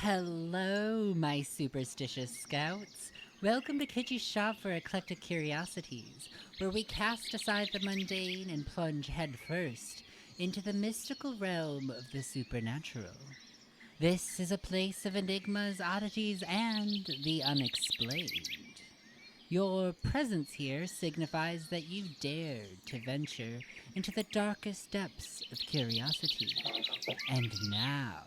Hello, my superstitious scouts. Welcome to Kitschy's Shop for Eclectic Curiosities, where we cast aside the mundane and plunge headfirst into the mystical realm of the supernatural. This is a place of enigmas, oddities, and the unexplained. Your presence here signifies that you dared to venture into the darkest depths of curiosity. And now,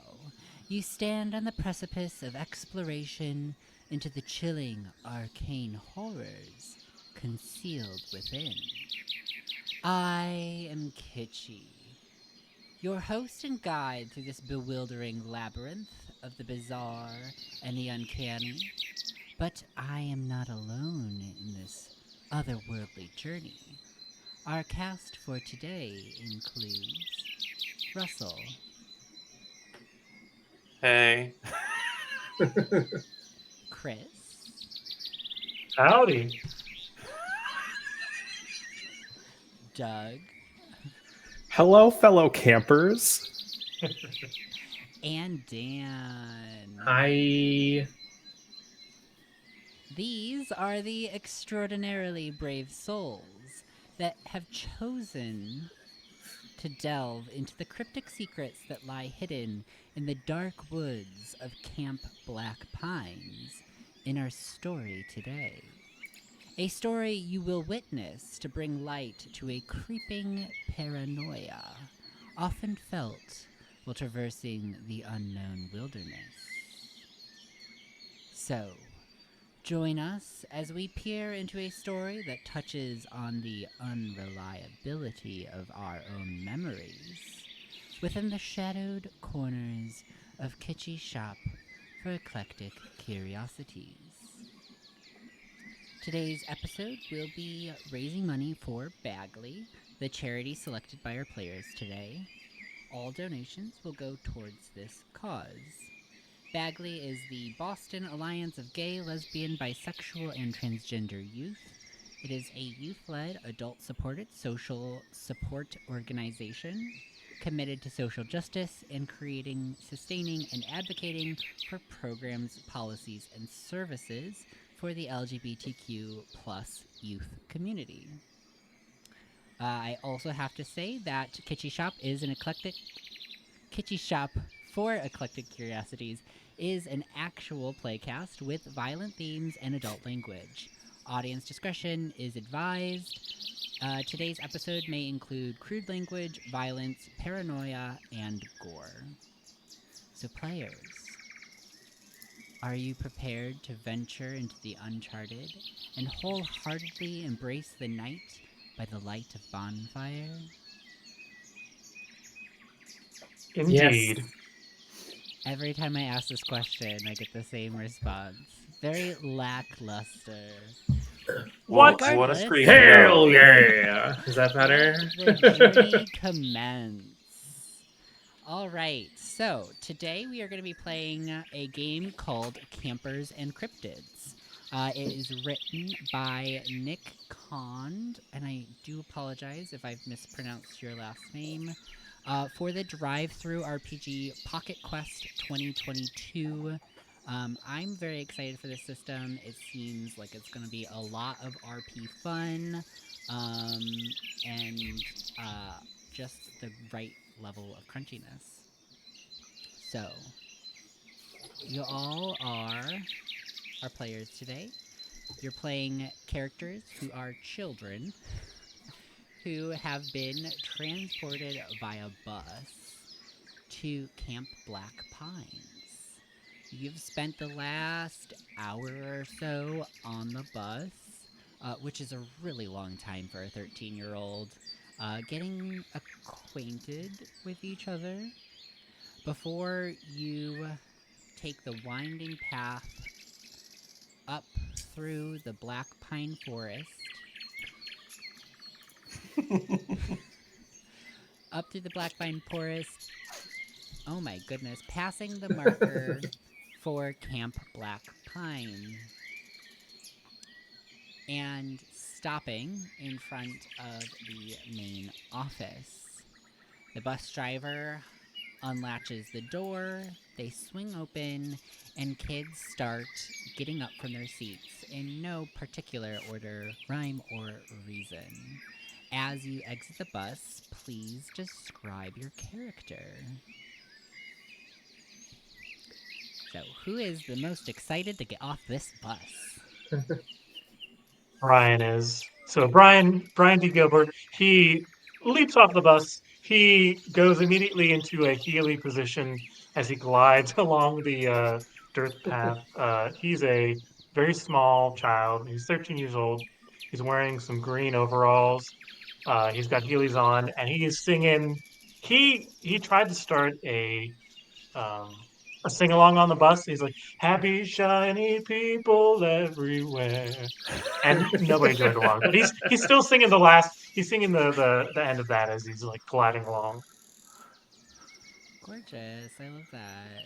you stand on the precipice of exploration into the chilling, arcane horrors concealed within. I am Kitschy, your host and guide through this bewildering labyrinth of the bizarre and the uncanny. But I am not alone in this otherworldly journey. Our cast for today includes Russell, Hey. Chris, Howdy. Doug, Hello, fellow campers. and Dan. Hi. These are the extraordinarily brave souls that have chosen to delve into the cryptic secrets that lie hidden in the dark woods of Camp Black Pines in our story today. A story you will witness to bring light to a creeping paranoia, often felt while traversing the unknown wilderness. So, join us as we peer into a story that touches on the unreliability of our own memories within the shadowed corners of Kitschy's Shop for Eclectic Curiosities. Today's episode will be raising money for Bagley, the charity selected by our players today. All donations will go towards this cause. Bagley is the Boston Alliance of Gay, Lesbian, Bisexual, and Transgender Youth. It is a youth-led, adult-supported social support organization committed to social justice and creating, sustaining, and advocating for programs, policies, and services for the LGBTQ plus youth community. I also have to say that Kitschy Shop is an eclectic... Kitschy Shop for Eclectic Curiosities is an actual playcast with violent themes and adult language. Audience discretion is advised. Today's episode may include crude language, violence, paranoia, and gore. So players, are you prepared to venture into the uncharted and wholeheartedly embrace the night by the light of bonfire? Indeed. Yes. Every time I ask this question, I get the same response. Very lackluster. What? What a scream. Hell yeah! Is that better? Let the journey commence. All right, so today we are going to be playing a game called Campers and Cryptids. It is written by Nick Cond, and I do apologize if I've mispronounced your last name. For the Drive-Thru RPG Pocket Quest 2022. I'm very excited for this system. It seems like it's going to be a lot of RP fun, and just the right level of crunchiness. So, You all are our players today. You're playing characters who are children who have been transported via bus to Camp Black Pines. You've spent the last hour or so on the bus, which is a really long time for a 13-year-old, getting acquainted with each other before you take the winding path up through the Black Pine Forest. Up through the Black Pine Forest. Oh my goodness. Passing the marker for Camp Black Pine. And stopping in front of the main office. The bus driver unlatches the door, they swing open, and kids start getting up from their seats in no particular order, rhyme, or reason. As you exit the bus, please describe your character. So, who is the most excited to get off this bus? Brian is. So Brian D. Gilbert, he leaps off the bus. He goes immediately into a Healy position as he glides along the dirt path. He's a very small child. He's 13 years old. He's wearing some green overalls. He's got Heelys on, and he is singing. He tried to start um, a sing along on the bus. He's like, "Happy shiny people everywhere." And nobody joined along. But he's still singing the last. He's singing the end of that as he's like gliding along. Gorgeous. I love that.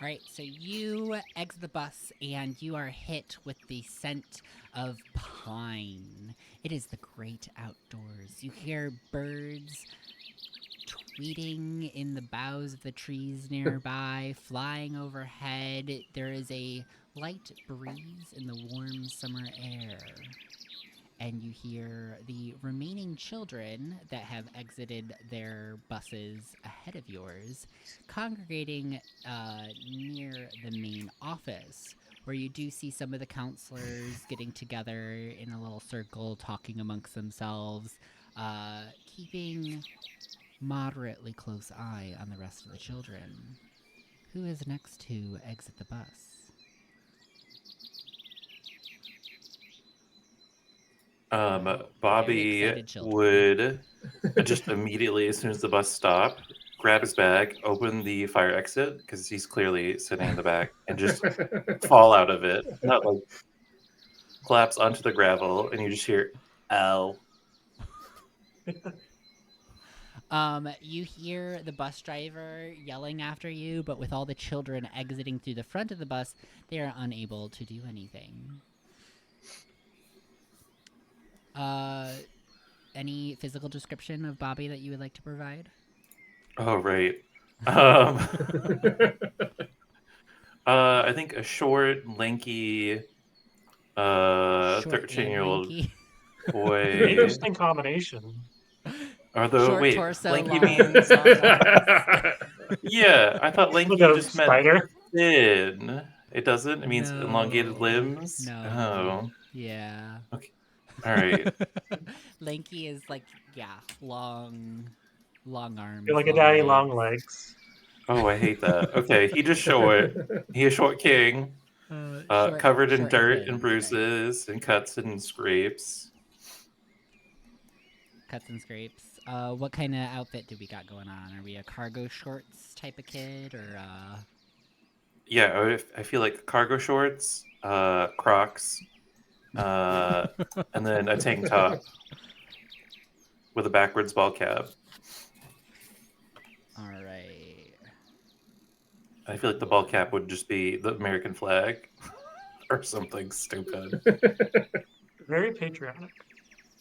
All right, so you exit the bus and you are hit with the scent of pine. It is the great outdoors. You hear birds tweeting in the boughs of the trees nearby, flying overhead. There is a light breeze in the warm summer air. And you hear the remaining children that have exited their buses ahead of yours congregating near the main office, where you do see some of the counselors getting together in a little circle, talking amongst themselves, keeping moderately close eye on the rest of the children. Who is next to exit the bus? Bobby excited children. would just immediately, as soon as the bus stopped, grab his bag, open the fire exit because he's clearly sitting in the back, and just fall out of it. Not like collapse onto the gravel, and you just hear "ow." You hear the bus driver yelling after you, but with all the children exiting through the front of the bus, they are unable to do anything. Any physical description of Bobby that you would like to provide? Oh right. I think a short, lanky, Short and 13-year-old lanky. boy. Interesting combination. Although, Short wait, torso, lanky long, means long arms. yeah. I thought lanky Look at a just meant spider. thin. It doesn't. It means No. elongated limbs. No. Oh, Yeah. okay. All right. Lanky is like, yeah, long arms. You're like a long daddy legs. long legs. Oh, I hate that. Okay, he just short. He a short king, covered in short dirt thin, and bruises and cuts and scrapes. Cuts and scrapes. What kind of outfit do we got going on? Are we a cargo shorts type of kid, or Yeah, I feel like cargo shorts, Crocs, and then a tank top with a backwards ball cap. All right. I feel like the ball cap would just be the American flag or something stupid. Very patriotic.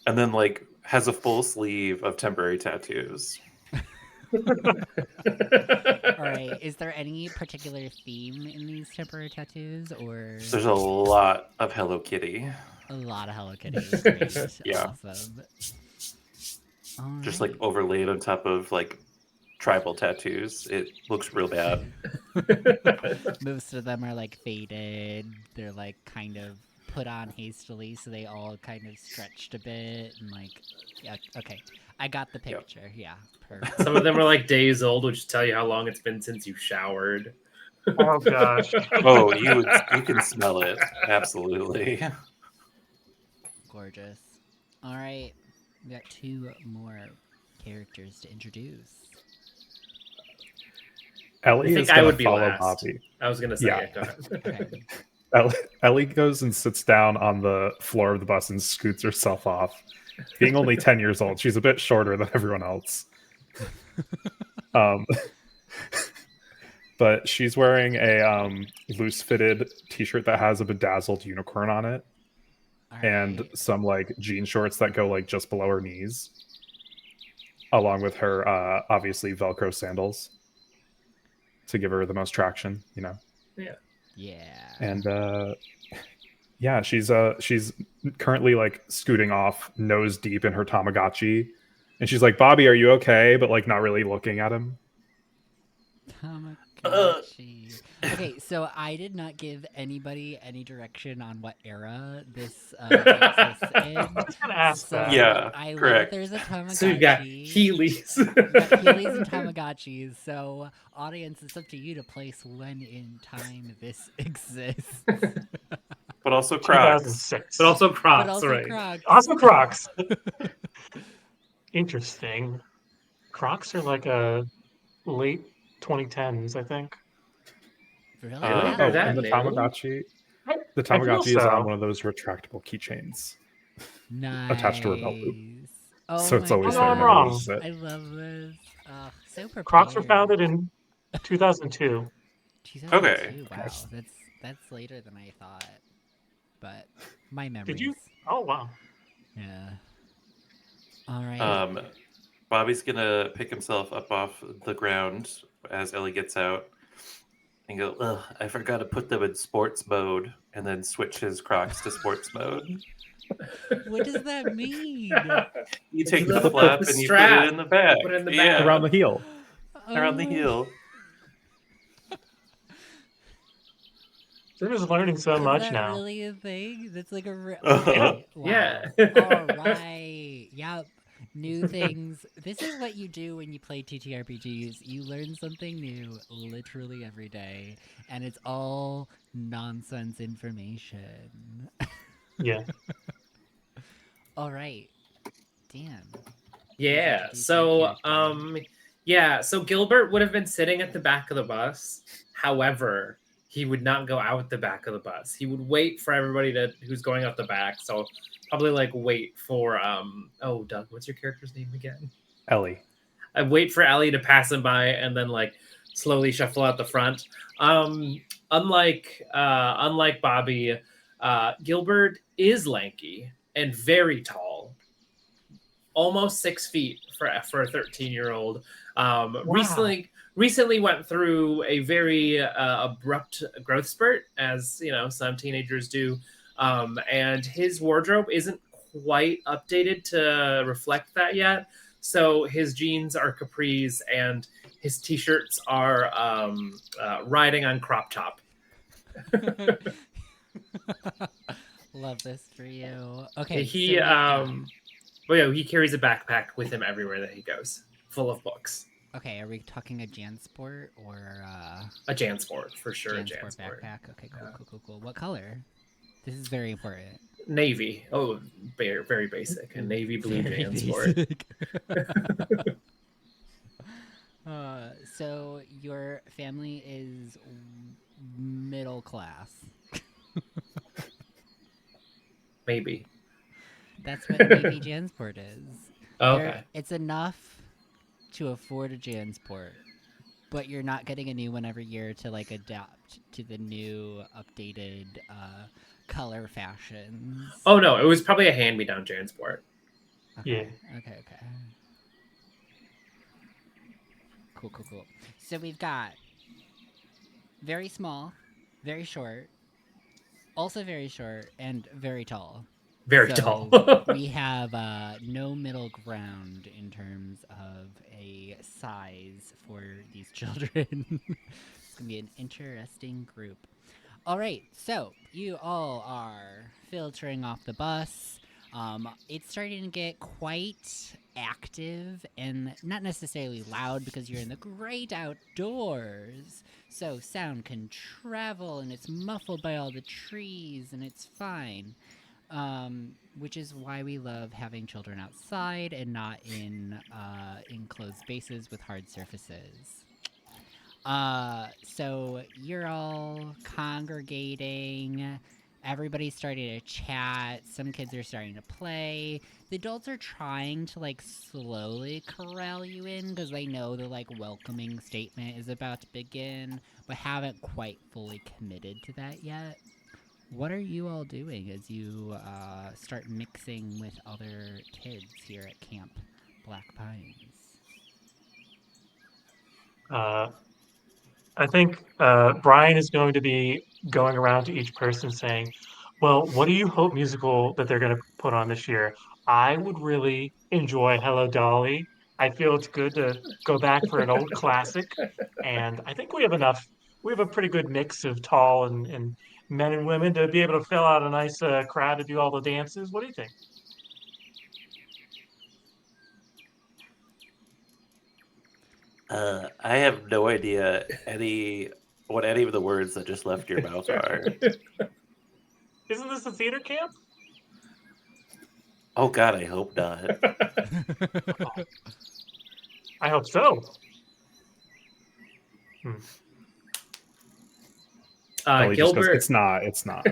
And then like has a full sleeve of temporary tattoos. All right. Is there any particular theme in these temporary tattoos, or There's a lot of Hello Kitty. a lot of Hello Kitty? Great. Yeah. Awesome. Just like overlaid on top of like tribal tattoos. It looks real bad. Most of them are like faded. They're like kind of put on hastily, so they all kind of stretched a bit and like, yeah, okay. I got the Yep. picture. Yeah, perfect. Some of them are like days old, which tell you how long it's been since you showered. Oh gosh. Oh, you can smell it. Absolutely. Gorgeous. All right, we got 2 more characters to introduce. Ellie I think is I gonna would be follow last. Bobby. I was gonna say Yeah. it. Go ahead. Okay. Ellie goes and sits down on the floor of the bus and scoots herself off. Being only 10 years old, she's a bit shorter than everyone else. But she's wearing a loose-fitted t-shirt that has a bedazzled unicorn on it, All and right. some like jean shorts that go like just below her knees, along with her obviously Velcro sandals to give her the most traction, you know. Yeah. And yeah, she's currently like scooting off nose deep in her Tamagotchi, and she's like, "Bobby, are you okay?" But like not really looking at him. Tamagotchi. Okay, so I did not give anybody any direction on what era this exists in. I was gonna ask So that. Yeah, I love that correct. there's a Tamagotchi. So you got Heelys. We got Heelys and Tamagotchis. So audience, it's up to you to place when in time this exists. But also Crocs. 2006. But also Crocs, But also right? Crocs. Also Crocs. Interesting. Crocs are like a late 2010s, I think. Really? Really? Yeah. They're that And the new? Tamagotchi, the I feel Tamagotchi is on so. one of those retractable keychains Nice. attached to her belt loop, Oh so it's my always Oh, there. no, I'm Never wrong. loses it. I love this. So prepared. Crocs were founded in 2002. 2002. Okay. Wow, that's later than I thought. But my memories. Did you? Oh, wow. Yeah. All right. Bobby's gonna pick himself up off the ground as Ellie gets out and go, "Ugh, I forgot to put them in sports mode," and then switch his Crocs to sports mode. What does that mean? You take the the flap and you put strap. it in the back. Put it in the Yeah, back. Around the heel. around the my- heel. They're just learning so Is much that now. really a thing? That's like a Uh-huh. okay. Wow. Yeah. All right. Yep. New things. This is what you do when you play TTRPGs. You learn something new literally every day, and it's all nonsense information. Yeah. All right. Dan. Yeah. Introduce your character. So Gilbert would have been sitting at the back of the bus. However, he would not go out the back of the bus. He would wait for everybody who's going out the back. So probably like wait for Doug, what's your character's name again? Ellie. I'd wait for Ellie to pass him by and then like slowly shuffle out the front. Unlike Bobby, Gilbert is lanky and very tall, almost 6 feet for a 13-year-old. Recently went through a very abrupt growth spurt, as you know some teenagers do, and his wardrobe isn't quite updated to reflect that yet. So his jeans are capris and his t-shirts are riding on crop top. Love this for you. Okay. He he carries a backpack with him everywhere that he goes, full of books. Okay, are we talking a Jansport or A Jansport for sure. Jansport backpack? Okay, cool. What color? This is very important. Navy. Oh, very, very basic. A navy blue Very Jansport. basic. So your family is middle class. Maybe. That's what a Navy Jansport is. Okay. It's enough to afford a Jansport, but you're not getting a new one every year to like adapt to the new updated color fashions. Oh no, it was probably a hand-me-down Jansport. Okay. Yeah. Okay. Cool. So we've got very small, very short, also very short, and very tall. Very So tall. we have no middle ground in terms of a size for these children. It's gonna be an interesting group. All right, so you all are filtering off the bus. It's starting to get quite active and not necessarily loud because you're in the great outdoors. So sound can travel and it's muffled by all the trees and it's fine. Which is why we love having children outside and not in enclosed spaces with hard surfaces. So you're all congregating. Everybody's starting to chat. Some kids are starting to play. The adults are trying to like slowly corral you in because they know the like welcoming statement is about to begin, but haven't quite fully committed to that yet. What are you all doing as you start mixing with other kids here at Camp Black Pines? I think Brian is going to be going around to each person saying, "Well, what do you hope musical that they're going to put on this year? I would really enjoy Hello Dolly. I feel it's good to go back for an old classic, and I think we have enough. We have a pretty good mix of tall and men and women to be able to fill out a nice crowd to do all the dances. What do you think?" I have no idea what any of the words that just left your mouth are. Isn't this a theater camp? Oh God, I hope not. I hope so. Ellie just goes, Gilbert. it's not. It's not.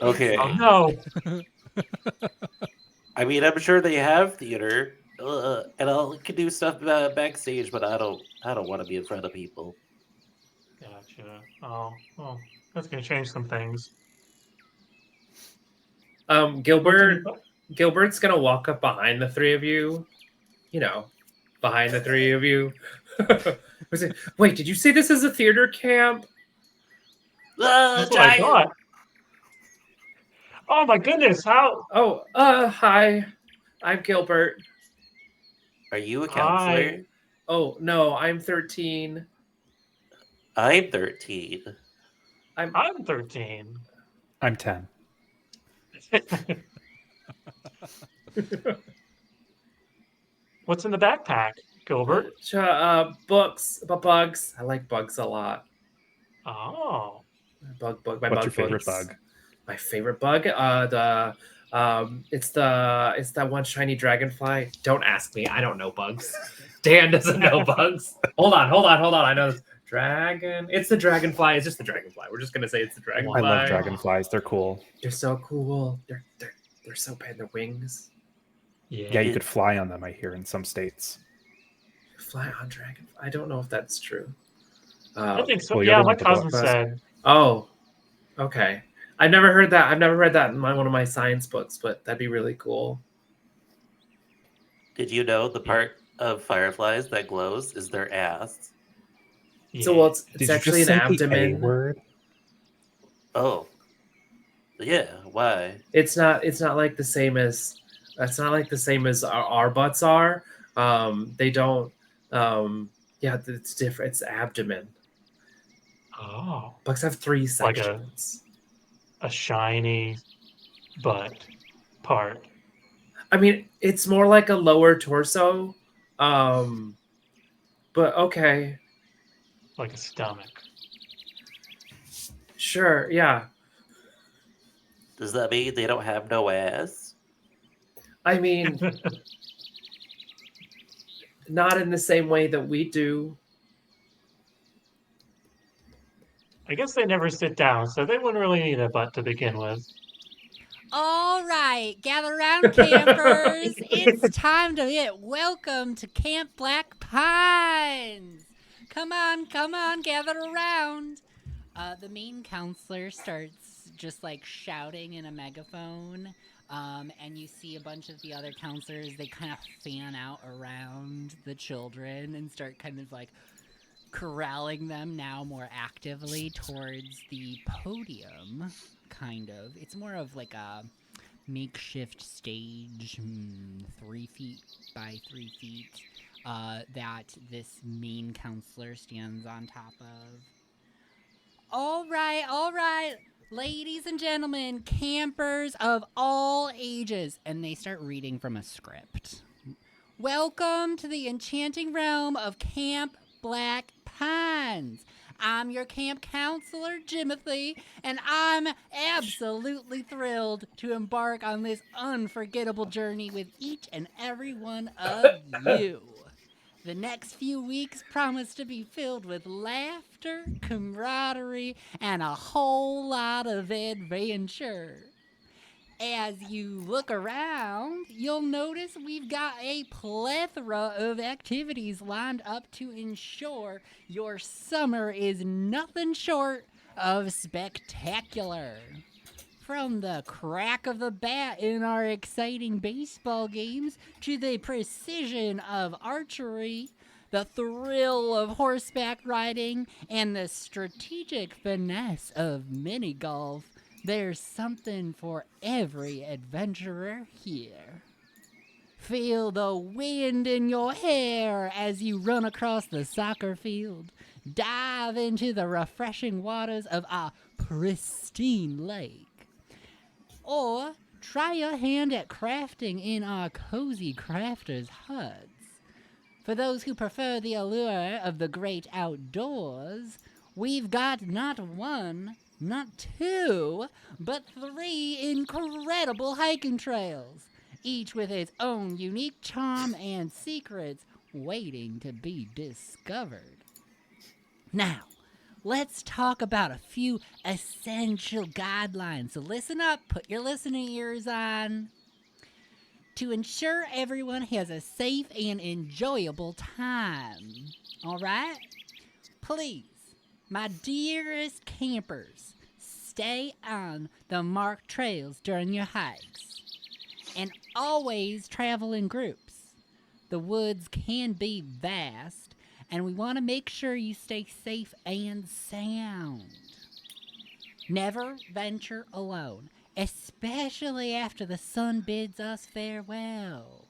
Okay. Oh no. I mean, I'm sure they have theater, and I can do stuff backstage, but I don't want to be in front of people. Gotcha. Oh, well, that's gonna change some things. Gilbert's gonna walk up behind the three of you. You know, behind the three of you. Wait, did you say this is a theater camp? That's what I thought. Oh my goodness! How? Oh, hi. I'm Gilbert. Are you a Hi. counselor? Oh no, I'm 13. I'm 13. I'm 13. I'm 10. What's in the backpack, Gilbert? Books, but bugs. I like bugs a lot. Oh, My What's bug your favorite bugs. bug? My favorite bug? It's that one shiny dragonfly. Don't ask me. I don't know bugs. Dan doesn't know bugs. Hold on. I know this. Dragon. It's the dragonfly. It's just the dragonfly. We're just gonna say it's the dragonfly. I love dragonflies. They're cool. They're so cool. They're so bad. Their wings. Yeah, you could fly on them, I hear, in some states. Fly on dragon. I don't know if that's true. I think so. Well, you're Yeah, the my one with the cousin books. said. Oh, okay. I've never heard that. I've never read that in one of my science books, but that'd be really cool. Did you know the part of fireflies that glows is their ass? Yeah. So, well, it's Did you actually just an say abdomen. the A word? Oh, yeah. Why? It's not like the same as our butts are. They don't. Yeah, it's different. It's abdomen. Oh, Bugs have 3 like sections. a shiny butt part. I mean, it's more like a lower torso. But okay, Like a stomach. sure, yeah. Does that mean they don't have no ass? I mean, not in the same way that we do. I guess they never sit down, so they wouldn't really need a butt to begin with. All right, gather around, campers. It's time to get welcome to Camp Black Pines. Come on, gather around. The main counselor starts just like shouting in a megaphone, and you see a bunch of the other counselors. They kind of fan out around the children and start kind of like corralling them now more actively towards the podium. Kind of. It's more of like a makeshift stage, 3 feet by 3 feet, that this main counselor stands on top of. All right, ladies and gentlemen, campers of all ages. And they start reading from a script. Welcome to the enchanting realm of Camp Black Pines. I'm your camp counselor, Jimothy, and I'm absolutely thrilled to embark on this unforgettable journey with each and every one of you. The next few weeks promise to be filled with laughter, camaraderie, and a whole lot of adventure. As you look around, you'll notice we've got a plethora of activities lined up to ensure your summer is nothing short of spectacular. From the crack of the bat in our exciting baseball games to the precision of archery, the thrill of horseback riding, and the strategic finesse of mini golf, there's something for every adventurer here. Feel the wind in your hair as you run across the soccer field. Dive into the refreshing waters of our pristine lake. Or try your hand at crafting in our cozy crafters' huts. For those who prefer the allure of the great outdoors, we've got not one, not two, but 3 incredible hiking trails, each with its own unique charm and secrets waiting to be discovered. Now, let's talk about a few essential guidelines. So listen up, put your listening ears on. To ensure everyone has a safe and enjoyable time. All right? Please, my dearest campers, stay on the marked trails during your hikes. And always travel in groups. The woods can be vast, and we want to make sure you stay safe and sound. Never venture alone, especially after the sun bids us farewell.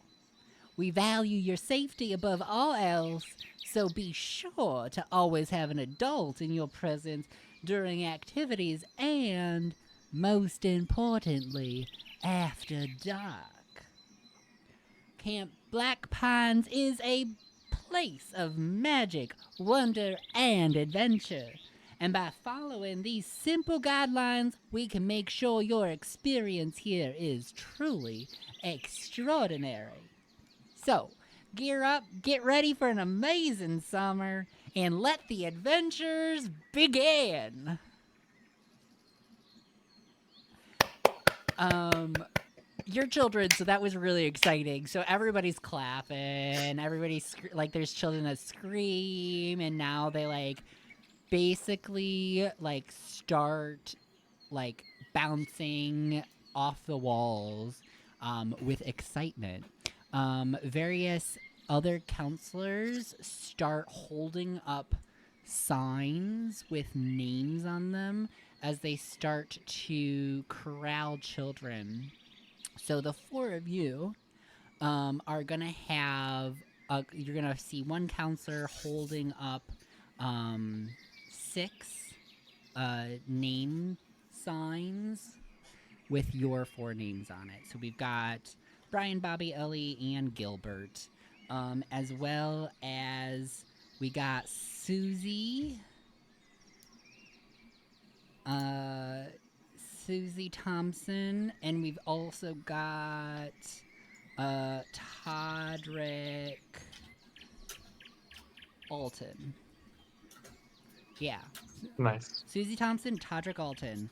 We value your safety above all else, so be sure to always have an adult in your presence during activities and, most importantly, after dark. Camp Black Pines is a place of magic, wonder, and adventure. And by following these simple guidelines, we can make sure your experience here is truly extraordinary. So, gear up, get ready for an amazing summer, and let the adventures begin! Your children, so that was really exciting. So everybody's clapping, everybody's, like, there's children that scream, and now they, basically, start, bouncing off the walls, with excitement. Various other counselors start holding up signs with names on them as they start to corral children. So the 4 of you are going to have, you're going to see one counselor holding up 6 name signs with your 4 names on it. So we've got Brian, Bobby, Ellie, and Gilbert, as well as we got Susie, Susie Thompson, and we've also got Todrick Alton. Yeah. Nice. Susie Thompson, Todrick Alton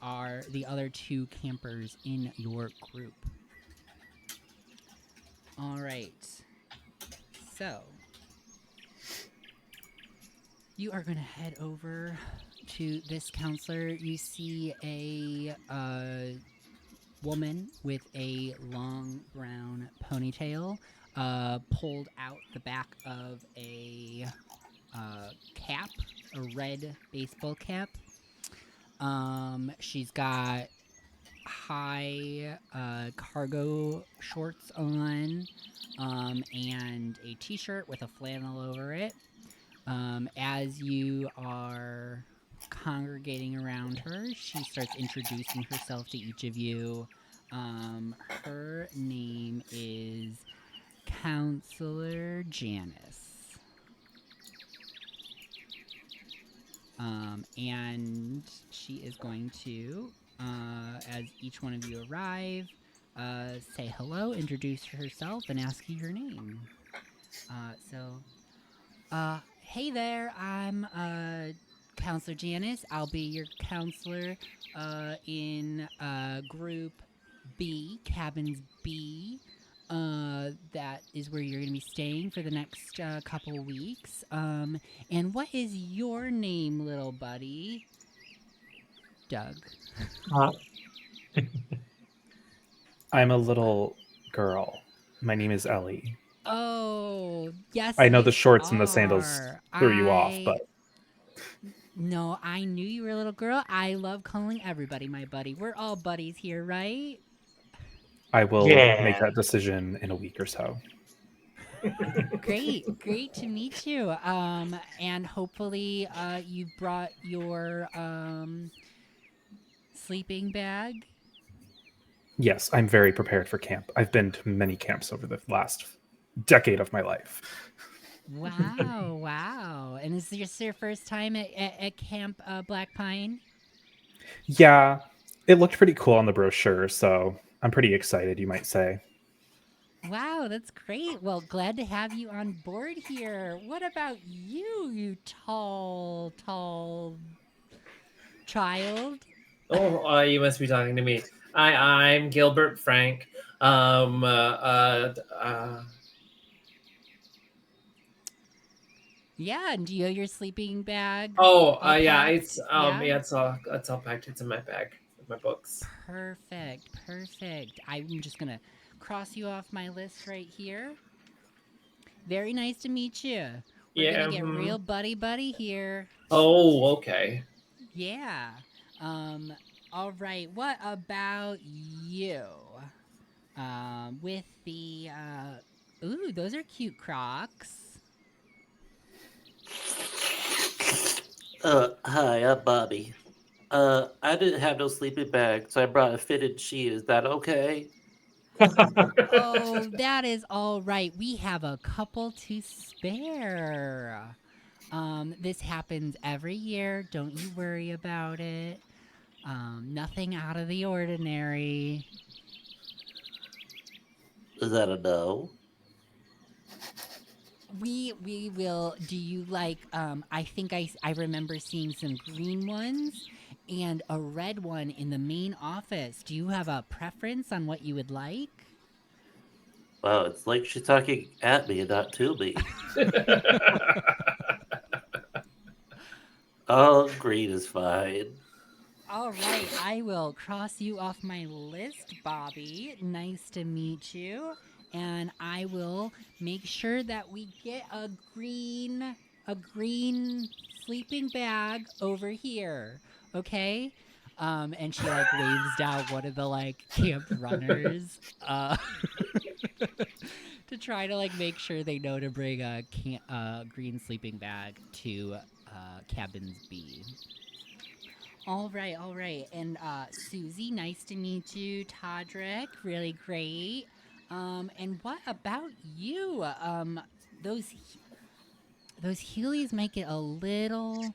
are the other 2 campers in your group. All right. So, you are going to head over to this counselor. You see a woman with a long brown ponytail pulled out the back of a cap, a red baseball cap. She's got tie cargo shorts on, and a t-shirt with a flannel over it. As you are congregating around her, she starts introducing herself to each of you. Her name is Counselor Janice. And she is going to, as each one of you arrive, say hello, introduce herself, and ask you your name. Hey there, I'm Counselor Janice. I'll be your counselor in Group B, Cabins B. That is where you're going to be staying for the next couple weeks. And what is your name, little buddy? Doug. I'm a little girl. My name is Ellie. Oh, yes. I know the you shorts and the sandals are. threw you off, but No, I knew you were a little girl. I love calling everybody my buddy. We're all buddies here, right? I will Yeah. make that decision in a week or so. Great to meet you. And hopefully, you brought your sleeping bag. Yes, I'm very prepared for camp. I've been to many camps over the last decade of my life. Wow. And is this your first time at Camp Black Pine? Yeah, it looked pretty cool on the brochure, so I'm pretty excited, you might say. Wow, that's great. Well, glad to have you on board here. What about you, you tall child? Oh, you must be talking to me. I'm Gilbert Frank. Um, uh, uh, uh, Yeah, and do you have your sleeping bag? oh, all yeah, packed? it's it's all packed. It's in my bag with my books. Perfect. I'm just gonna cross you off my list right here. Very nice to meet you. We're Yeah. gonna get real buddy here. Oh, okay. Yeah. All right. What about you? With the ooh, those are cute Crocs. Hi, I'm Bobby. I didn't have no sleeping bag, so I brought a fitted sheet. Is that okay? Oh, that is all right. We have a couple to spare. This happens every year. Don't you worry about it. Nothing out of the ordinary. Is that a no? We will. Do you like? I think I remember seeing some green ones and a red one in the main office. Do you have a preference on what you would like? Wow, it's like she's talking at me and not to me. Oh, green is fine. All right, I will cross you off my list, Bobby. Nice to meet you. And I will make sure that we get a green sleeping bag over here. Okay? And she like waves down one of the like camp runners to try to like make sure they know to bring a green sleeping bag to cabins B. All right. And Susie, nice to meet you. Todrick, really great. And what about you? Those Heelys make it a little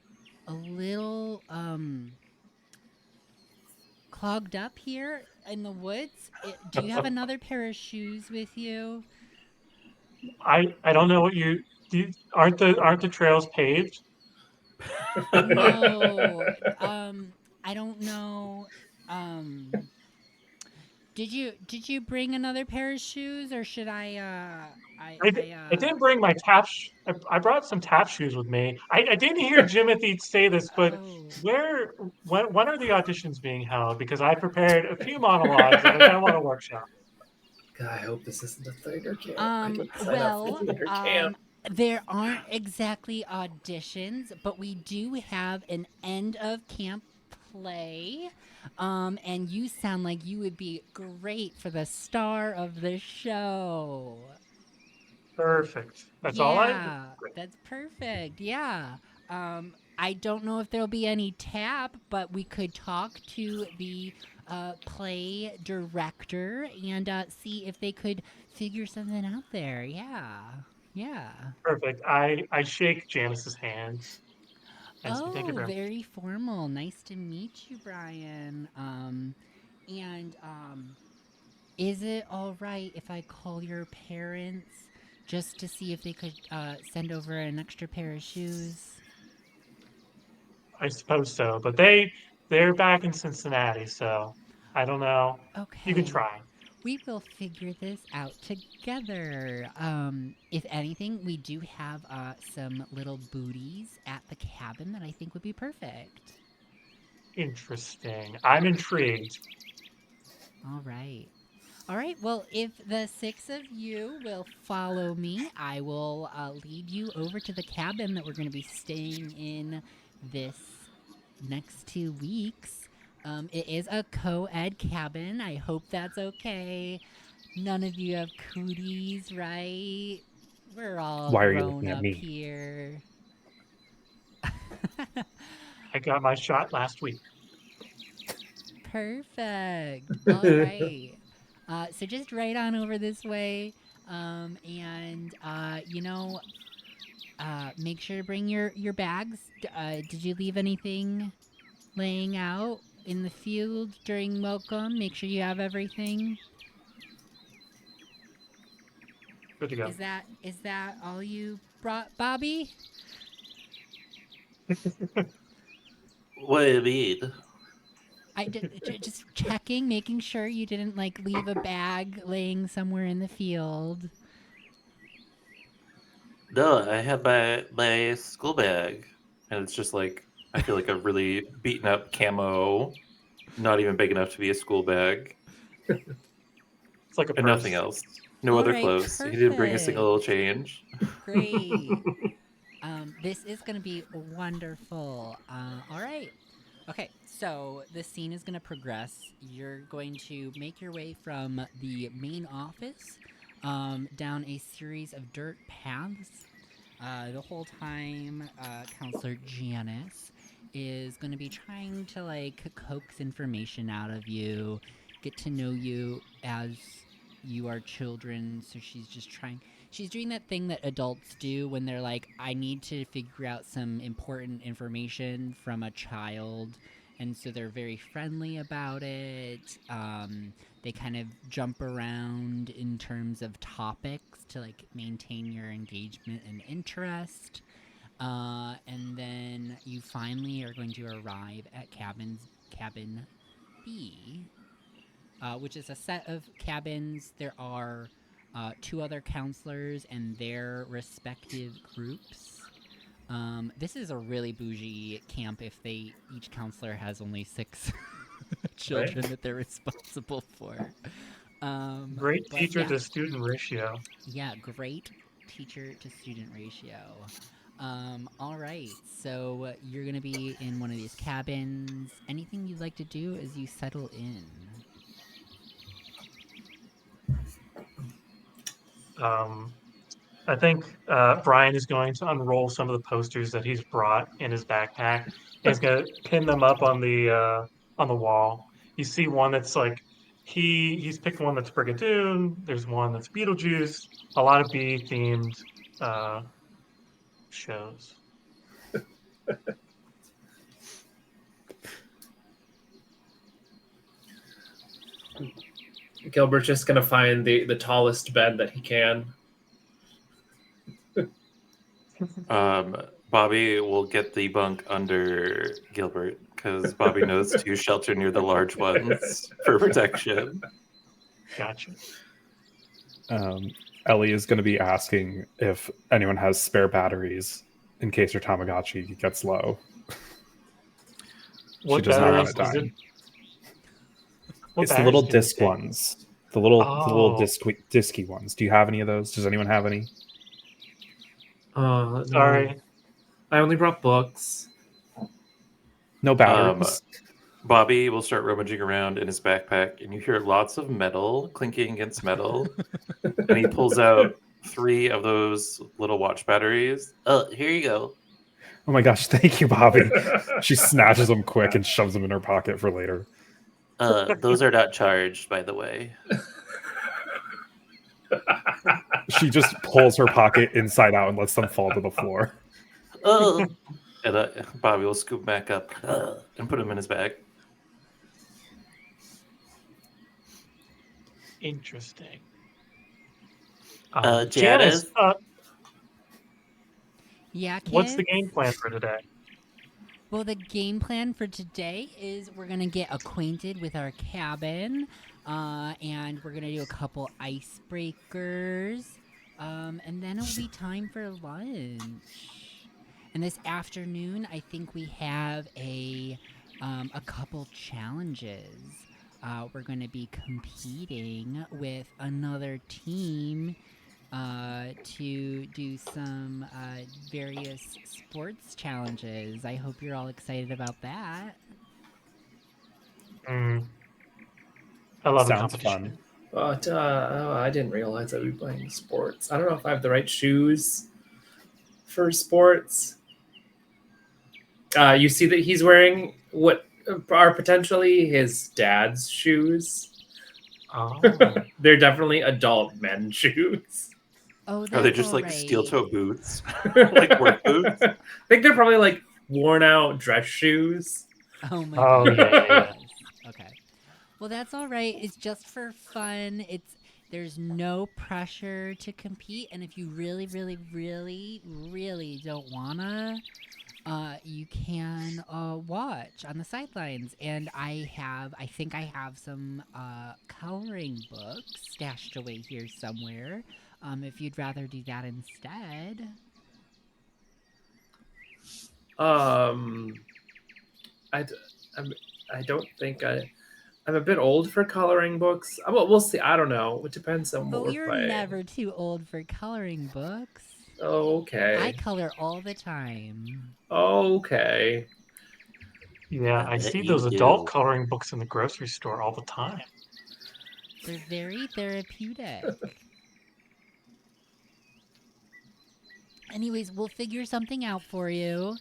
clogged up here in the woods. Do you have another pair of shoes with you? I don't know what aren't the trails paved? No. I don't know. Did you bring another pair of shoes, or should I didn't bring my I brought some tap shoes with me. I didn't hear Jimothy say this, but Oh. when are the auditions being held? Because I prepared a few monologues and I kind of want to workshop. God, I hope this isn't the theater camp. I didn't sign up for Well, the theater camp. there aren't exactly auditions, but we do have an end of camp play. And you sound like you would be great for the star of the show. Perfect. That's all I. Yeah, that's perfect. Yeah. I don't know if there'll be any tap, but we could talk to the play director and see if they could figure something out there. Yeah. Yeah. Perfect. I shake Janice's hand as we thank you Oh, very much. very formal. Nice to meet you, Brian. Is it all right if I call your parents just to see if they could send over an extra pair of shoes? I suppose so, but they're back in Cincinnati, so I don't know. You can Okay. try. We will figure this out together. If anything, we do have some little booties at the cabin that I think would be perfect. Interesting. I'm intrigued. All right. All right. Well, if the 6 of you will follow me, I will lead you over to the cabin that we're going to be staying in this next 2 weeks. It is a co-ed cabin. I hope that's okay. None of you have cooties, right? We're all Why are you grown looking at up me? here. I got my shot last week. Perfect. All right. So just right on over this way. Make sure to bring your bags. Did you leave anything laying out in the field during welcome? Make sure you have everything. Good to go. Is that all you brought, Bobby? What do you mean? Just checking, making sure you didn't like leave a bag laying somewhere in the field. No, I have my school bag. And it's just like, I feel like a really beaten up camo, not even big enough to be a school bag, It's like a and nothing purse. else. No All other right, clothes. He didn't bring a single little perfect. change. Great. This is gonna be wonderful. All right. Okay, so the scene is gonna progress. You're going to make your way from the main office down a series of dirt paths. The whole time, Counselor Janice is going to be trying to like coax information out of you, get to know you as you are children. So she's just trying. She's doing that thing that adults do when they're like, I need to figure out some important information from a child. And so they're very friendly about it. They kind of jump around in terms of topics to like maintain your engagement and interest. And then you finally are going to arrive at cabin B, which is a set of cabins. There are 2 other counselors and their respective groups. This is a really bougie camp if each counselor has only 6 children that they're responsible for. Great But teacher yeah, to student ratio. yeah, great teacher to student ratio. All right, so you're gonna be in one of these cabins. Anything you'd like to do as you settle in? I think Brian is going to unroll some of the posters that he's brought in his backpack, and he's going to pin them up on the wall. You see one that's like he's picked one that's Brigadoon. There's one that's Beetlejuice. A lot of bee themed uh, shows. Gilbert's just gonna find the tallest bed that he can. Bobby will get the bunk under Gilbert because Bobby knows to shelter near the large ones for protection. Gotcha. Ellie is going to be asking if anyone has spare batteries in case her Tamagotchi gets low. What does not want batteries it is it? dying. What It's the batteries little can you disc take? ones. The little Oh, disky ones. Do you have any of those? Does anyone have any? No. sorry. I only brought books. No batteries. Bobby will start rummaging around in his backpack, and you hear lots of metal clinking against metal. And he pulls out 3 of those little watch batteries. Here you go. Oh my gosh, thank you, Bobby. She snatches them quick and shoves them in her pocket for later. Those are not charged, by the way. She just pulls her pocket inside out and lets them fall to the floor. Oh, And Bobby will scoop back up and put them in his bag. Interesting. Janice. Janice, Yeah, kids? what's the game plan for today? Well, the game plan for today is we're going to get acquainted with our cabin, and we're going to do a couple icebreakers, and then it'll be time for lunch. And this afternoon, I think we have a couple challenges. We're going to be competing with another team to do some various sports challenges. I hope you're all excited about that. I love a Sounds competition. fun. But I didn't realize I'd be playing sports. I don't know if I have the right shoes for sports. You see that he's wearing what are potentially his dad's shoes. Oh. They're definitely adult men's shoes. Oh, that's Are they just all like steel right. toe boots? Like work boots? I think they're probably like worn out dress shoes. Oh my Oh, god. yeah. Okay. Well, that's all right. It's just for fun. There's no pressure to compete, and if you really, really, really, really don't wanna, you can watch on the sidelines. And I think I have some coloring books stashed away here somewhere. If you'd rather do that instead. I don't think I'm a bit old for coloring books. Well, we'll see. I don't know. It depends on what Oh, we're you're playing. never too old for coloring books. Okay. I color all the time. Okay. Yeah, I I bet see you those adult do. coloring books in the grocery store all the time. They're very therapeutic. Anyways, we'll figure something out for you.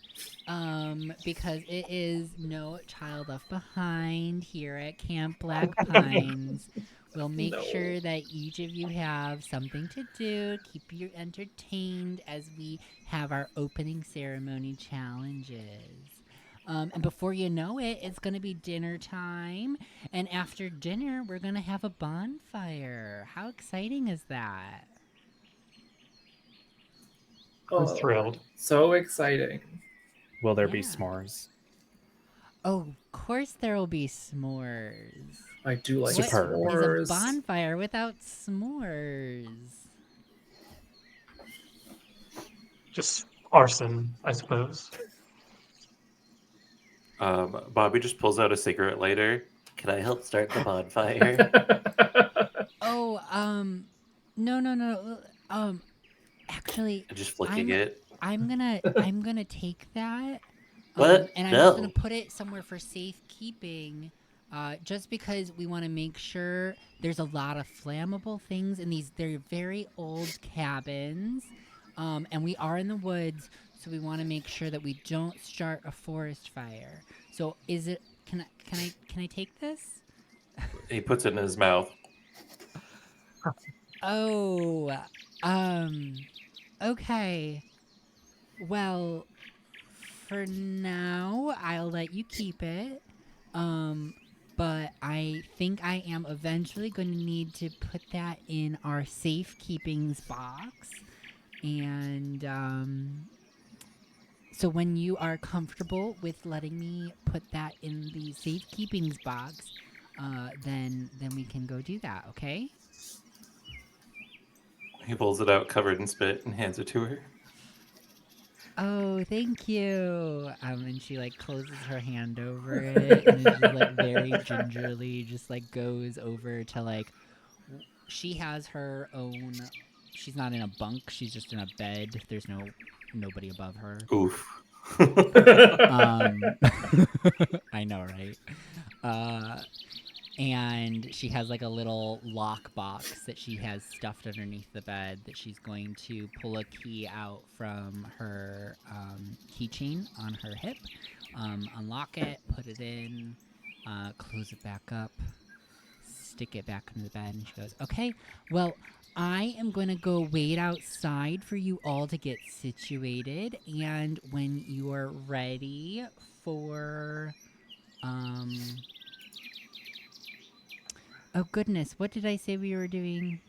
Because it is no child left behind here at Camp Black Pines. We'll make No. sure that each of you have something to do, keep you entertained as we have our opening ceremony challenges. And before you know it, it's going to be dinner time. And after dinner, we're going to have a bonfire. How exciting is that? I'm thrilled. So exciting. Will there be Yeah. s'mores? Oh, of course there will be s'mores. I do like What Superb. s'mores. is a bonfire without s'mores? Just arson, I suppose. Bobby just pulls out a cigarette lighter. Can I help start the bonfire? Oh, no. Actually, And just flicking it. I'm gonna take that. What? And I'm just gonna No. put it somewhere for safekeeping. Just because we want to make sure there's a lot of flammable things in these. They're very old cabins, and we are in the woods, so we want to make sure that we don't start a forest fire. So, is it? Can I take this? He puts it in his mouth. Oh, okay. Well, for now, I'll let you keep it. But I think I am eventually going to need to put that in our safekeepings box. And, so when you are comfortable with letting me put that in the safekeepings box, then we can go do that, okay? He pulls it out covered in spit and hands it to her. Oh, thank you. And she like closes her hand over it and is just like very gingerly just like goes over to like she has her own. She's not in a bunk. She's just in a bed. There's nobody above her. Oof. I know, right? And she has like a little lock box that she has stuffed underneath the bed that she's going to pull a key out from her keychain on her hip, unlock it, put it in, close it back up, stick it back under the bed, and she goes, "Okay, well, I am going to go wait outside for you all to get situated, and when you are ready for oh goodness, what did I say we were doing?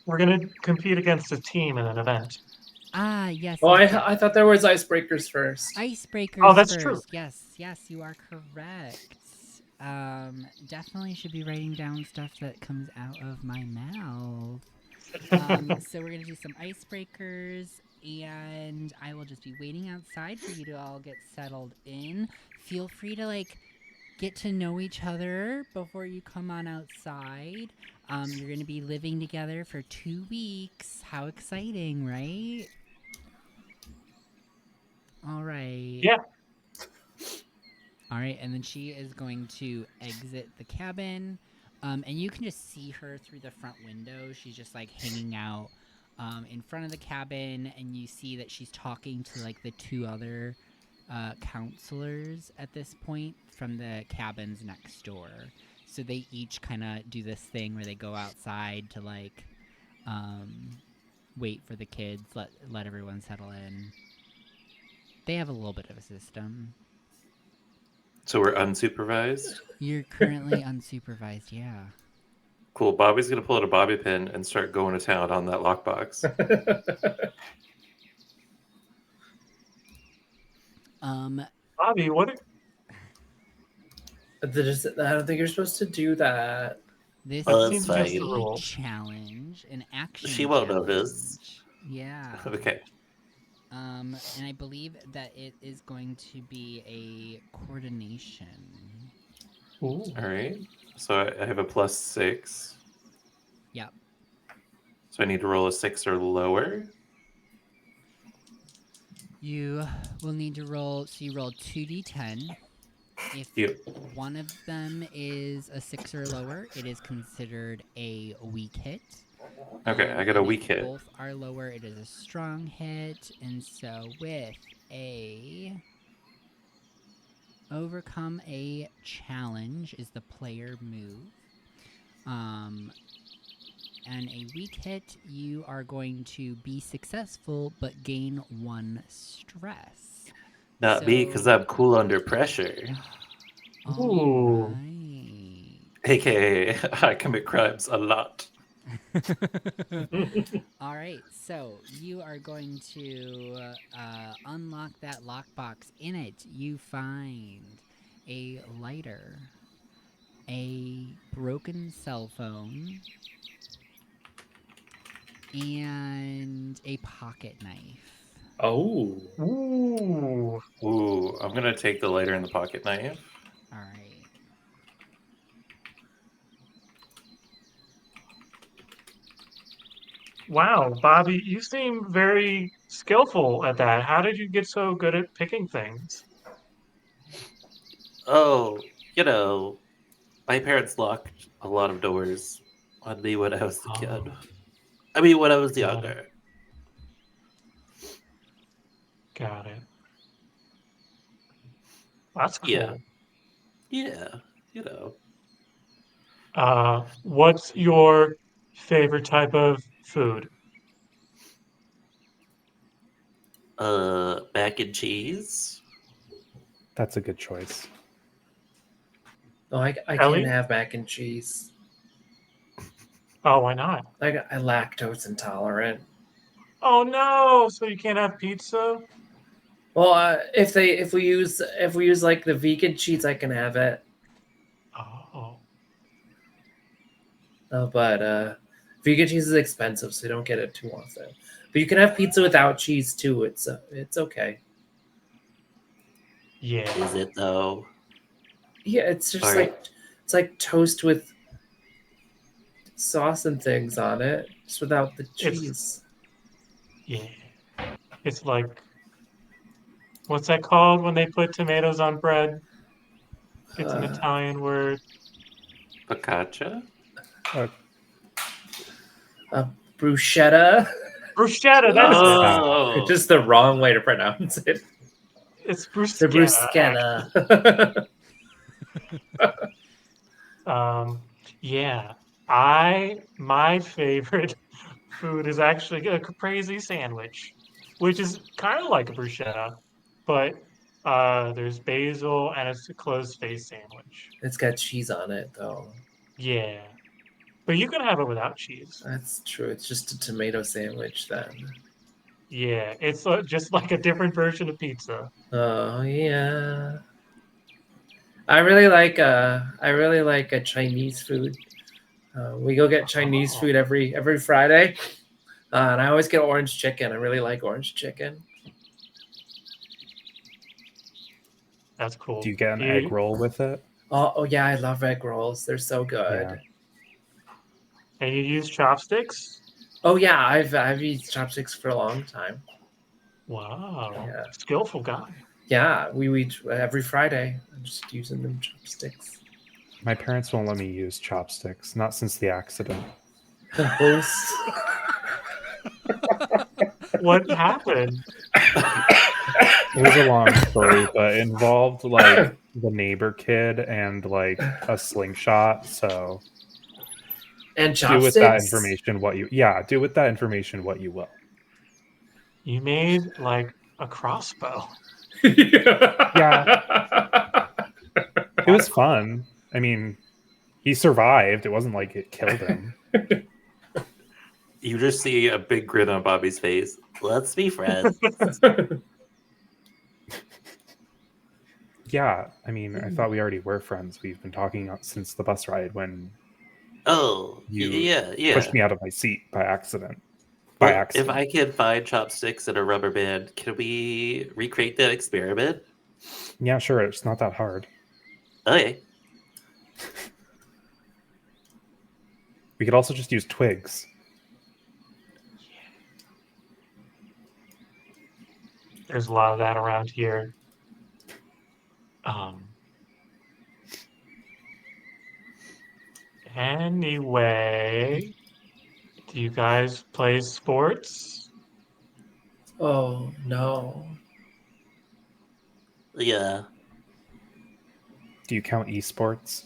We're going to compete against a team in an event. Ah, yes. Oh, yes, yes. I thought there was icebreakers first. Icebreakers Oh, that's first. true. Yes, you are correct. Definitely should be writing down stuff that comes out of my mouth. So we're gonna do some icebreakers, and I will just be waiting outside for you to all get settled in. Feel free to like get to know each other before you come on outside. You're gonna be living together for 2 weeks. How exciting, right? All right. Yeah. All right, and then she is going to exit the cabin, and you can just see her through the front window. She's just like hanging out in front of the cabin, and you see that she's talking to like the 2 other counselors at this point from the cabins next door. So they each kind of do this thing where they go outside to like wait for the kids, let everyone settle in. They have a little bit of a system. So we're unsupervised. You're currently unsupervised, yeah. Cool. Bobby's gonna pull out a bobby pin and start going to town on that lockbox. Bobby, what? I don't think you're supposed to do that. This Well, is that's seems against the a fine. rules. challenge, an action. She won't challenge. notice. Yeah. Okay. And I believe that it is going to be a coordination. Ooh. All right. So I have a +6. Yep. So I need to roll a 6 or lower. You will need to roll. So you roll 2d10. If Yep. one of them is a 6 or lower, it is considered a weak hit. Okay, I got a and weak if hit. both are lower, it is a strong hit. And so with a overcome a challenge is the player move. And a weak hit, you are going to be successful but gain 1 stress. Not me, because I'm cool under pressure. Ooh. Alright. AKA, I commit crimes a lot. All right, so you are going to unlock that lockbox. In it, you find a lighter, a broken cell phone, and a pocket knife. Oh. Ooh. Ooh, I'm gonna take the lighter and the pocket knife. All right. Wow, Bobby, you seem very skillful at that. How did you get so good at picking things? Oh, you know, my parents locked a lot of doors on me when I was a kid. I mean, when I was Got it. younger. Got it. That's cool. Yeah. Yeah, you know. What's your favorite type of food? Mac and cheese. That's a good choice. No, I Ellie? can't have mac and cheese. Oh, why not? I'm lactose intolerant. Oh no! So you can't have pizza? Well, if we use like the vegan cheese, I can have it. Oh. But vegan cheese is expensive, so you don't get it too often. But you can have pizza without cheese too. It's okay. Yeah. Is it though? Yeah, it's just All right. like it's like toast with sauce and things on it, just without the cheese. Yeah. It's like What's that called when they put tomatoes on bread? It's an Italian word. Focaccia? Bruschetta. Bruschetta, that's it. Oh, Just the wrong way to pronounce it. It's The bruschetta. bruschetta. Yeah. My favorite food is actually a caprese sandwich, which is kind of like a bruschetta, but there's basil and it's a closed face sandwich. It's got cheese on it, though. Yeah. But you can have it without cheese. That's true. It's just a tomato sandwich then. Yeah, it's just like a different version of pizza. Oh yeah. I really like a Chinese food. We go get Chinese food every Friday, and I always get orange chicken. I really like orange chicken. That's cool. Do you get an egg roll with it? Oh yeah, I love egg rolls. They're so good. Yeah. And you use chopsticks? Oh yeah, I've used chopsticks for a long time. Wow. Yeah. Skillful guy. Yeah, we eat every Friday. I'm just using them chopsticks. My parents won't let me use chopsticks, not since the accident. Host. What happened? It was a long story, but it involved like the neighbor kid and like a slingshot. So And do chopsticks. with that information what you do with that information what you will. You made like a crossbow. Yeah. It was fun. I mean, he survived. It wasn't like it killed him. you just see a big grin on Bobby's face. Let's be friends. Yeah, I mean, I thought we already were friends. We've been talking since the bus ride when Oh, you yeah. pushed me out of my seat by accident. Well, if I can find chopsticks and a rubber band, can we recreate that experiment? Yeah, sure. It's not that hard. Okay. We could also just use twigs. There's a lot of that around here. Anyway, do you guys play sports? Oh no. Yeah. Do you count esports?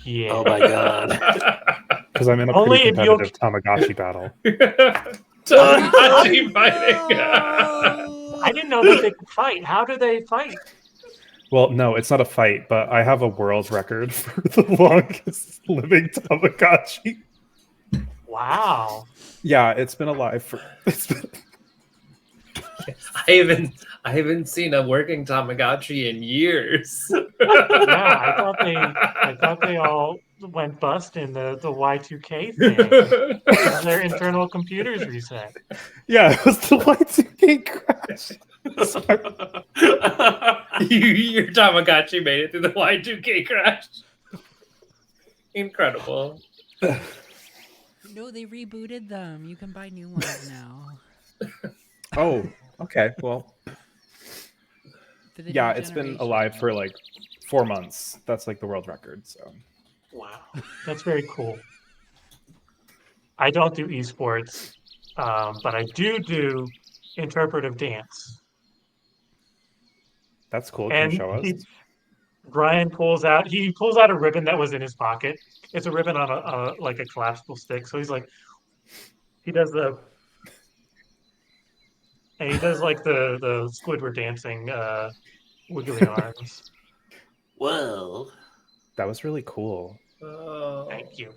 Yeah. Oh my god. Because I'm in a Only pretty if you'll- competitive Tamagotchi battle. Tamagotchi fighting. I didn't know that they could fight. How do they fight? Well, no, it's not a fight, but I have a world record for the longest living Tamagotchi. Wow. Yeah, it's been alive for. I haven't seen a working Tamagotchi in years. Yeah, I thought they all went bust in the Y2K thing. Because their internal computers reset. Yeah, it was the Y2K crash. Your Tamagotchi made it through the Y2K crash. Incredible. No, they rebooted them. You can buy new ones now. Oh, okay. Well, For the yeah, new it's been generation. alive for like 4 months. That's like the world record. So Wow. That's very cool. I don't do esports, but I do interpretive dance. that's cool. Can And you show us? Brian pulls out a ribbon that was in his pocket. It's a ribbon on a like a collapsible stick. So he does like the Squidward dancing wiggly arms. Whoa. That was really cool. Oh. Thank you.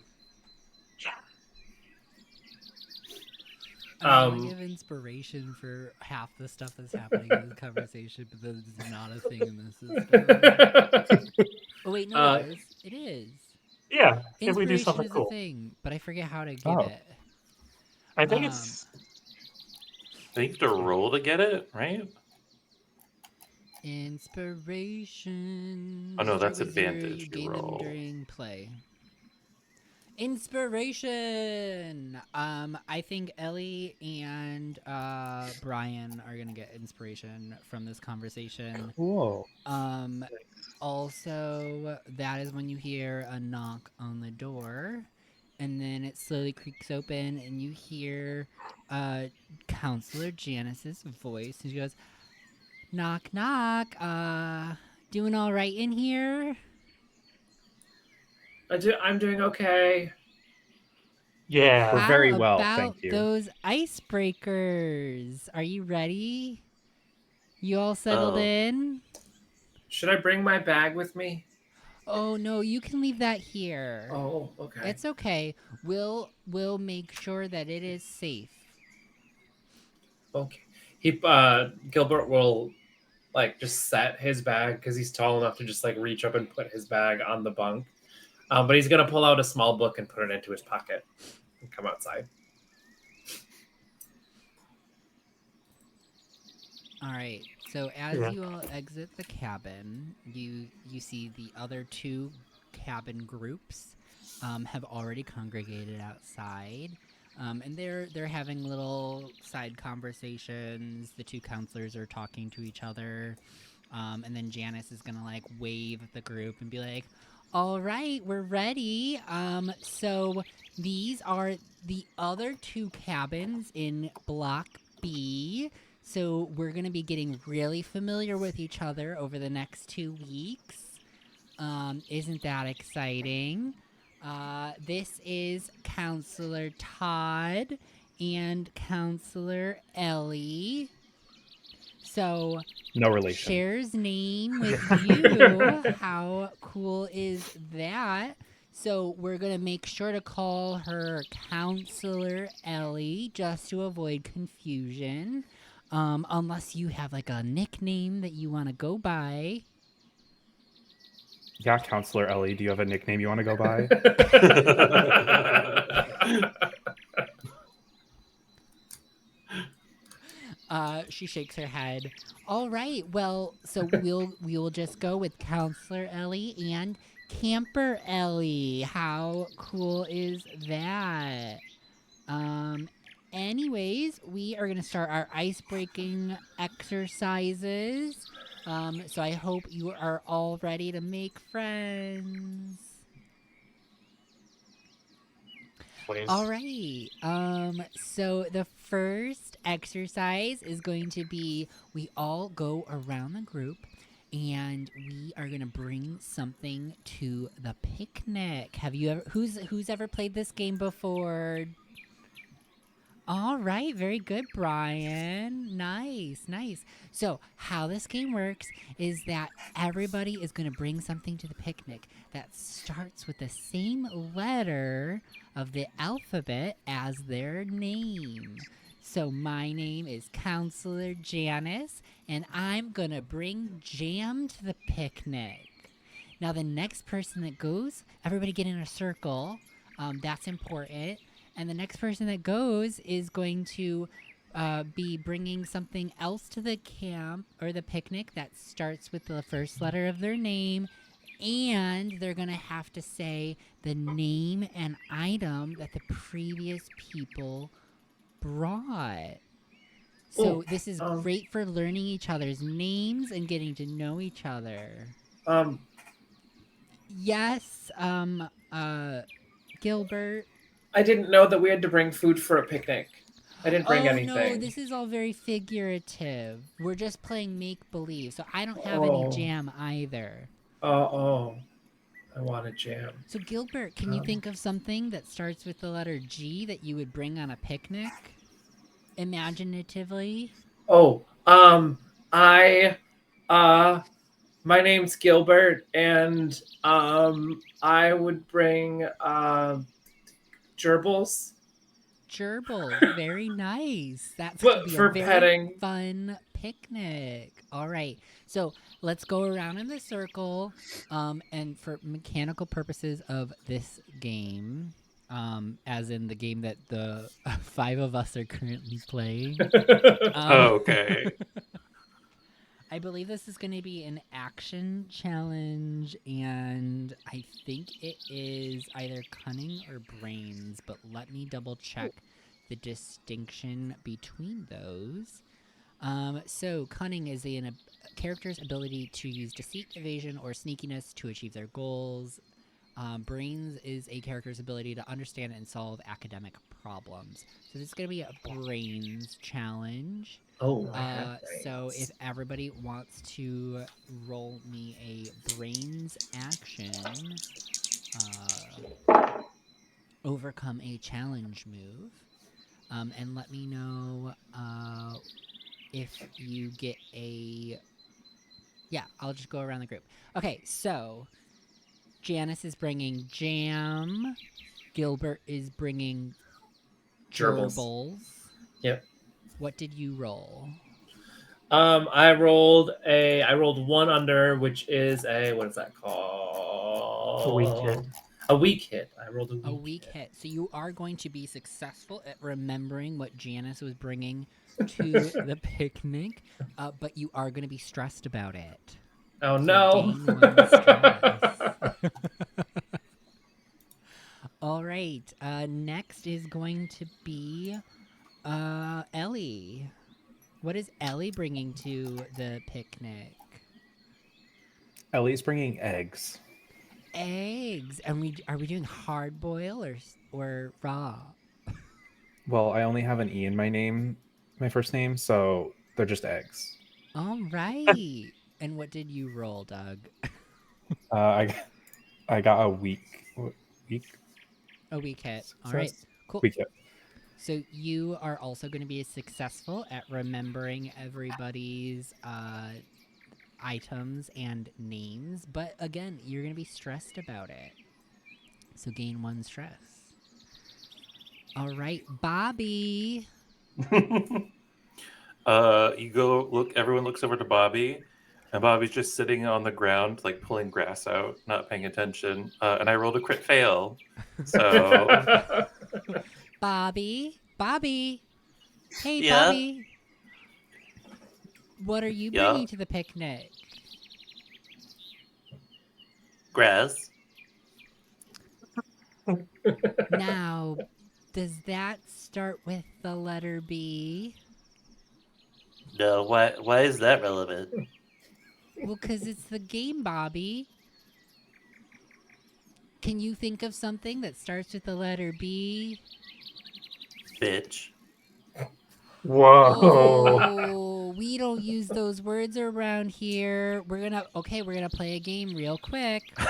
I want to give inspiration for half the stuff that's happening in this conversation, but then it's not a thing in the system. Oh wait, no, it is. It is. Yeah, if we do Inspiration something is cool. a thing, but I forget how to get Oh. it. I think it's I think you have to roll to get it, right? Inspiration. Oh, no, that's Start with zero, advantage, you gain them roll. during play. Inspiration. I think Ellie and Brian are gonna get inspiration from this conversation. Cool. Also, that is when you hear a knock on the door, and then it slowly creaks open, and you hear Counselor Janice's voice, and she goes, "Knock, knock. Doing all right in here?" I'm doing okay. Yeah. We're How very well, about thank you. those icebreakers? Are you ready? You all settled Oh. in? Should I bring my bag with me? Oh no, you can leave that here. Oh, okay. It's okay. We'll make sure that it is safe. Okay. Gilbert will like just set his bag because he's tall enough to just like reach up and put his bag on the bunk. But he's gonna pull out a small book and put it into his pocket and come outside. All right. So as Yeah. you all exit the cabin, you see the other two cabin groups have already congregated outside, and they're having little side conversations. The two counselors are talking to each other, and then Janice is gonna like wave at the group and be like, "All right, we're ready." So these are the other two cabins in Block B. So we're going to be getting really familiar with each other over the next 2 weeks. Isn't that exciting? This is Counselor Todd and Counselor Ellie. So No relation. shares name with you. How cool is that? So we're going to make sure to call her Counselor Ellie just to avoid confusion. Unless you have like a nickname that you want to go by. Yeah, Counselor Ellie, do you have a nickname you want to go by? She shakes her head. All right, well, so we'll just go with Counselor Ellie and Camper Ellie. How cool is that? Anyways, we are gonna start our ice-breaking exercises. So I hope you are all ready to make friends. Please. All right. So the first exercise is going to be we all go around the group and we are going to bring something to the picnic. Have you ever who's ever played this game before? All right, very good, Brian. Nice, nice. So, how this game works is that everybody is going to bring something to the picnic that starts with the same letter of the alphabet as their name. So, my name is Counselor Janice, and I'm going to bring jam to the picnic. Now, the next person that goes, everybody get in a circle. That's important. And the next person that goes is going to be bringing something else to the camp or the picnic that starts with the first letter of their name. And they're going to have to say the name and item that the previous people brought. So this is great for learning each other's names and getting to know each other. Yes, Gilbert. I didn't know that we had to bring food for a picnic. I didn't bring anything. No, this is all very figurative. We're just playing make-believe, so I don't have any jam either. I wanted jam. So Gilbert, can you think of something that starts with the letter G that you would bring on a picnic? Imaginatively? My name's Gilbert, and I would bring gerbils. Gerbils, very nice. That's going to be For a very petting. fun picnic. All right, so let's go around in the circle, and for mechanical purposes of this game, as in the game that the 5 of us are currently playing. Okay. I believe this is going to be an action challenge, and I think it is either cunning or brains, but let me double check the distinction between those. So cunning is a character's ability to use deceit, evasion, or sneakiness to achieve their goals. Brains is a character's ability to understand and solve academic problems. So this is going to be a brains challenge. Oh, I have So brains. if everybody wants to roll me a brains action, overcome a challenge move, and let me know if you get a... Yeah, I'll just go around the group. Okay, so Janice is bringing jam. Gilbert is bringing Gerbils. gerbils. Yep. What did you roll? I rolled 1 under, which is what is that called? A weak hit. A weak hit. I rolled A weak hit. So you are going to be successful at remembering what Janice was bringing to the picnic, but you are going to be stressed about it. Oh So no! gain 1 stress. All right. Next is going to be Ellie. What is Ellie bringing to the picnic? Ellie's bringing eggs. Eggs. And are we doing hard boil or raw? Well, I only have an E in my first name, so they're just eggs. All right. And what did you roll, Doug? I got a weak. A weak hit. Success? All right. Cool. Weak hit. So you are also going to be successful at remembering everybody's items and names, but again, you're going to be stressed about it. So gain 1 stress. All right, Bobby. You go look. Everyone looks over to Bobby, and Bobby's just sitting on the ground, like pulling grass out, not paying attention. And I rolled a crit fail. So Bobby. Hey, Yeah? Bobby. What are you Yeah? bringing to the picnic? Grass. Now, does that start with the letter B? No, why is that relevant? Well, because it's the game, Bobby. Can you think of something that starts with the letter B? Bitch. Whoa. Oh, we don't use those words around here. We're gonna play a game real quick. All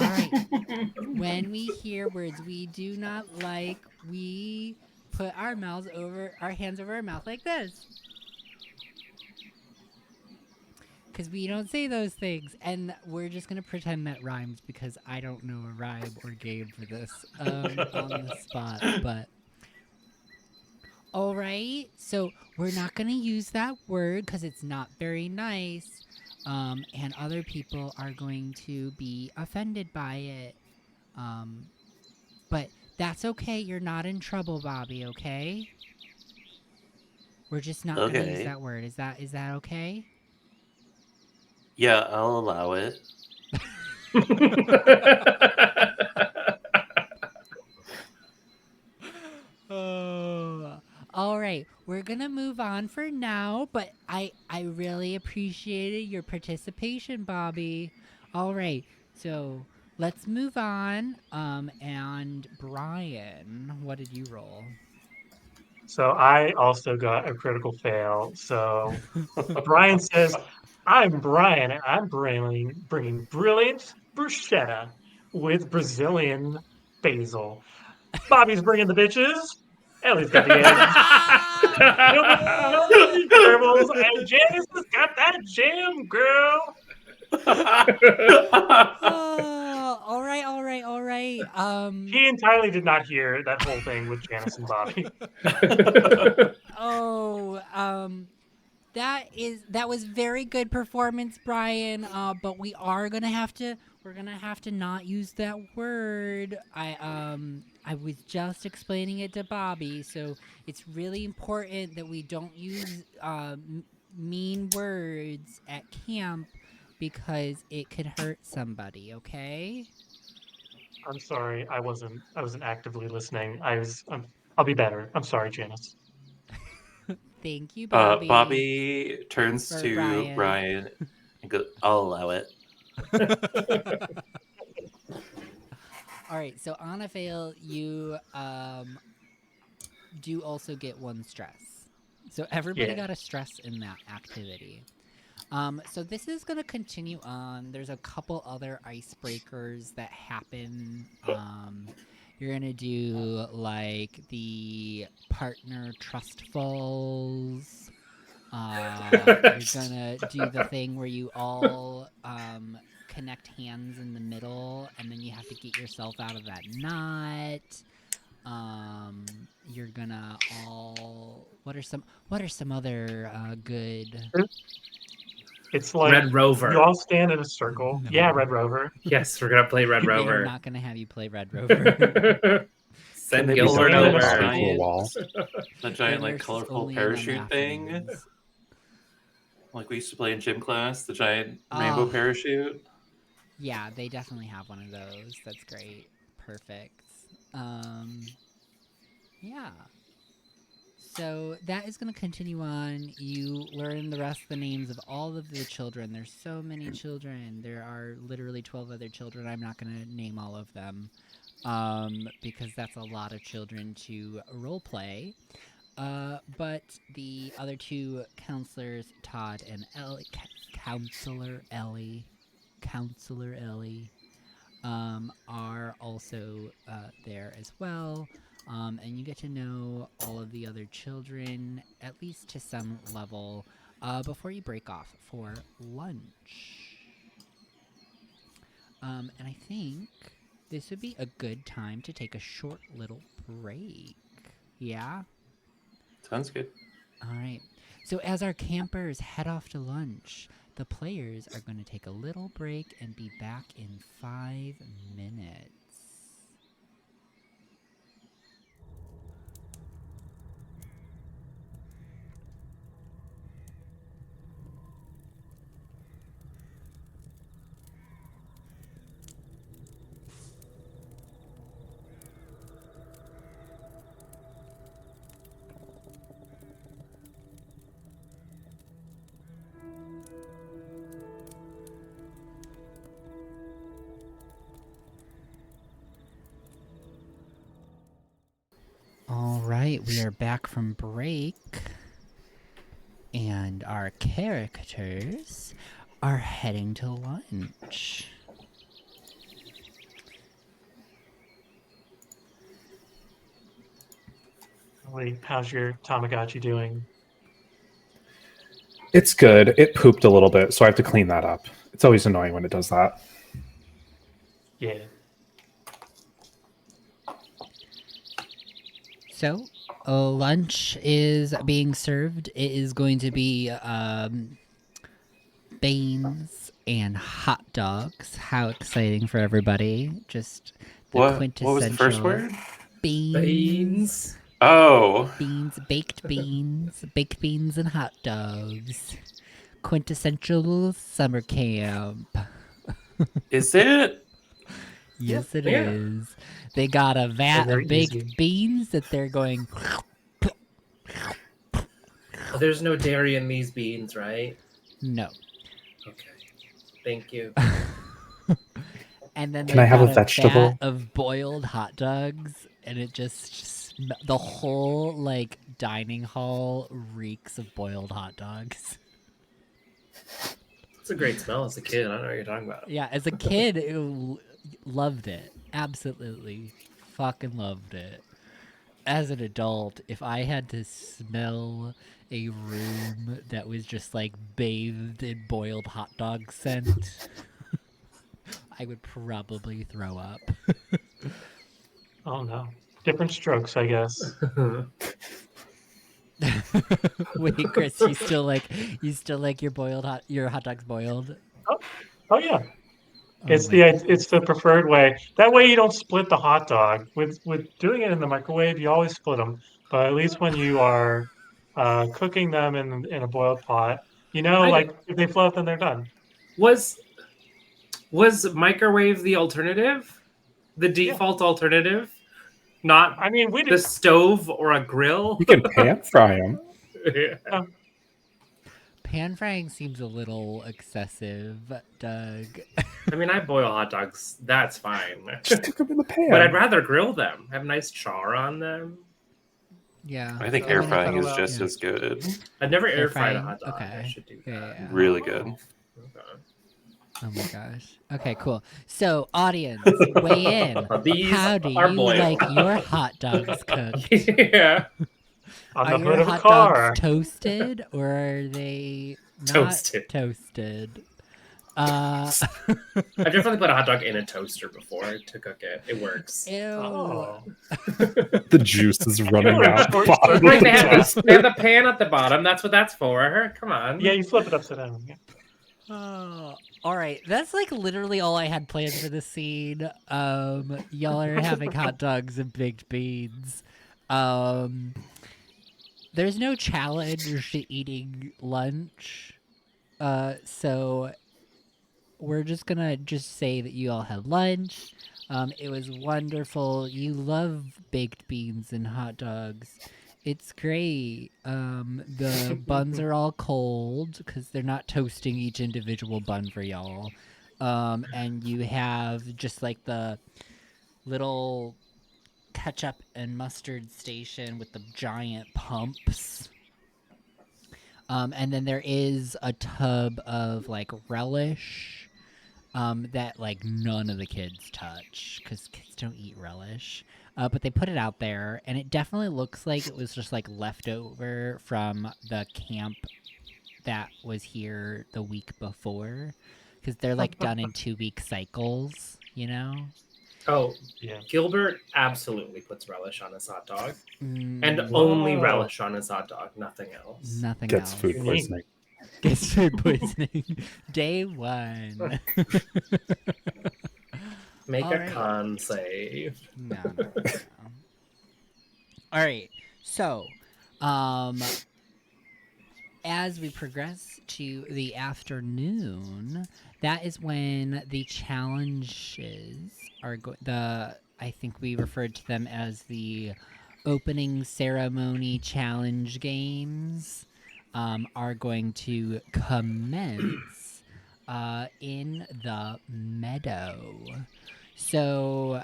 right. When we hear words we do not like, we put our hands over our mouth like this. Because we don't say those things. And we're just going to pretend that rhymes because I don't know a rhyme or game for this on the spot. But all right. So we're not going to use that word because it's not very nice. And other people are going to be offended by it. But that's okay. You're not in trouble, Bobby, okay? We're just not going to use Okay. that word. Is that okay? Yeah, I'll allow it. Oh. All right. We're going to move on for now, but I really appreciated your participation, Bobby. All right. So, let's move on. And Brian, what did you roll? So I also got a critical fail. So Brian says, I'm Brian, and I'm bringing brilliant bruschetta with Brazilian basil. Bobby's bringing the bitches. Ellie's got the eggs. Gilbert got the gerbils, and Janice has got that jam, girl. Oh, all right. He entirely did not hear that whole thing with Janice and Bobby. That was very good performance, Brian. But we're gonna have to not use that word. I was just explaining it to Bobby, so it's really important that we don't use mean words at camp because it could hurt somebody, okay? I'm sorry, I wasn't actively listening. I'll be better. I'm sorry, Janice. Thank you, Bobby. Bobby turns Or to Brian. Brian and goes, "I'll allow it." All right, so on a fail, you do also get 1 stress. So everybody Yeah. got a stress in that activity. So this is going to continue on. There's a couple other icebreakers that happen. You're going to do like the partner trust falls. You're going to do the thing where you all connect hands in the middle and then you have to get yourself out of that knot. You're gonna all what are some other good It's like Red Rover. you all stand in a circle. No. Yeah, Red Rover. Yes, we're gonna play Red We're Rover. not gonna have you play Red Rover. Send they We Gilbert stand in a over. Bobby to a wall. The giant The like nurse is colorful only in on parachute thing, afternoons. like we used to play in gym class. The giant rainbow Oh. parachute. Yeah, they definitely have one of those. That's great. Perfect. Yeah. So that is going to continue on. You learn the rest of the names of all of the children. There's so many children. There are literally 12 other children. I'm not going to name all of them because that's a lot of children to role play. But the other 2 counselors, Todd and Ellie, Counselor Ellie, are also there as well. And you get to know all of the other children, at least to some level, before you break off for lunch. And I think this would be a good time to take a short little break. Yeah? Sounds good. All right. So as our campers head off to lunch, the players are going to take a little break and be back in 5 minutes. All right, we are back from break, and our characters are heading to lunch. Wait, how's your Tamagotchi doing? It's good. It pooped a little bit, so I have to clean that up. It's always annoying when it does that. Yeah. So, lunch is being served. It is going to be beans and hot dogs. How exciting for everybody. Just the What quintessential was the first word? Beans. Oh, Beans, baked beans and hot dogs. Quintessential summer camp. is it? Yes, it Yeah. is. They got a vat They're of baked easy. beans that they're going. There's no dairy in these beans, right? No. Okay. Thank you. And then Can they I have got a vegetable? vat of boiled hot dogs, and it just the whole like dining hall reeks of boiled hot dogs. It's a great smell as a kid. I don't know what you're talking about. Yeah, as a kid, loved it. Absolutely, fucking loved it. As an adult, if I had to smell a room that was just like bathed in boiled hot dog scent, I would probably throw up. Oh no. Different strokes, I guess. Wait, Chris, you still like your hot dogs boiled? Oh yeah. Oh It's my it's the preferred way. That way you don't split the hot dog. With doing it in the microwave, you always split them. But at least when you are cooking them in a boiled pot. You know, like if they float, then they're done. Was microwave the alternative? The default alternative? Not I mean, we the did. stove or a grill? You can pan fry them. Yeah. Pan frying seems a little excessive, Doug. I mean, I boil hot dogs. That's fine. Just cook them in the pan. But I'd rather grill them. Have nice char on them. Yeah. I think I air mean, frying is yeah. just as good. I've never Air air fried a frying? hot dog. I Okay. should do that. Yeah. Really good. Okay. Oh my gosh. Okay, cool. So, audience, weigh in. These How do are you boiled. like your hot dogs cooked? Yeah. On Are the your hood of a hot car. dogs toasted or are they not Toasted. toasted? I've definitely put a hot dog in a toaster before to cook it. It works. Ew. Oh. The juice is running You're out. short Bottom of Right, the they have, juice. they have the pan at the bottom. That's what that's for. Come on. Yeah, you flip it upside down. Yeah. Oh, all right, that's like literally all I had planned for this scene. Y'all are having hot dogs and baked beans. There's no challenge to eating lunch. So we're just gonna say that you all had lunch. It was wonderful. You love baked beans and hot dogs. It's great. The buns are all cold because they're not toasting each individual bun for y'all. And you have just like the little ketchup and mustard station with the giant pumps. And then there is a tub of like relish that like none of the kids touch because kids don't eat relish. But they put it out there, and it definitely looks like it was just like leftover from the camp that was here the week before, because they're like done in 2-week cycles, you know? Oh, Yeah. Gilbert absolutely puts relish on his hot dog. And Mm, only Whoa. relish on his hot dog, nothing else. nothing Gets else. food Unique. poisoning. Gets food poisoning. Day 1. Make All a right. con save. No. All right. So, as we progress to the afternoon, that is when the challenges are I think we referred to them as the opening ceremony challenge games, are going to commence in the meadow. So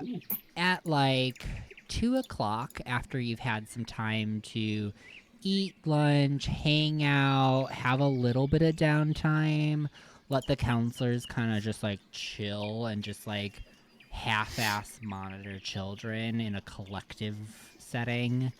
at like 2 o'clock, after you've had some time to eat lunch, hang out, have a little bit of downtime, let the counselors kind of just like chill and just like half-ass monitor children in a collective setting.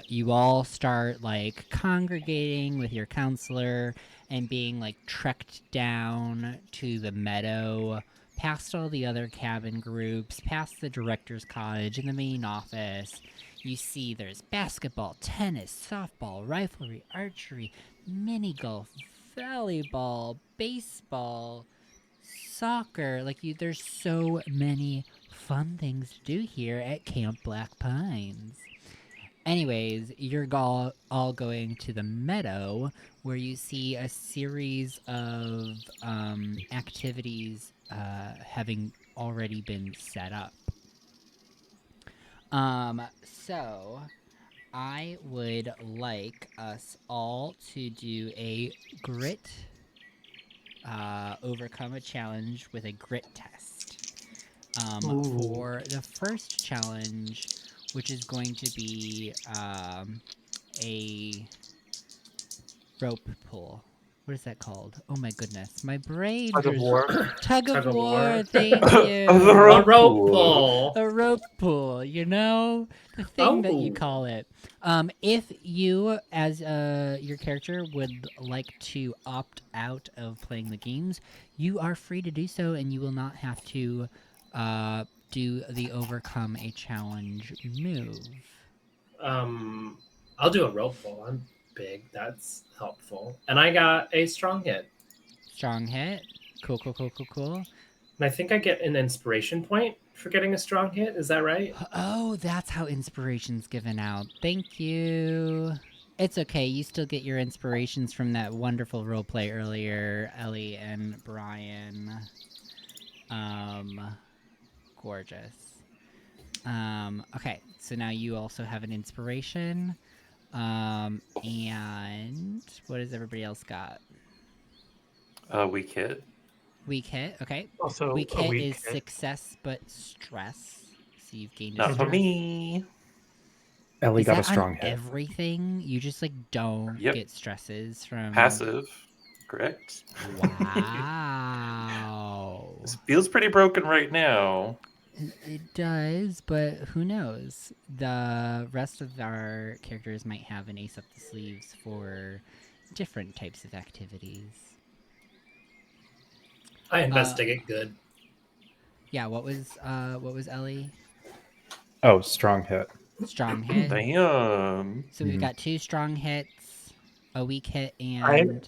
You all start like congregating with your counselor and being like trekked down to the meadow, past all the other cabin groups, past the director's cottage and the main office. You see there's basketball, tennis, softball, riflery, archery, mini golf, volleyball, baseball, soccer. There's so many fun things to do here at Camp Black Pines. Anyways, you're all going to the meadow where you see a series of activities having already been set up. So I would like us all to do a grit, overcome a challenge with a grit test. For the first challenge, which is going to be a rope pull. What is that called? Oh my goodness, my brain. Tug of war. Tug of Tug of war. war. Thank you. The A rope rope pull. pull. A rope pull, you know? The thing that you Oh. call it. If you, as your character, would like to opt out of playing the games, you are free to do so, and you will not have to do the overcome a challenge move. I'll do a rope pull. I'm big. That's helpful. And I got a strong hit. Strong hit. Cool. And I think I get an inspiration point for getting a strong hit. Is that right? Oh, that's how inspiration's given out. Thank you. It's okay. You still get your inspirations from that wonderful role play earlier, Ellie and Brian. Gorgeous. Okay, so now you also have an inspiration. And what does everybody else got? Weak hit. Weak hit. Okay. Also, Weak a hit weak is hit. success but stress. So you've gained a Not for stress. me. Ellie Is got a that on strong hit. everything? You just like don't Yep. get stresses from Passive. Correct. Wow. This feels pretty broken right now. It does, but who knows? The rest of our characters might have an ace up the sleeves for different types of activities. I investigate good. Yeah, what was Ellie? Oh, strong hit. Strong hit. Damn. So we've got 2 strong hits, a weak hit, I and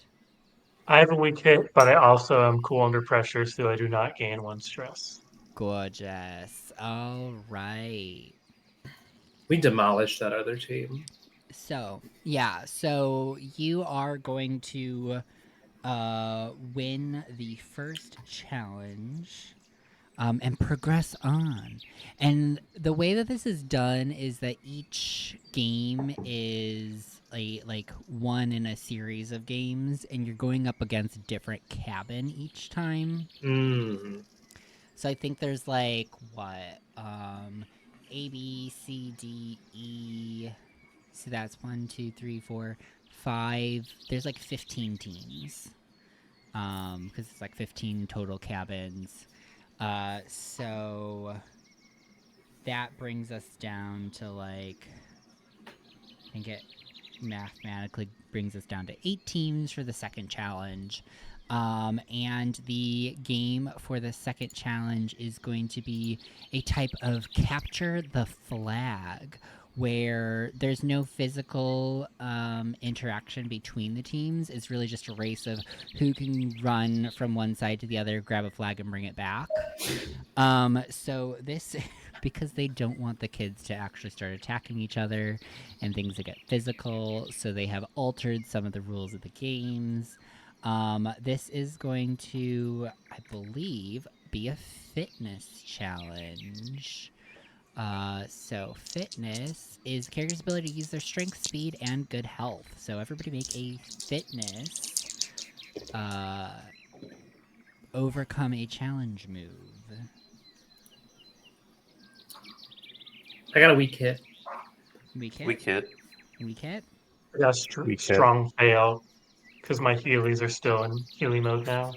I have a weak hit, but I also am cool under pressure, so I do not gain 1 stress. gorgeous. All right. We demolished that other team. So so you are going to win the first challenge. And progress on. And the way that this is done is that each game is like one in a series of games, and you're going up against a different cabin each time. Mm. So I think there's like what A B C D E. So that's 1, 2, 3, 4, 5. There's like 15 teams. Because it's like 15 total cabins. So that brings us down to like, I think it mathematically brings us down to 8 teams for the second challenge. And the game for the second challenge is going to be a type of capture the flag, where there's no physical interaction between the teams. It's really just a race of who can run from one side to the other, grab a flag, and bring it back. So this, because they don't want the kids to actually start attacking each other and things that get physical, so they have altered some of the rules of the games. This is going to, I believe, be a fitness challenge. So fitness is character's ability to use their strength, speed, and good health. So everybody make a fitness overcome a challenge move. I got a weak hit. Weak hit? Weak hit. Weak hit? I got Weak hit. strong fail because my Heelys are still in Healy mode now.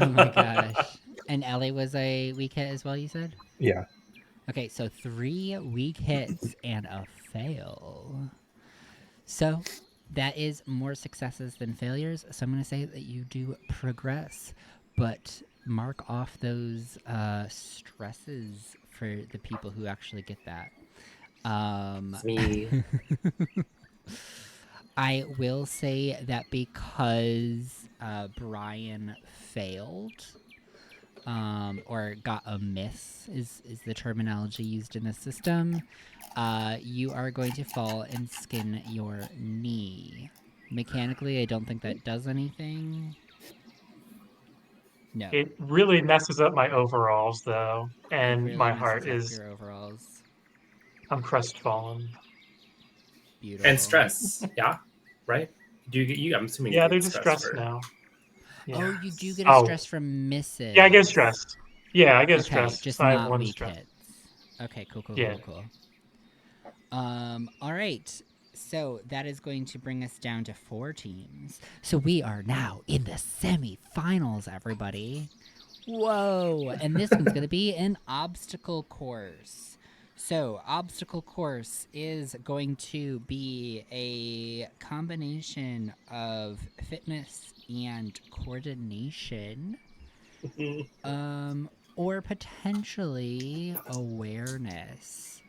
Oh my gosh. And Ellie was a weak hit as well, you said? Yeah. Okay, so 3 weak hits and a fail. So that is more successes than failures. So I'm going to say that you do progress, but mark off those stresses for the people who actually get that. It's me. I will say that because Brian failed, or got a miss is the terminology used in the system, you are going to fall and skin your knee. Mechanically, I don't think that does anything. No. It really messes up my overalls, though, It and really my messes heart up is, your overalls. I'm crestfallen. Beautiful. And stress. Yeah. Right? Do you get you? I'm assuming you Yeah, get they're just stress stressed for. now. Yeah. Oh, you do get a Oh, stress from misses. yeah, I get stressed. Yeah, I get Okay, stressed. just So I have not 1 weak stress. hits. Okay, cool. Yeah. All right. So that is going to bring us down to 4 teams. So we are now in the semifinals, everybody. Whoa! And this one's going to be an obstacle course. So, obstacle course is going to be a combination of fitness and coordination. Or potentially awareness.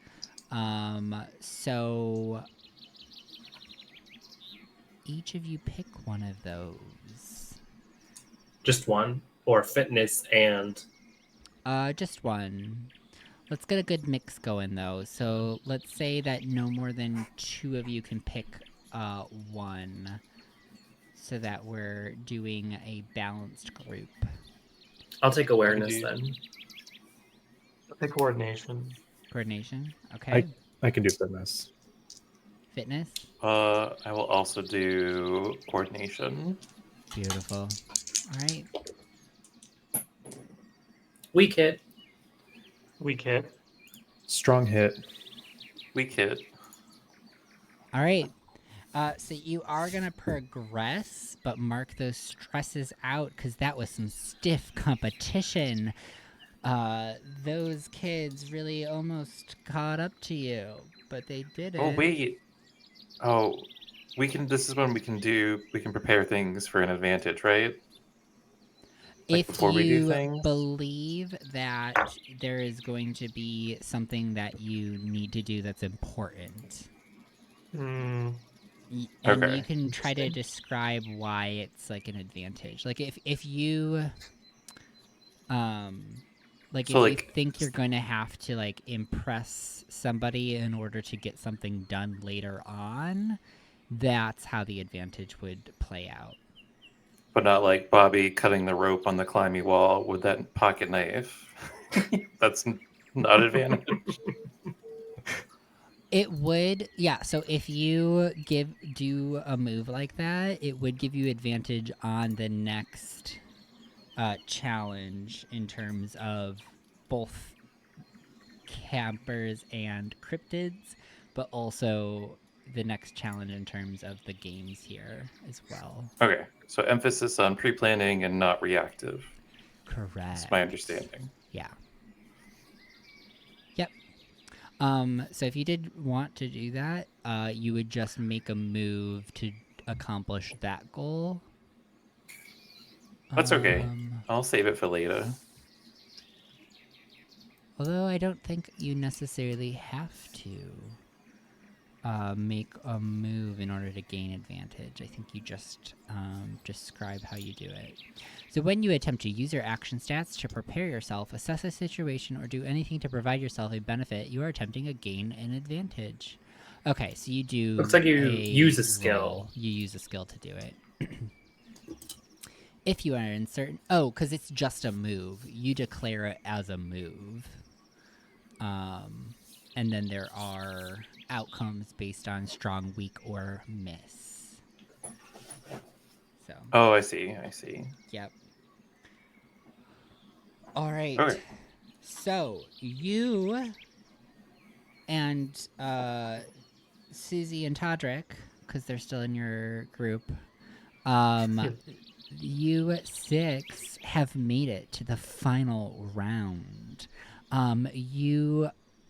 So each of you pick one of those. Just one, or fitness and. Just one. Let's get a good mix going though. So let's say that no more than 2 of you can pick one so that we're doing a balanced group. I'll take awareness do- then. The coordination. Coordination. Okay. I can do fitness. Fitness. I will also do coordination. Beautiful. All right. Weak hit. Weak hit. Strong hit. Weak hit. All right. So you are going to progress, but mark those stresses out because that was some stiff competition. Those kids really almost caught up to you, but they didn't. Oh wait. Oh, we can. This is when we can prepare things for an advantage, right? Like If before we do you things? believe that there is going to be something that you need to do that's important, Mm, and Okay. you can try to Interesting. describe why it's like an advantage. Like if you like So, if you like, think you're going to have to like impress somebody in order to get something done later on, that's how the advantage would play out. but not like Bobby cutting the rope on the climby wall with that pocket knife. That's not advantage. It would, yeah. So if you do a move like that, it would give you advantage on the next challenge in terms of both campers and cryptids, but also the next challenge in terms of the games here as well. Okay, so emphasis on pre-planning and not reactive. Correct. That's my understanding. Yeah. Yep. So if you did want to do that, you would just make a move to accomplish that goal. That's okay. I'll save it for later. Although I don't think you necessarily have to make a move in order to gain advantage. I think you just describe how you do it. So when you attempt to use your action stats to prepare yourself, assess a situation, or do anything to provide yourself a benefit, you are attempting to gain an advantage. Okay, so you do. Looks like you use a skill. roll. You use a skill to do it. If you are uncertain, because it's just a move. You declare it as a move. And then there are outcomes based on strong, weak, or miss. So. Oh, I see. Yep. All right. Okay. So you and Susie and Todrick, because they're still in your group, you 6 have made it to the final round. You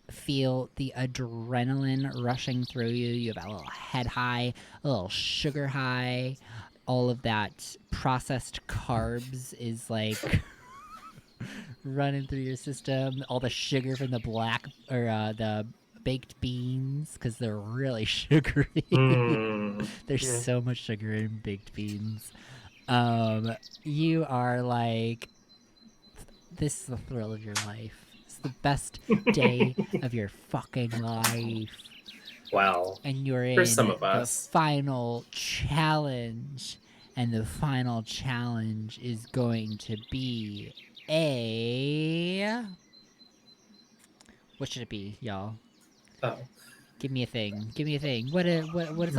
feel the adrenaline rushing through you. You have a little head high, a little sugar high. All of that processed carbs is like running through your system. All the sugar from the the baked beans, because they're really sugary. There's yeah. so much sugar in baked beans. You are like, this is the thrill of your life. It's the best day of your fucking life. Wow. And you're in For some of the us. final challenge. And the final challenge is going to be a... What should it be, y'all? Oh. Give me a thing. What is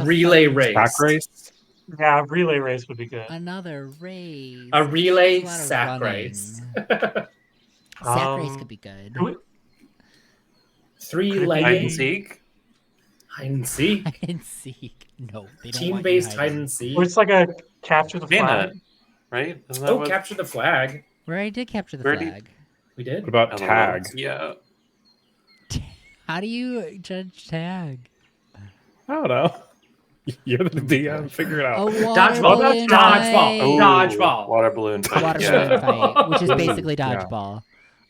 a Relay fun- race. Back race. Yeah, relay race would be good. Another race. A relay There's a lot of sack running. race. Sack race could be good. Could we- Three-legged Hide and seek. hide and seek. Hide and seek. No, they don't Team-based want you hide hiding. and seek. Or it's like a capture the flag. Peanut, right? Isn't that Oh, what... capture the flag. We already did capture the Where do you- flag. We did. What about LOL. tag? Yeah. How do you judge tag? I don't know. You're the DM. Figure it A out. water Dodgeball. balloon Dodgeball. fight. Oh, Dodgeball. Water balloon fight. Water Yeah. balloon fight, which is Ooh, basically yeah. dodgeball.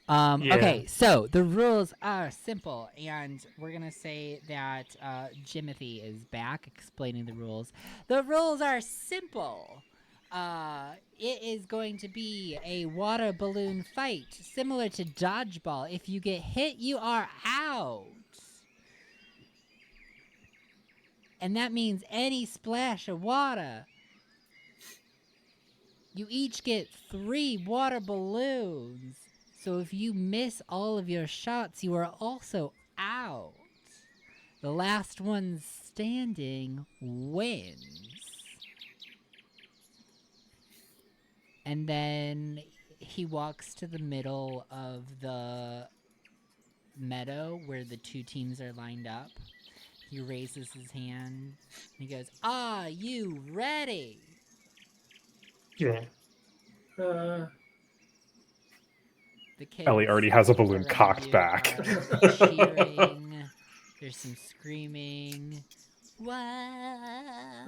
Yeah. Okay, so the rules are simple, and we're gonna say that Jimothy is back explaining the rules. The rules are simple. It is going to be a water balloon fight, similar to dodgeball. If you get hit, you are out. and that means any splash of water. You each get 3 water balloons. So if you miss all of your shots, you are also out. The last one standing wins. And then he walks to the middle of the meadow where the 2 teams are lined up. He raises his hand and he goes, "Are you ready?" Yeah. Uh, The kids Ellie already has a balloon around cocked you back. are cheering. There's some screaming. Wow.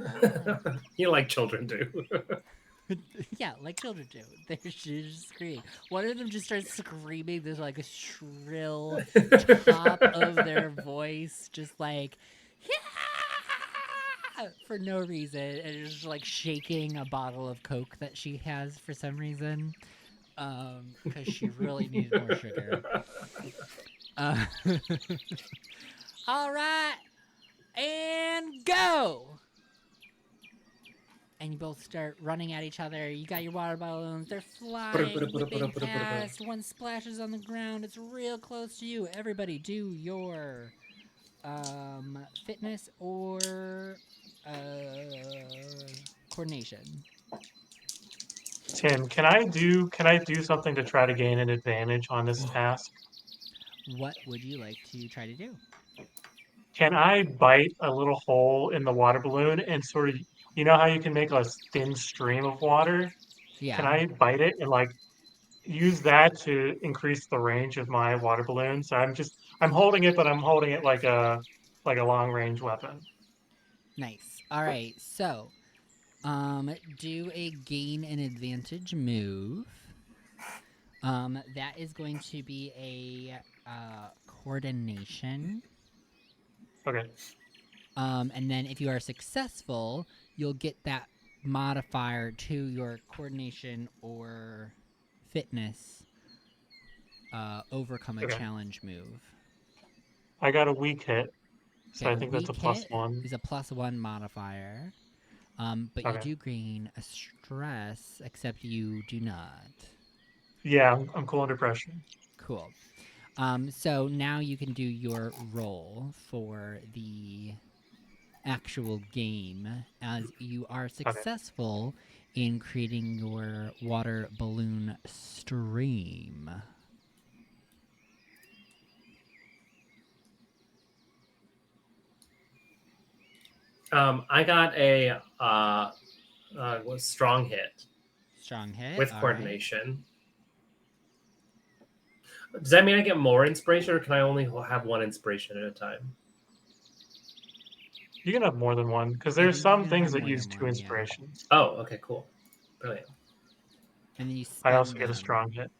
you like children do. Yeah, like children do. They're just screaming. One of them just starts screaming this like a shrill top of their voice, just like, yeah! For no reason, and just like shaking a bottle of Coke that she has for some reason, because she really needs more sugar. Uh, all right, and go! And you both start running at each other. You got your water balloons. They're flying, whipping past. One splashes on the ground. It's real close to you. Everybody do your fitness or coordination. Tim, can I do something to try to gain an advantage on this task? What would you like to try to do? Can I bite a little hole in the water balloon and sort of, you know how you can make a thin stream of water? Can Yeah. I bite it and like use that to increase the range of my water balloon? So I'm holding it, but I'm holding it like a long range weapon. Nice. All right. So, do a gain an advantage move. That is going to be a coordination. Okay. And then if you are successful, you'll get that modifier to your coordination or fitness overcome a Okay. challenge move. I got a weak hit, so Okay, I think that's a weak hit +1. is a +1 modifier. But you Okay. do gain a stress, except you do not. Yeah, I'm cool under pressure. Cool. So now you can do your roll for the actual game, as you are successful in creating your water balloon stream. I got a strong hit Strong hit. with all coordination. Does that mean I get more inspiration, or can I only have 1 inspiration at a time? You can have more than one because You there's can some have things that more use than 2 one, yeah. inspirations. Oh, okay, cool. Brilliant. And then you I also spend get a them. strong hit.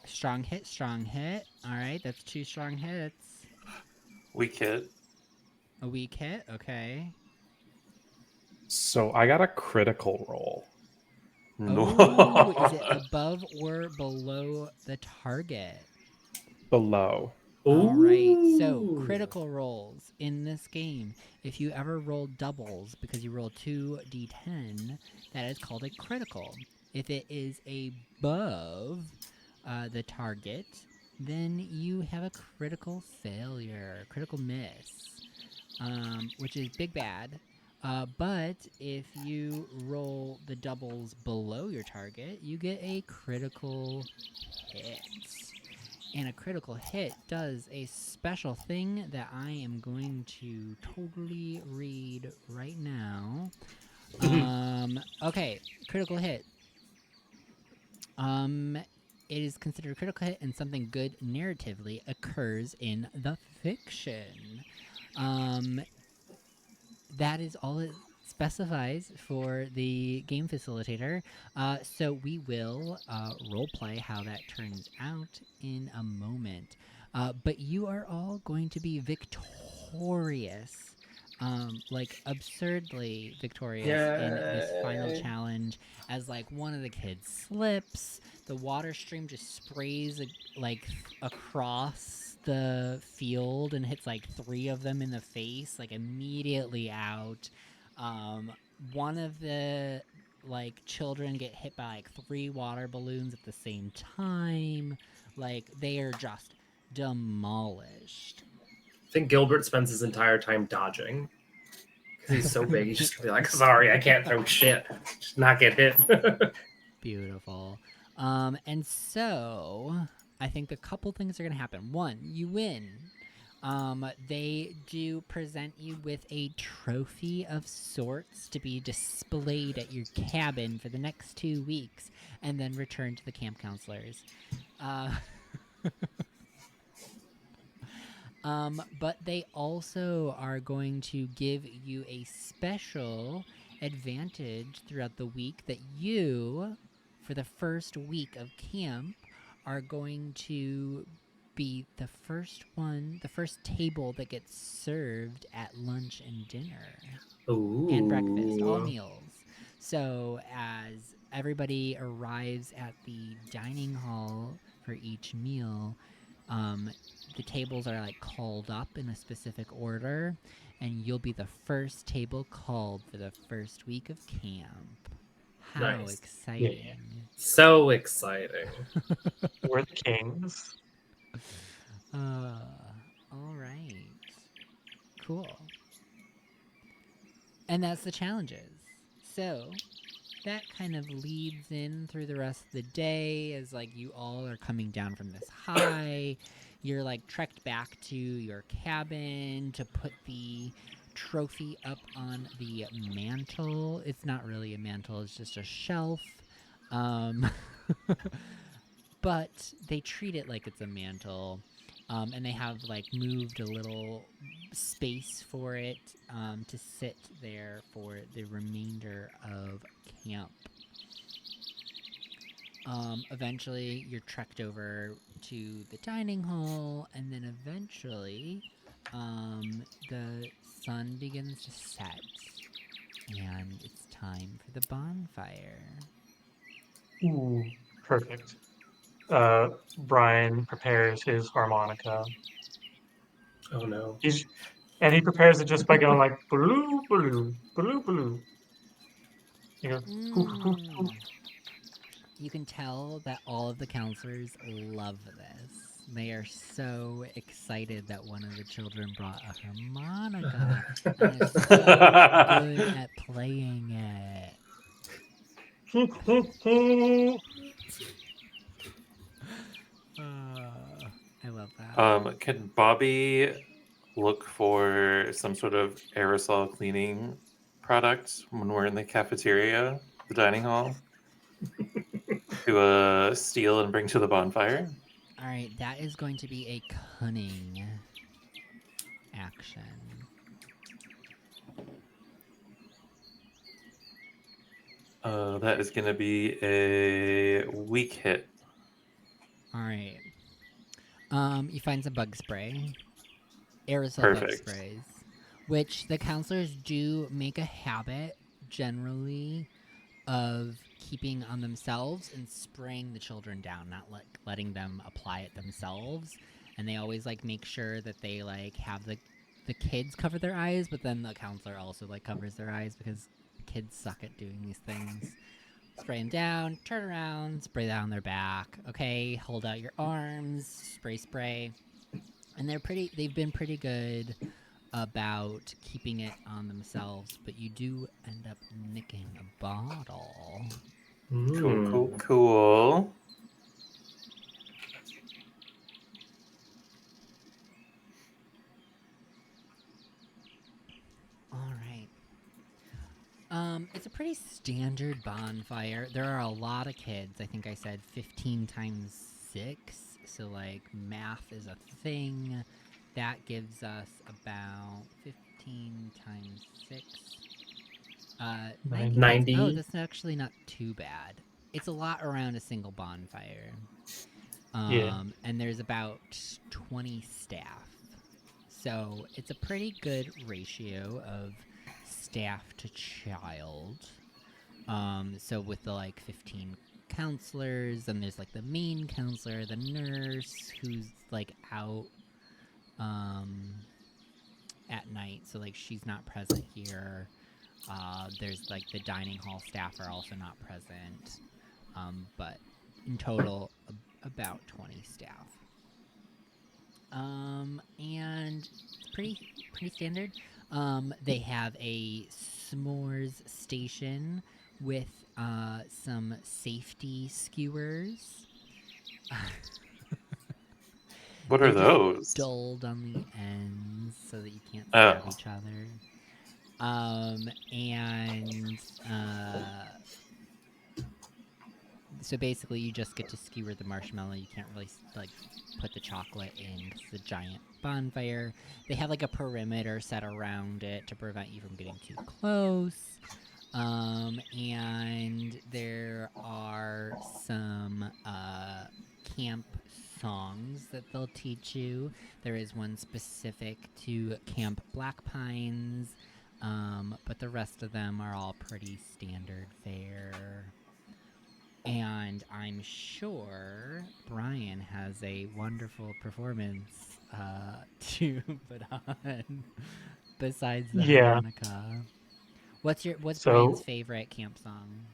Strong hit, strong hit. All right, that's 2 strong hits. Weak hit. A weak hit, okay. So I got a critical roll. No. Oh, is it above or below the target? Below. All right, so Ooh. critical rolls in this game. If you ever roll doubles because you roll 2d10, that is called a critical. If it is above the target, then you have a critical failure, critical miss, which is big bad. But if you roll the doubles below your target, you get a critical hit. And a critical hit does a special thing that I am going to totally read right now. Okay, critical hit. It is considered a critical hit and something good narratively occurs in the fiction. That is all it specifies for the game facilitator. So we will roleplay how that turns out in a moment. But you are all going to be victorious like absurdly victorious in this final challenge as like one of the kids slips, the water stream just sprays like across the field and hits like 3 of them in the face, like immediately out. One of the like children get hit by like 3 water balloons at the same time. Like they are just demolished. I think Gilbert spends his entire time dodging because he's so big. He's just gonna be like, "Sorry, I can't throw shit. Just not get hit." Beautiful. And so I think a couple things are gonna happen. One, you win. They do present you with a trophy of sorts to be displayed at your cabin for the next 2 weeks, and then return to the camp counselors. But they also are going to give you a special advantage throughout the week that you, for the first week of camp, are going to be the first table that gets served at lunch and dinner Ooh. and breakfast, all meals. So as everybody arrives at the dining hall for each meal, the tables are like called up in a specific order, and you'll be the first table called for the first week of camp. How Nice. exciting! So exciting. We're the kings. All right, cool. And that's the challenges. So that kind of leads in through the rest of the day as like you all are coming down from this high. You're like trekked back to your cabin to put the trophy up on the mantle. It's not really a mantle, it's just a shelf. But they treat it like it's a mantle. And they have like moved a little space for it to sit there for the remainder of camp. Eventually, you're trekked over to the dining hall, and then eventually, the sun begins to set, and it's time for the bonfire. Ooh, perfect. Brian prepares his harmonica. Oh no. He prepares it just by going like blue, blue, blue, blue. He goes, hoo, hoo, hoo. You can tell that all of the counselors love this. They are so excited that one of the children brought a harmonica and is so good at playing it. Hoo, hoo, hoo. I love that. Can Bobby look for some sort of aerosol cleaning product when we're in the cafeteria, the dining hall, to steal and bring to the bonfire? All right, that is going to be a cunning action. That is going to be a weak hit. All right. You find some bug spray, aerosol bug Perfect. sprays, which the counselors do make a habit generally of keeping on themselves and spraying the children down, not letting them apply it themselves. And they always like make sure that they like have the kids cover their eyes, but then the counselor also like covers their eyes because kids suck at doing these things. Spray them down, turn around, spray down their back. Okay, hold out your arms, spray. And they've been pretty good about keeping it on themselves, but you do end up nicking a bottle. Cool. All right. It's a pretty standard bonfire. There are a lot of kids. I think I said 15 times 6. So, like, math is a thing. That gives us about 15 times 6. 90. Oh, that's actually not too bad. It's a lot around a single bonfire. Yeah. And there's about 20 staff. So it's a pretty good ratio of staff to child. So with the like 15 counselors, and there's like the main counselor, the nurse who's like out at night, so like she's not present here. There's like the dining hall staff are also not present, but in total about 20 staff. And it's pretty standard. They have a s'mores station with some safety skewers. What are They're just those? dulled on the ends so that you can't stab Oh. each other. And so basically you just get to skewer the marshmallow. You can't really like put the chocolate in because it's a giant bonfire. They have like a perimeter set around it to prevent you from getting too close. And there are some camp songs that they'll teach you. There is one specific to Camp Black Pines, but the rest of them are all pretty standard fare. And I'm sure Brian has a wonderful performance to put on besides the harmonica. What's Brian's favorite camp song?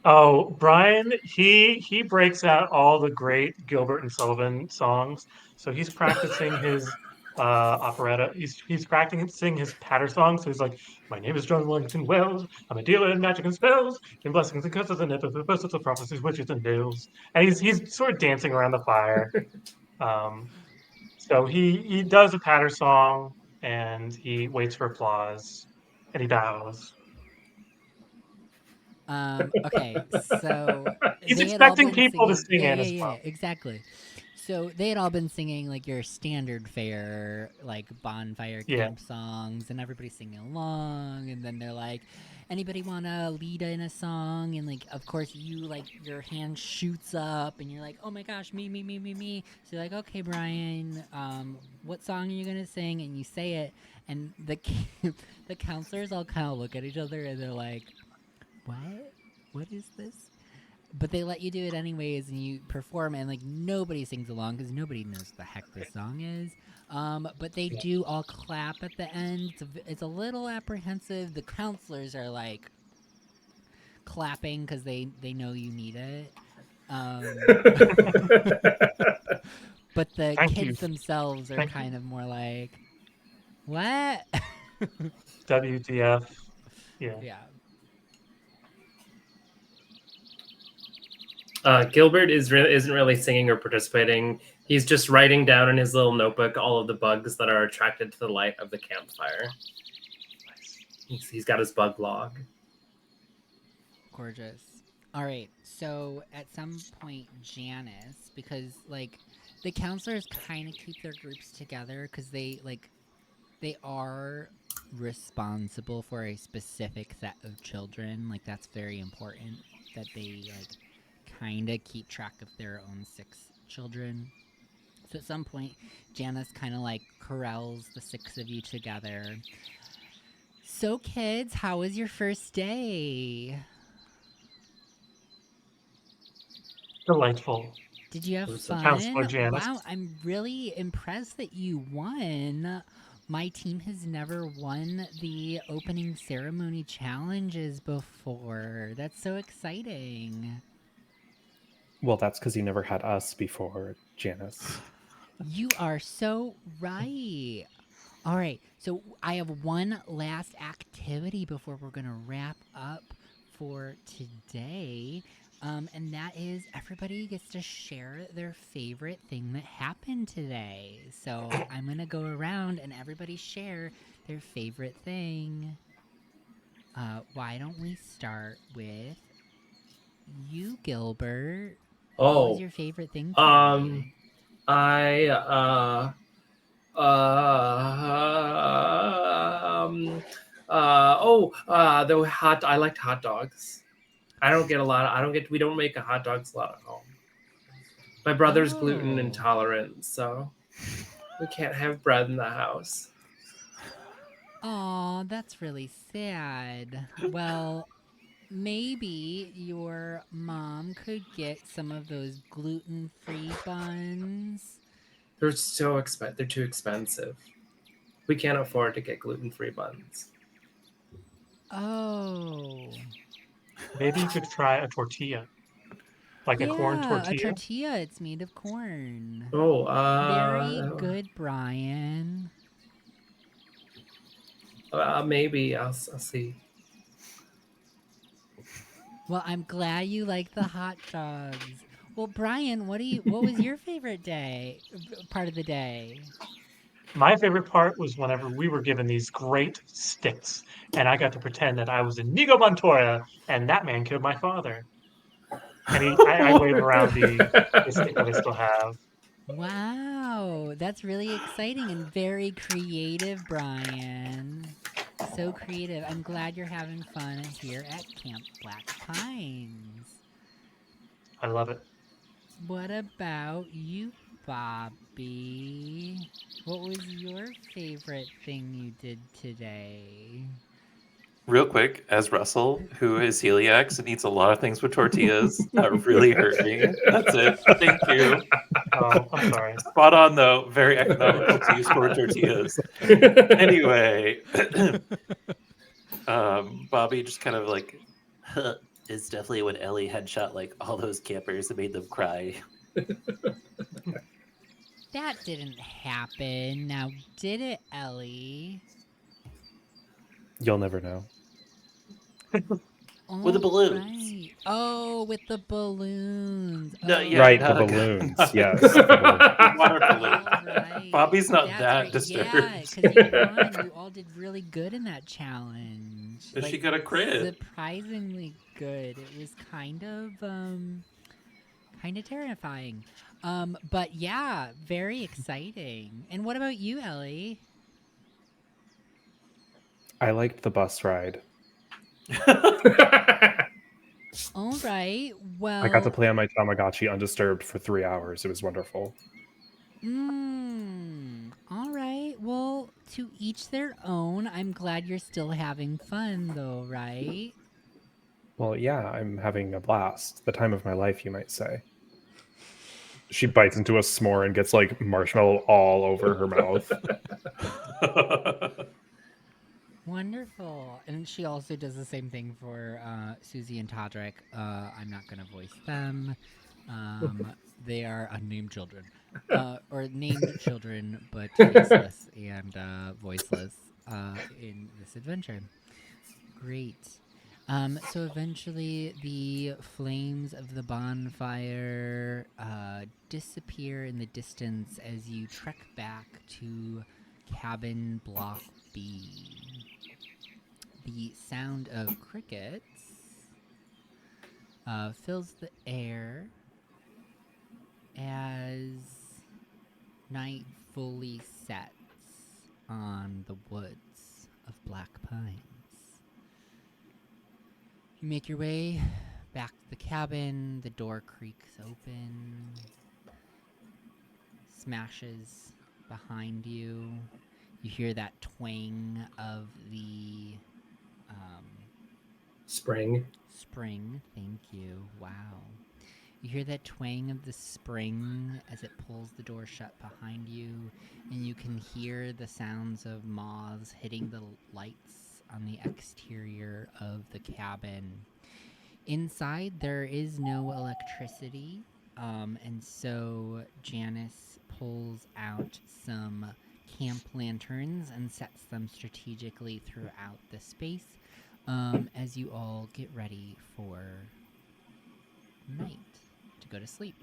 Oh, Brian, he breaks out all the great Gilbert and Sullivan songs. So he's practicing his operetta. He's practicing his patter song. So he's like, "My name is John Wellington Wells. I'm a dealer in magic and spells, in blessings and curses and epithets of prophecies, witches and bills." And he's sort of dancing around the fire. So he does a patter song and he waits for applause and he bows. Okay, so He's they had all expecting been people to singing. sing in as well. Exactly. So they had all been singing like your standard fare, like bonfire Yeah. camp songs, and everybody's singing along. And then they're like, "Anybody want to lead in a song?" And like, of course, you like your hand shoots up, and you're like, "Oh my gosh, me, me, me, me, me!" So you're like, "Okay, Brian, what song are you gonna sing?" And you say it, and the the counselors all kind of look at each other, and they're like, "What? What is this?" But they let you do it anyways, and you perform, and like nobody sings along because nobody knows what the heck this song is. But they do all clap at the end. It's a little apprehensive. The counselors are like clapping because they know you need it. But the Thank kids you. themselves are Thank kind of more like, "What?" WTF. Yeah. Yeah. Gilbert isn't really singing or participating. He's just writing down in his little notebook all of the bugs that are attracted to the light of the campfire. He's got his bug log. Gorgeous. All right. So at some point, Janice, because like the counselors kind of keep their groups together because they are responsible for a specific set of children. Like that's very important that they like kind of keep track of their own 6 children. So at some point, Janice kind of like corrals the 6 of you together. So kids, how was your first day? Delightful. Did you have Counselor fun? Janice. Wow, I'm really impressed that you won. My team has never won the opening ceremony challenges before. That's so exciting. Well, that's because you never had us before, Janice. You are so right. All right, so I have one last activity before we're going to wrap up for today. And that is everybody gets to share their favorite thing that happened today. So I'm going to go around and everybody share their favorite thing. Why don't we start with you, Gilbert? What was your favorite thing today? I liked hot dogs. We don't make a hot dogs a lot at home. My brother's gluten intolerant, so We can't have bread in the house. Aw, that's really sad. Well, maybe your mom could get some of those gluten-free buns. They're so They're too expensive. We can't afford to get gluten-free buns. Oh. Maybe you could try a tortilla, like a corn Yeah, a tortilla. tortilla. It's made of corn. Oh, Very good, Brian. Maybe I'll see. Well, I'm glad you like the hot dogs. Well, Brian, what was your favorite part of the day? My favorite part was whenever we were given these great sticks, and I got to pretend that I was Inigo Montoya, and that man killed my father. And I wave around the stick that I still have. Wow, that's really exciting and very creative, Brian. So creative. I'm glad you're having fun here at Camp Black Pines. I love it. What about you, Bobby? What was your favorite thing you did today? Real quick, as Russell, who is celiac and eats a lot of things with tortillas, that really hurt me. That's it. Thank you. Oh, I'm sorry. Spot on, though. Very economical to use for tortillas. Anyway, Bobby just kind of like, Huh, it's definitely when Ellie headshot like all those campers and made them cry. That didn't happen. Now, did it, Ellie? You'll never know. Oh, With the balloons. right. Oh, with the balloons. No, Oh, yeah, Right, the no, balloons. not- Yes. the balloons. water all balloon. right. Bobby's not That's that right. disturbed. Yeah, because you won. You all did really good in that challenge. And she got a crit. Surprisingly good. It was kind of terrifying. But yeah, very exciting. And what about you, Ellie? I liked the bus ride. All right. Well, I got to play on my Tamagotchi undisturbed for 3 hours. It was wonderful. All right. Well, to each their own. I'm glad you're still having fun, though, right? Well, yeah, I'm having a blast. The time of my life, you might say. She bites into a s'more and gets like marshmallow all over her mouth. Wonderful. And she also does the same thing for Susie and Todrick. I'm not going to voice them. They are unnamed children. Or named children, but faceless and voiceless in this adventure. Great. So eventually the flames of the bonfire disappear in the distance as you trek back to cabin block B. The sound of crickets fills the air as night fully sets on the woods of Black Pines. You make your way back to the cabin, the door creaks open, smashes behind you. You hear that twang of the Spring. spring. Thank you. Wow. You hear that twang of the spring as it pulls the door shut behind you, and you can hear the sounds of moths hitting the lights on the exterior of the cabin. Inside, there is no electricity, and so Janice pulls out some camp lanterns and sets them strategically throughout the space as you all get ready for night to go to sleep.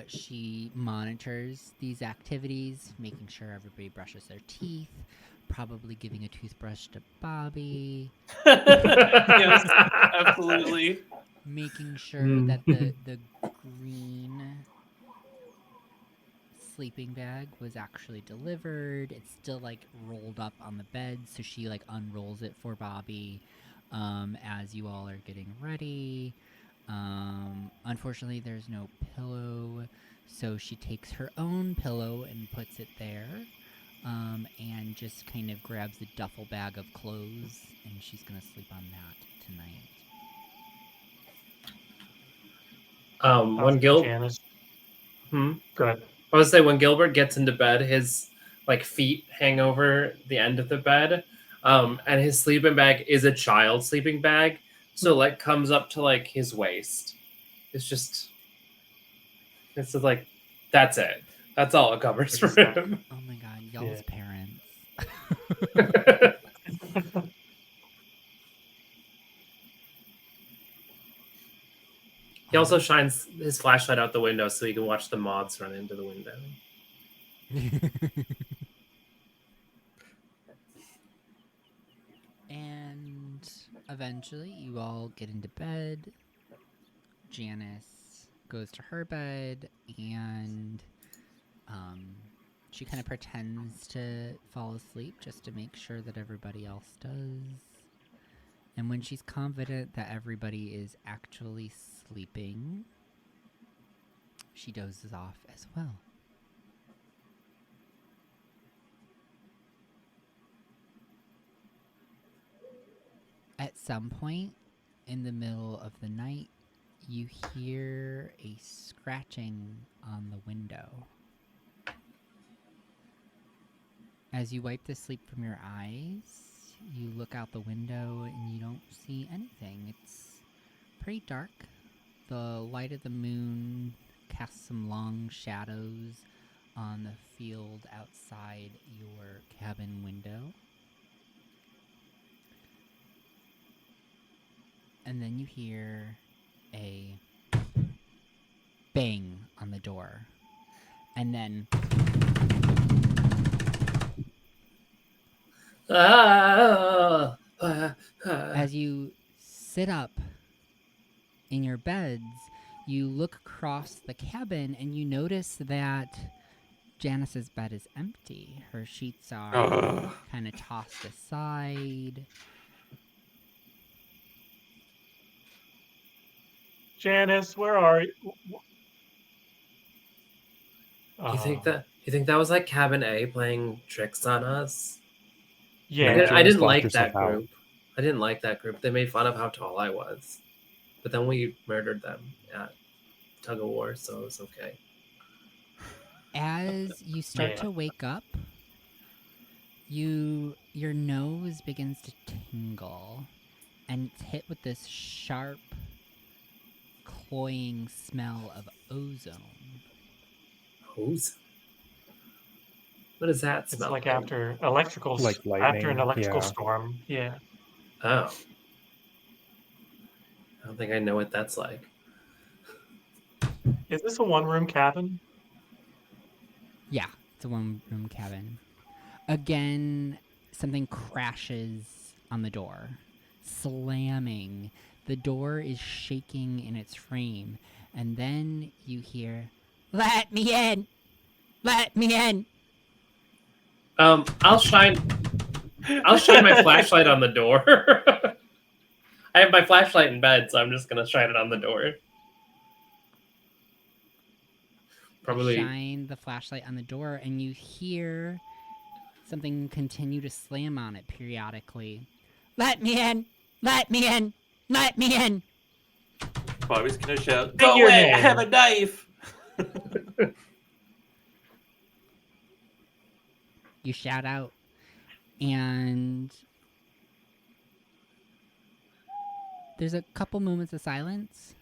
She monitors these activities, making sure everybody brushes their teeth, probably giving a toothbrush to Bobby, Yes, absolutely. making sure that the green sleeping bag was actually delivered. It's still like rolled up on the bed, so she like unrolls it for Bobby as you all are getting ready. Unfortunately, there's no pillow, so she takes her own pillow and puts it there, and just kind of grabs a duffel bag of clothes, and she's gonna sleep on that tonight. When Gil, Janice. hmm? Go ahead. I was say when Gilbert gets into bed, his like feet hang over the end of the bed, and his sleeping bag is a child sleeping bag, so like comes up to like his waist. It's like that's it. That's all it covers for him. Oh my god, y'all's parents. He also shines his flashlight out the window so he can watch the moths run into the window. And eventually, you all get into bed. Janice goes to her bed, and she kind of pretends to fall asleep just to make sure that everybody else does. And when she's confident that everybody is actually sleeping, she dozes off as well. At some point in the middle of the night, you hear a scratching on the window. As you wipe the sleep from your eyes, you look out the window and you don't see anything. It's pretty dark. The light of the moon casts some long shadows on the field outside your cabin window. And then you hear a bang on the door. And then as you sit up in your beds, you look across the cabin and you notice that Janice's bed is empty. Her sheets are kind of tossed aside. Janice, where are you? You think that was like Cabin A playing tricks on us? Yeah. I didn't locked like herself that out. group. I didn't like that group. They made fun of how tall I was, but then we murdered them at tug of war, so it was okay. As you start to wake up, your nose begins to tingle, and it's hit with this sharp, cloying smell of ozone. Ozone? What does that It's smell like like? after electrical, Like after an lightning, electrical yeah. storm. Yeah. Oh. I don't think I know what that's like. Is this a one-room cabin? Yeah, it's a one-room cabin. Again, something crashes on the door, slamming. The door is shaking in its frame, and then you hear, "Let me in! Let me in!" I'll shine my flashlight on the door. I have my flashlight in bed, so I'm just gonna shine it on the door. Probably. You shine the flashlight on the door, and you hear something continue to slam on it periodically. "Let me in! Let me in! Let me in!" Bobby's gonna shout, Say "Go your away! I name." have a knife!" You shout out, and there's a couple moments of silence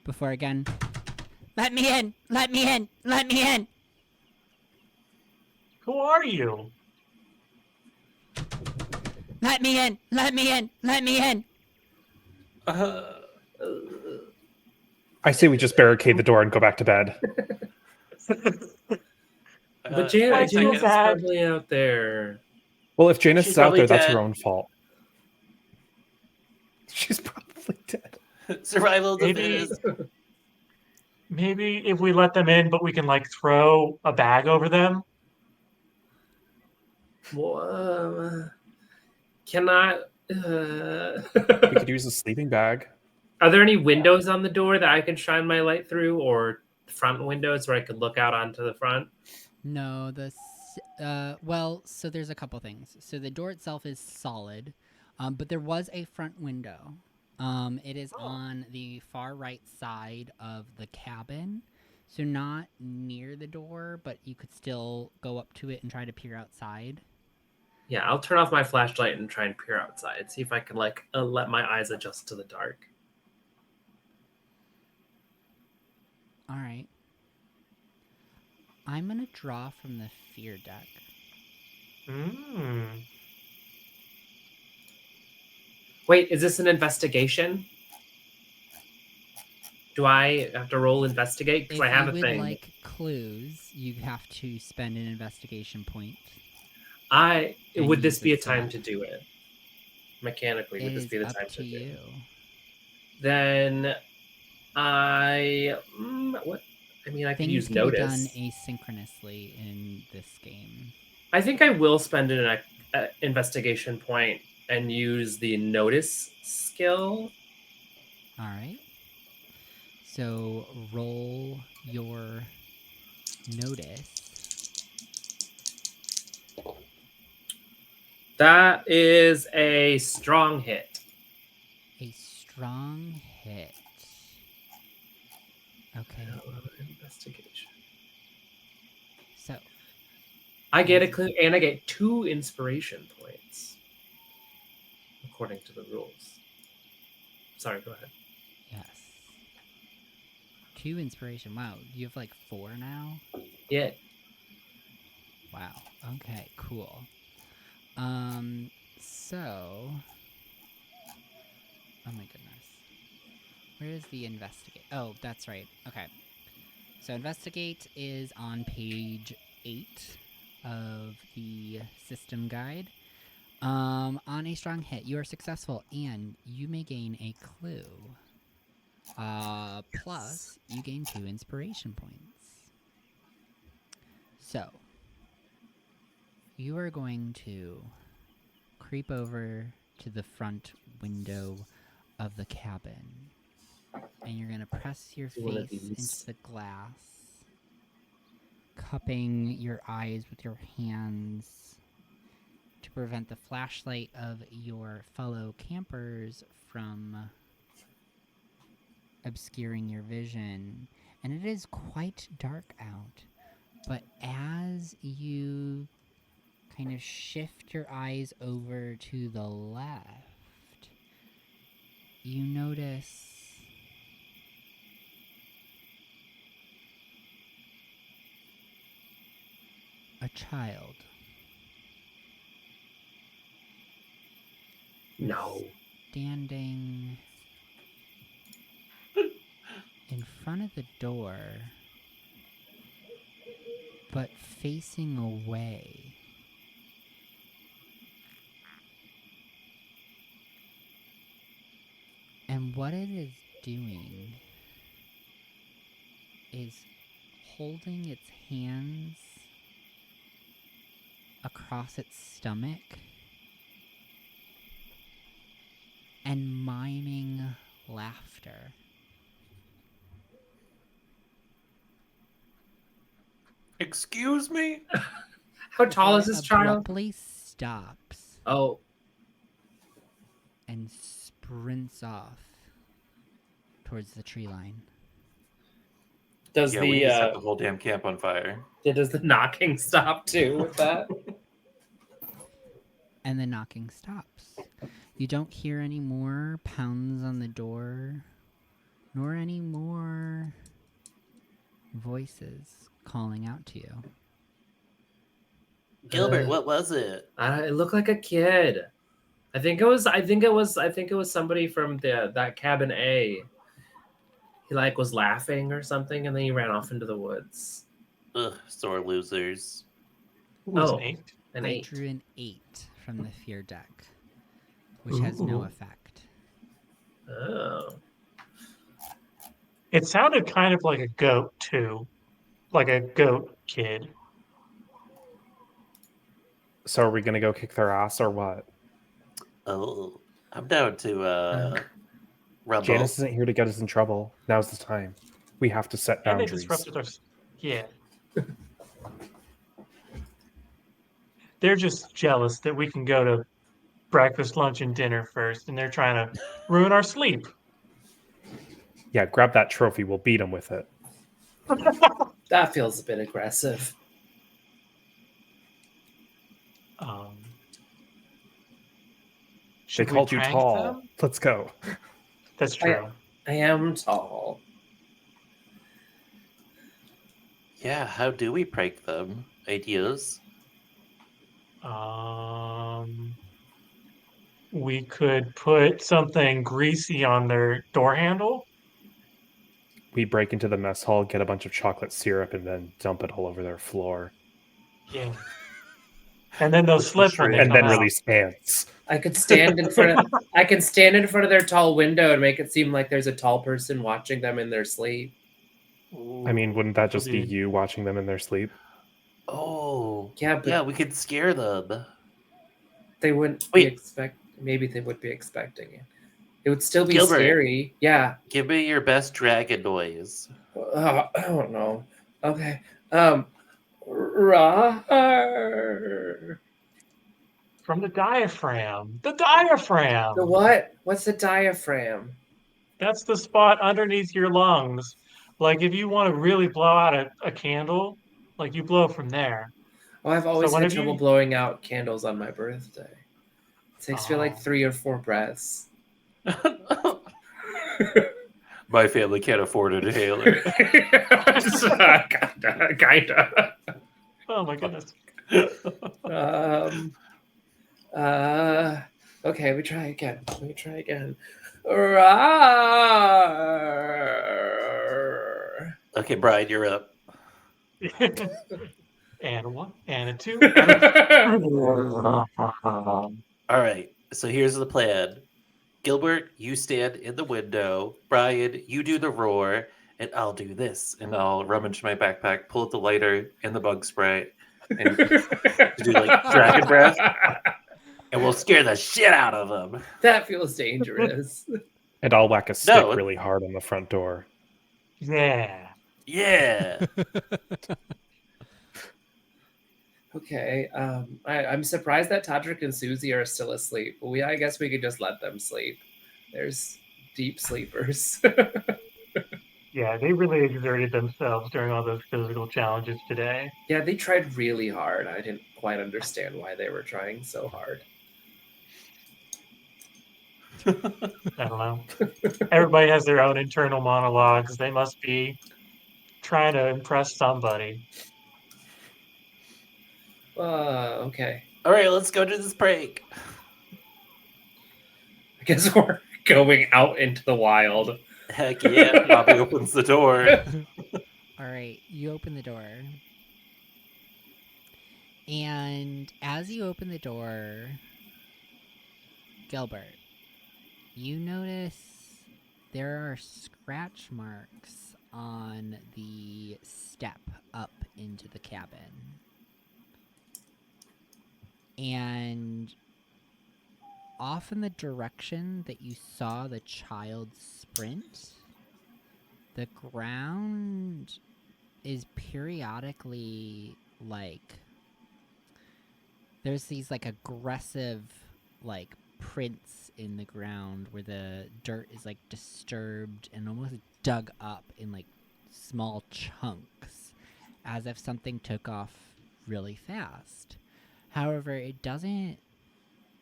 before again, "Let me in! Let me in! Let me in!" Who are you? "Let me in! Let me in! Let me in!" I say we just barricade the door and go back to bed. But I Janet's feel bad. probably out there. Well, if Janice She's is out probably there, that's dead. her own fault. She's probably dead. Survival of the Maybe- fittest. Maybe if we let them in, but we can like throw a bag over them. Well, cannot. We could use a sleeping bag. Are there any windows on the door that I can shine my light through, or front windows where I could look out onto the front? No, well, so there's a couple things. So the door itself is solid, but there was a front window. It is on the far right side of the cabin, so not near the door, but you could still go up to it and try to peer outside. Yeah, I'll turn off my flashlight and try and peer outside. See if I can let my eyes adjust to the dark. All right. I'm gonna draw from the fear deck. Wait, is this an investigation? Do I have to roll investigate? Because If I have you a would thing. like clues, you have to spend an investigation point. Would and this use be a a time slot. to do it? Mechanically, would It this is be the up time to to do you. it? Then what? I mean, I could Things use can notice. be done asynchronously in this game. I think I will spend an investigation point and use the notice skill. All right. So roll your notice. That is a strong hit. A strong hit. Okay. Investigation. So I get a clue, and I get 2 inspiration points, according to the rules. Sorry, go ahead. yes. 2 inspiration. Wow. You have like 4 now? Yeah. Wow. Okay, cool. So oh my goodness. Where is the investigate? Oh, that's right. Okay. So investigate is on page 8 of the system guide. On a strong hit, you are successful and you may gain a clue. Plus, you gain 2 inspiration points. So, you are going to creep over to the front window of the cabin. And you're going to press your face into the glass, cupping your eyes with your hands to prevent the flashlight of your fellow campers from obscuring your vision. And it is quite dark out, but as you kind of shift your eyes over to the left, you notice a child. No. Standing in front of the door, but facing away. And what it is doing is holding its hands across its stomach and miming laughter. Excuse me? How tall is It this child? abruptly stops Oh, and sprints off towards the tree line. does Yeah, we need to set the the whole damn camp on fire. does the knocking stop too with that? And the knocking stops. You don't hear any more pounds on the door, nor any more voices calling out to you. Gilbert, what was it? It looked like a kid. I think it was somebody from that cabin A. He was laughing or something, and then he ran off into the woods. Ugh, sore losers. Was Oh. an 8. An I 8. drew an 8 from the fear deck, which has no Ooh. effect. Oh. It sounded kind of like a goat too, like a goat kid. So are we gonna go kick their ass or what? Oh, I'm down to Rumble. Janice isn't here to get us in trouble. Now's the time. We have to set And they boundaries. disrupted our. Yeah. They're just jealous that we can go to breakfast, lunch, and dinner first, and they're trying to ruin our sleep. Yeah, grab that trophy. We'll beat them with it. That feels a bit aggressive. They Should we called you prank tall. them? Let's go. That's true. I am tall. Yeah, how do we prank them? Ideas? We could put something greasy on their door handle. We break into the mess hall, get a bunch of chocolate syrup, and then dump it all over their floor. Yeah. And then they'll slip when they And come then out. release ants. I could stand in front of I can stand in front of their tall window and make it seem like there's a tall person watching them in their sleep. I mean, wouldn't that just be Dude. you watching them in their sleep? Oh. Yeah, but Yeah, we could scare them. they wouldn't Wait. maybe they would be expecting it. It would still be Gilbert. scary. Yeah. Give me your best dragon noise. I don't know. Okay. Rawr. From the diaphragm. The diaphragm! The what? What's the diaphragm? That's the spot underneath your lungs. Like if you want to really blow out a candle, like you blow from there. Oh, I've always had whenever trouble you- blowing out candles on my birthday. It takes me like Oh. 3 or 4 breaths. My family can't afford an inhaler. Kinda. Oh my goodness. Okay, we try again. Rawr. Okay, Brian, you're up. And a one, and a two, and a All right, so here's the plan. Gilbert, you stand in the window. Brian, you do the roar, and I'll do this. And I'll rummage my backpack, pull out the lighter and the bug spray, and do like dragon breath, and we'll scare the shit out of them. That feels dangerous. And I'll whack a stick No. really hard on the front door. Yeah. Yeah. Okay, I'm surprised that Todrick and Susie are still asleep. But I guess we could just let them sleep. There's deep sleepers. Yeah, they really exerted themselves during all those physical challenges today. Yeah, they tried really hard. I didn't quite understand why they were trying so hard. I don't know. Everybody has their own internal monologues. They must be trying to impress somebody. Okay. All right, let's go do this prank. I guess we're going out into the wild. Heck yeah. Bobby opens the door. All right, you open the door. And as you open the door, Gilbert, you notice there are scratch marks on the step up into the cabin. And off in the direction that you saw the child sprint, the ground is periodically like there's these like aggressive like prints in the ground where the dirt is like disturbed and almost dug up in like small chunks as if something took off really fast. However, it doesn't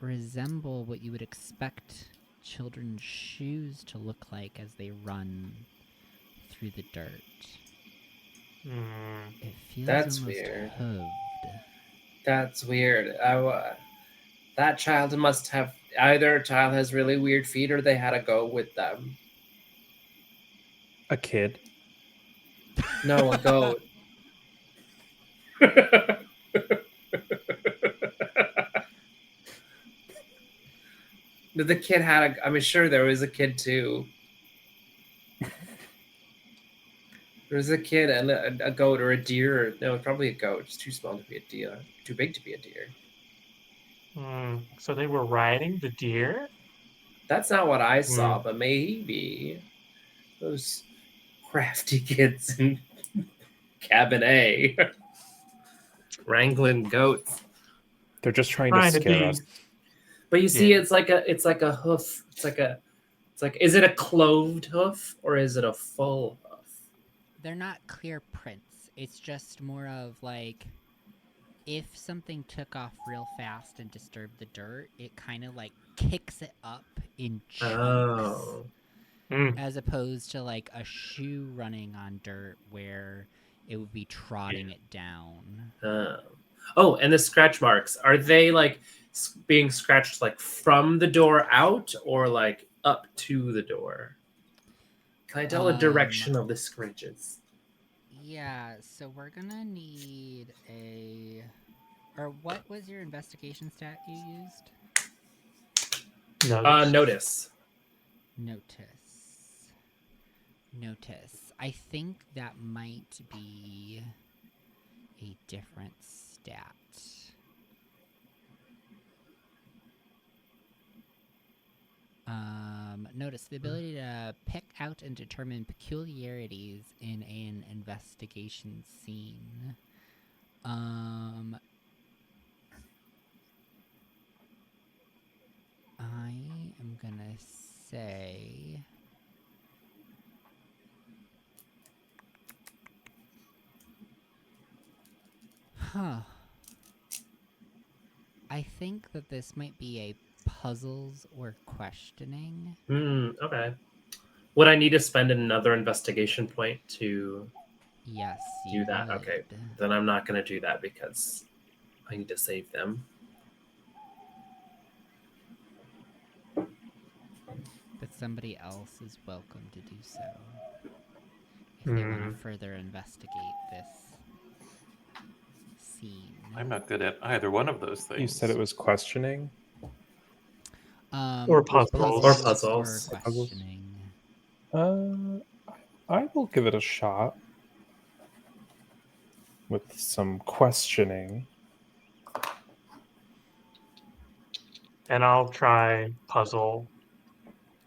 resemble what you would expect children's shoes to look like as they run through the dirt. It feels That's almost weird. hooved. That's weird. That child must have either a child has really weird feet or they had to go with them. A kid. No, a goat. The kid had I'm sure there was a kid too. There was a kid and a goat or a deer. No, probably a goat. It's too small to be a deer. Too big to be a deer. So they were riding the deer? That's not what I saw, Hmm. but maybe those crafty kids in cabin A wrangling goats. They're just trying to Trying to scare be. us. But you see, Yeah. it's like a hoof. It's like, is it a cloved hoof or is it a full hoof? They're not clear prints. It's just more of like if something took off real fast and disturbed the dirt, it kind of like kicks it up in chunks. Oh. As opposed to like a shoe running on dirt where it would be trotting it down. Oh, and the scratch marks, are they like being scratched like from the door out or like up to the door? Can I tell the direction of the scratches? Yeah, so we're gonna need a... Or what was your investigation stat you used? Notice. Notice. I think that might be a different stat. Notice the ability to pick out and determine peculiarities in an investigation scene. I am gonna say... Huh. I think that this might be a puzzles or questioning. Okay. Would I need to spend another investigation point to Yes, do you that? would. Okay. Then I'm not going to do that because I need to save them. But somebody else is welcome to do so. If they want to further investigate this scene. I'm not good at either one of those things. You said it was questioning? Or puzzles. Or puzzles. Or questioning. I will give it a shot with some questioning. And I'll try puzzle.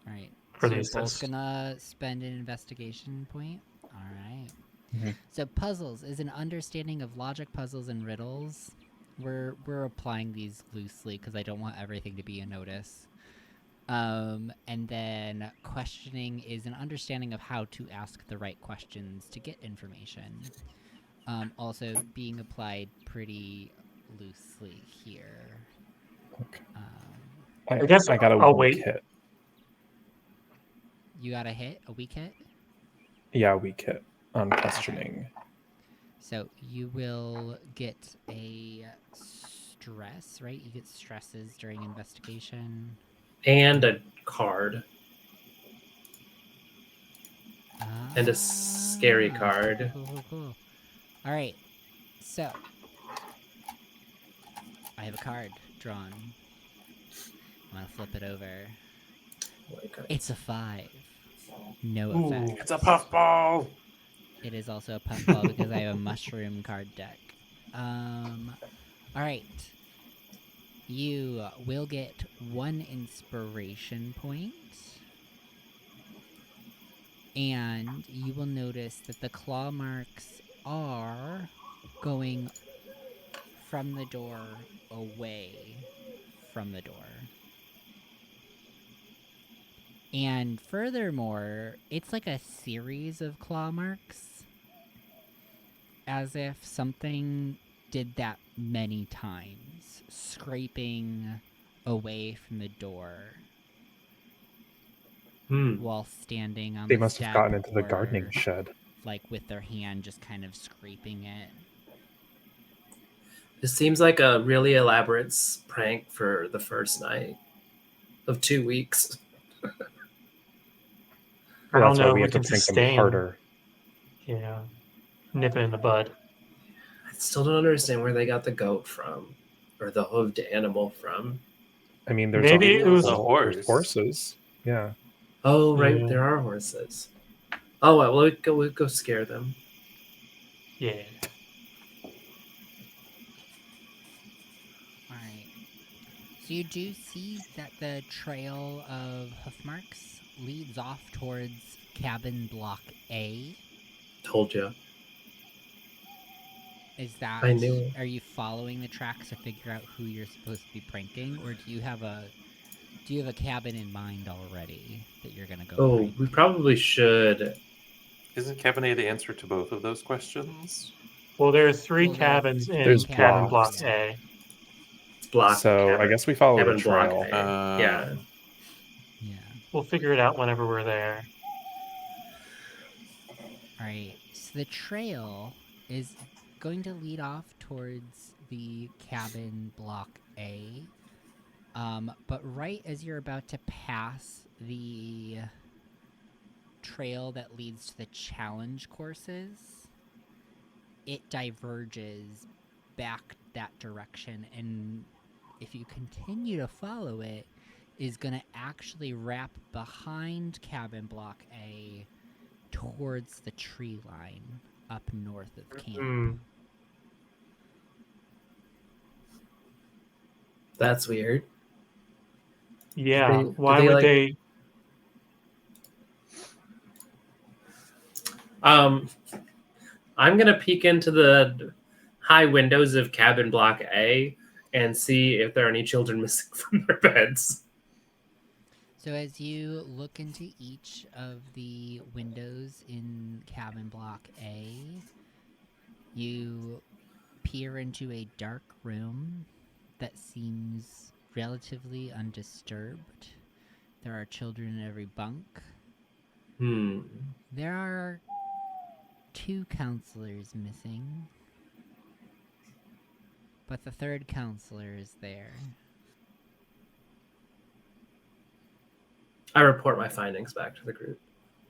All right. For so these you're both tests. gonna spend an investigation point? All right. Mhm. So puzzles is an understanding of logic puzzles and riddles. We're applying these loosely because I don't want everything to be a notice. And then questioning is an understanding of how to ask the right questions to get information. Also being applied pretty loosely here. Okay. I guess I got a I'll weak wait. hit. You got a hit? A weak hit? Yeah, weak hit on questioning. So you will get a stress, right? You get stresses during investigation. And a card. And a Ah, scary card. Cool. All right. So I have a card drawn. I'm gonna flip it over. It's a 5. No Ooh. effect. It's a puffball. It is also a puffball because I have a mushroom card deck. Alright. You will get 1 inspiration point. And you will notice that the claw marks are going from the door away from the door. And furthermore, it's like a series of claw marks. As if something did that many times, scraping away from the door while standing on They the must have step, gotten into the or, gardening shed. like with their hand just kind of scraping it. This seems like a really elaborate prank for the first night of 2 weeks. I Well, don't that's why know we if have we to can prank them sustain. harder. Yeah. Nip it in the bud. I still don't understand where they got the goat from. Or the hooved animal from. I mean, there's Maybe it was a horse. There's horses. Yeah. Oh, right, Yeah. there are horses. Oh, well, we'll go scare them. Yeah. Alright. So you do see that the trail of hoof marks leads off towards cabin block A. Told you. Is that I knew. Are you following the tracks to figure out who you're supposed to be pranking, or do you have a cabin in mind already that you're gonna go Oh, prank? we probably should. Isn't cabin A the answer to both of those questions? Well, there are three Well, there are cabins in There's cabin block blocks. A. It's block. So I cabin, guess we follow the cabin block trail. A. Yeah. Yeah. We'll figure it out whenever we're there. All right. So the trail is going to lead off towards the cabin block A. But right as you're about to pass the trail that leads to the challenge courses, it diverges back that direction, and if you continue to follow it, is going to actually wrap behind cabin block A towards the tree line up north of camp. Hmm. That's weird. Yeah. Do Why they, would like- they? I'm gonna peek into the high windows of cabin block A and see if there are any children missing from their beds. So as you look into each of the windows in cabin block A, you peer into a dark room that seems relatively undisturbed. There are children in every bunk. There are 2 counselors missing, but the 3rd counselor is there. I report my findings back to the group.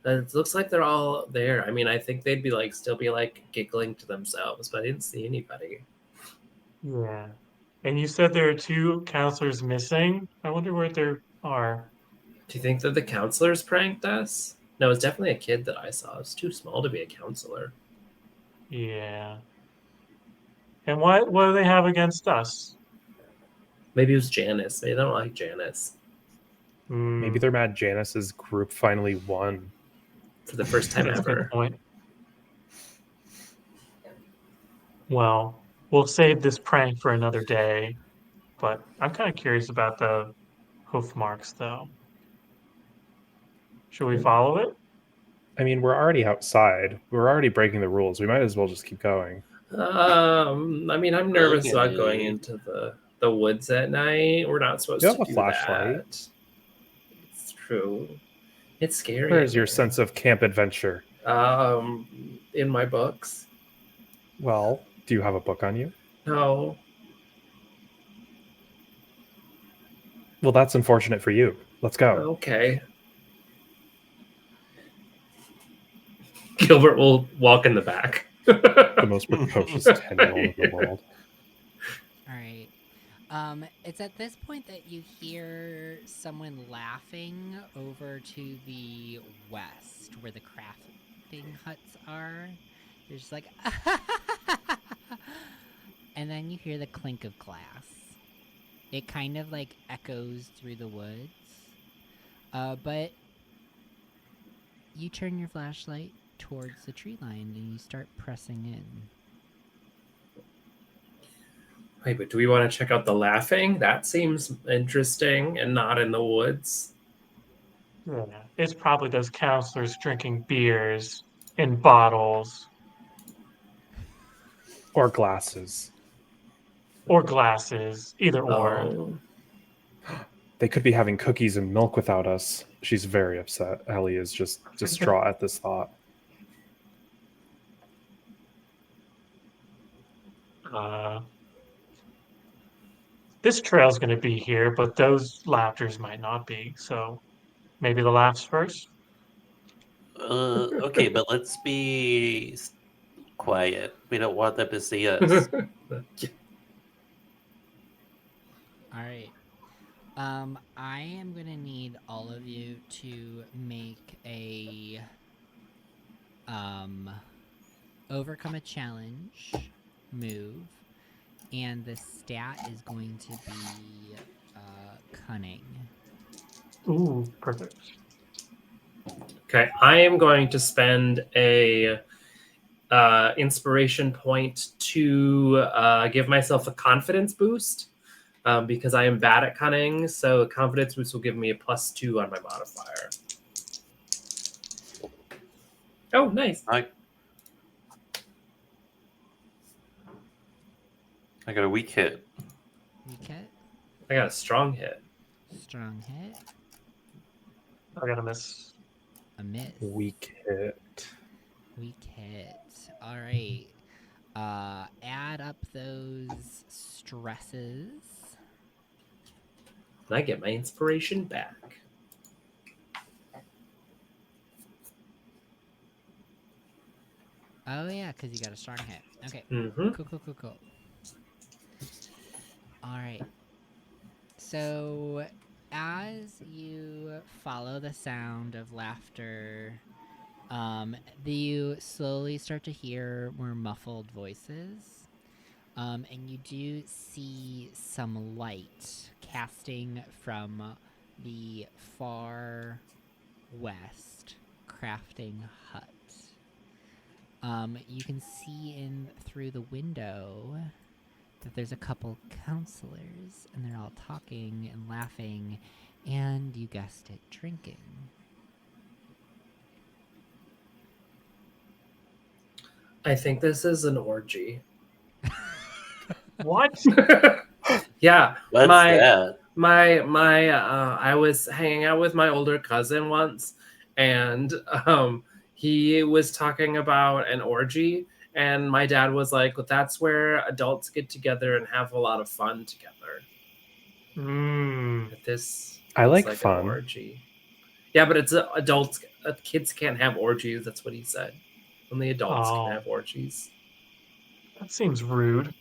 It looks like they're all there. I mean, I think they'd be like still be like giggling to themselves, but I didn't see anybody. Yeah. And you said there are 2 counselors missing. I wonder where they are. Do you think that the counselors pranked us? No, it's definitely a kid that I saw. It's too small to be a counselor. Yeah. And what do they have against us? Maybe it was Janice. Maybe they don't like Janice Maybe they're mad Janice's group finally won. for the first time That's a good ever. point. Well, we'll save this prank for another day, but I'm kind of curious about the hoof marks, though. Should we follow it? I mean, we're already outside. We're already breaking the rules. We might as well just keep going. I mean, I'm nervous about going Okay. into the woods at night. We're not supposed You to have a do flashlight. that. It's true. It's scary. Where is in your here. sense of camp adventure? In my books? Well, do you have a book on you? No. Well, that's unfortunate for you. Let's go. Okay. Gilbert will walk in the back. The most precocious 10-year-old in the world. Alright. It's at this point that you hear someone laughing over to the west, where the crafting huts are. They're just like, and then you hear the clink of glass. It kind of like echoes through the woods. But you turn your flashlight towards the tree line and you start pressing in. Wait, but do we want to check out the laughing? That seems interesting and not in the woods. Yeah. It's probably those counselors drinking beers in bottles Or glasses. or glasses, either or. Oh. They could be having cookies and milk without us. She's very upset. Ellie is just distraught at this thought. This trail's going to be here, but those laughters might not be. So maybe the laughs first. Okay, but let's be quiet. We don't want them to see us. Alright. I am gonna need all of you to make a overcome a challenge move, and the stat is going to be cunning. Ooh, perfect. Okay, I am going to spend a inspiration point to give myself a confidence boost because I am bad at cunning. So confidence boost will give me a +2 on my modifier. Oh, nice. I got a weak hit. Weak hit. I got a strong hit. Strong hit. I got a miss. A miss. Weak hit. Weak hit. All right. Add up those stresses. And I get my inspiration back. Oh yeah, because you got a strong hit. Okay. Mm-hmm. Cool. All right. So, as you follow the sound of laughter, you slowly start to hear more muffled voices. And you do see some light casting from the far west crafting hut. You can see in through the window that there's a couple counselors, and they're all talking and laughing, and you guessed it, drinking. I think this is an orgy. What? Yeah, What's that? I was hanging out with my older cousin once, and he was talking about an orgy, and my dad was like, well, that's where adults get together and have a lot of fun together. But this I looks like an fun. orgy. Yeah, but it's adults. Kids can't have orgies. That's what he said. Only adults Oh. can have orgies. That seems rude.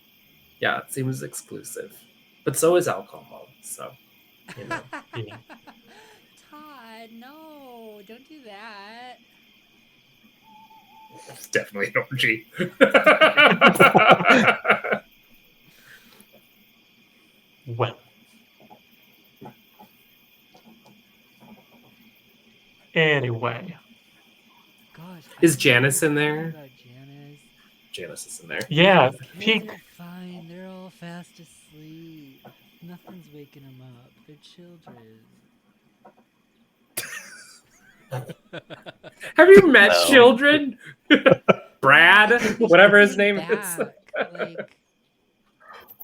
Yeah, it seems exclusive, but so is alcohol. So, you know. Yeah. Todd, no, don't do that. It's definitely an orgy. Well. Anyway. Gosh, Is I Janice in totally forgot there? about Janice. Janice is in there. Yeah, Kids peak. are fine. They're all fast asleep. Nothing's waking them up. They're children. Have you met No. children? Brad, I think we should whatever his take name it is. back. Like,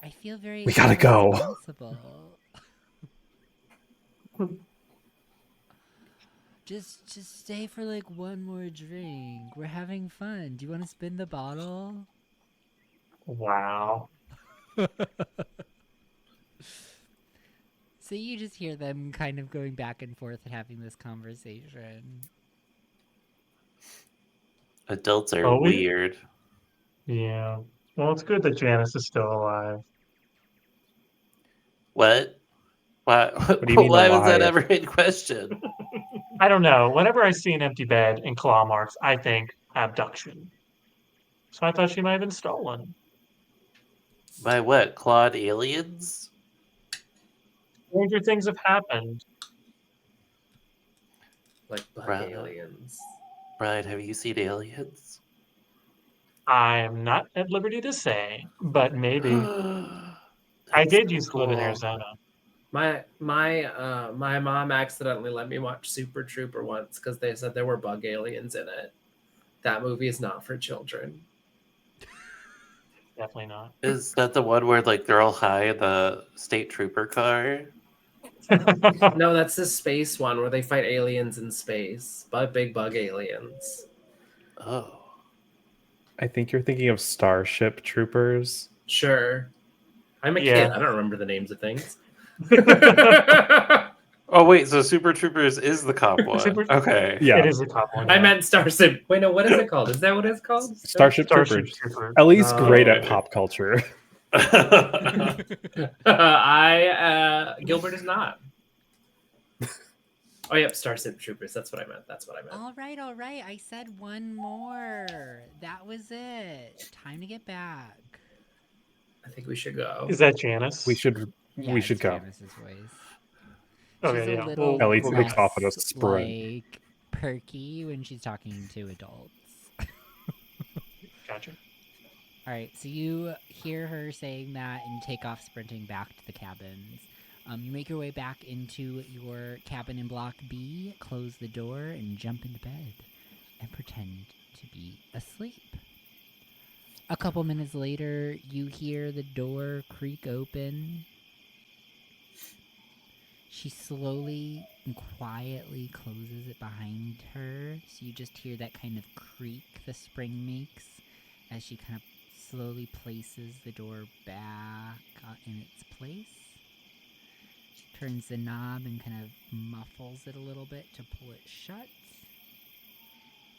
I feel very We gotta go. irresponsible. Just stay for like one more drink. We're having fun. Do you want to spin the bottle? Wow. So you just hear them kind of going back and forth and having this conversation. Adults are Oh, weird. Yeah. Well, it's good that Janice is still alive. What? Why? do you mean Why was that alive? ever in question? I don't know. Whenever I see an empty bed and claw marks, I think abduction. So I thought she might have been stolen. By what? Clawed aliens? Stranger things have happened. Like bug Right. aliens. Brian, have you seen aliens? I'm not at liberty to say, but maybe. I That's did so used to live in cool. Arizona. My mom accidentally let me watch Super Trooper once because they said there were bug aliens in it. That movie is not for children. Definitely not. Is that the one where like they're all high in the state trooper car? No, that's the space one where they fight aliens in space. Big bug aliens. Oh. I think you're thinking of Starship Troopers. Sure. I'm a Yeah. kid. I don't remember the names of things. Oh wait, so Super Troopers is the cop one. Super- Okay. Yeah, It is a cop one. I yeah. meant Starship. Wait, no, what is it called? Is that what it's called? Starship Starship Troopers. Trooper. At least great at Oh. pop culture. Gilbert is not. Oh, yep, Starship Troopers. That's what I meant. All right. I said one more. That was it. Time to get back. I think we should go. Is that Janice? We should Yeah, we should it's go. Janice's voice. Okay, She's a yeah, little Ellie we'll takes go. off at a less sprint. like perky when she's talking to adults. Gotcha. All right, so you hear her saying that and take off sprinting back to the cabins. You make your way back into your cabin in Block B, close the door, and jump into bed and pretend to be asleep. A couple minutes later, you hear the door creak open. She slowly and quietly closes it behind her, so you just hear that kind of creak the spring makes as she kind of slowly places the door back in its place. Turns the knob and kind of muffles it a little bit to pull it shut.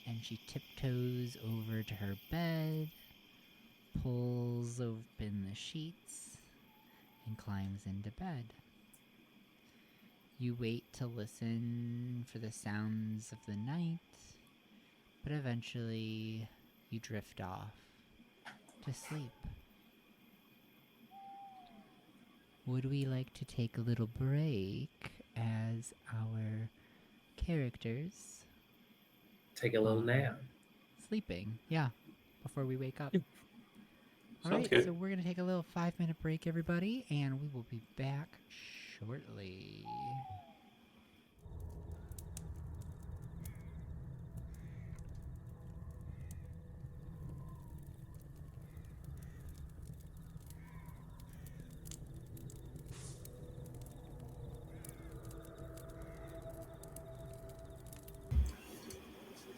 And she tiptoes over to her bed, pulls open the sheets, and climbs into bed. You wait to listen for the sounds of the night, but eventually you drift off to sleep. Would we like to take a little break as our characters Take a little nap. sleeping? Yeah, before we wake up. All Sounds right, good. so we're going to take a little 5-minute break, everybody, and we will be back shortly.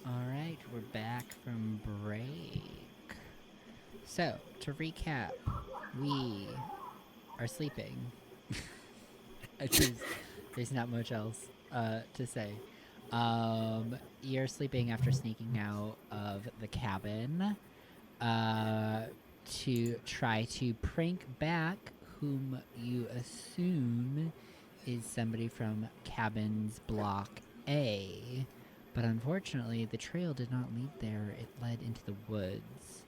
All right, we're back from break. So, to recap, we are sleeping. There's not much else to say. You're sleeping after sneaking out of the cabin to try to prank back whom you assume is somebody from cabins block A. But unfortunately, the trail did not lead there. It led into the woods.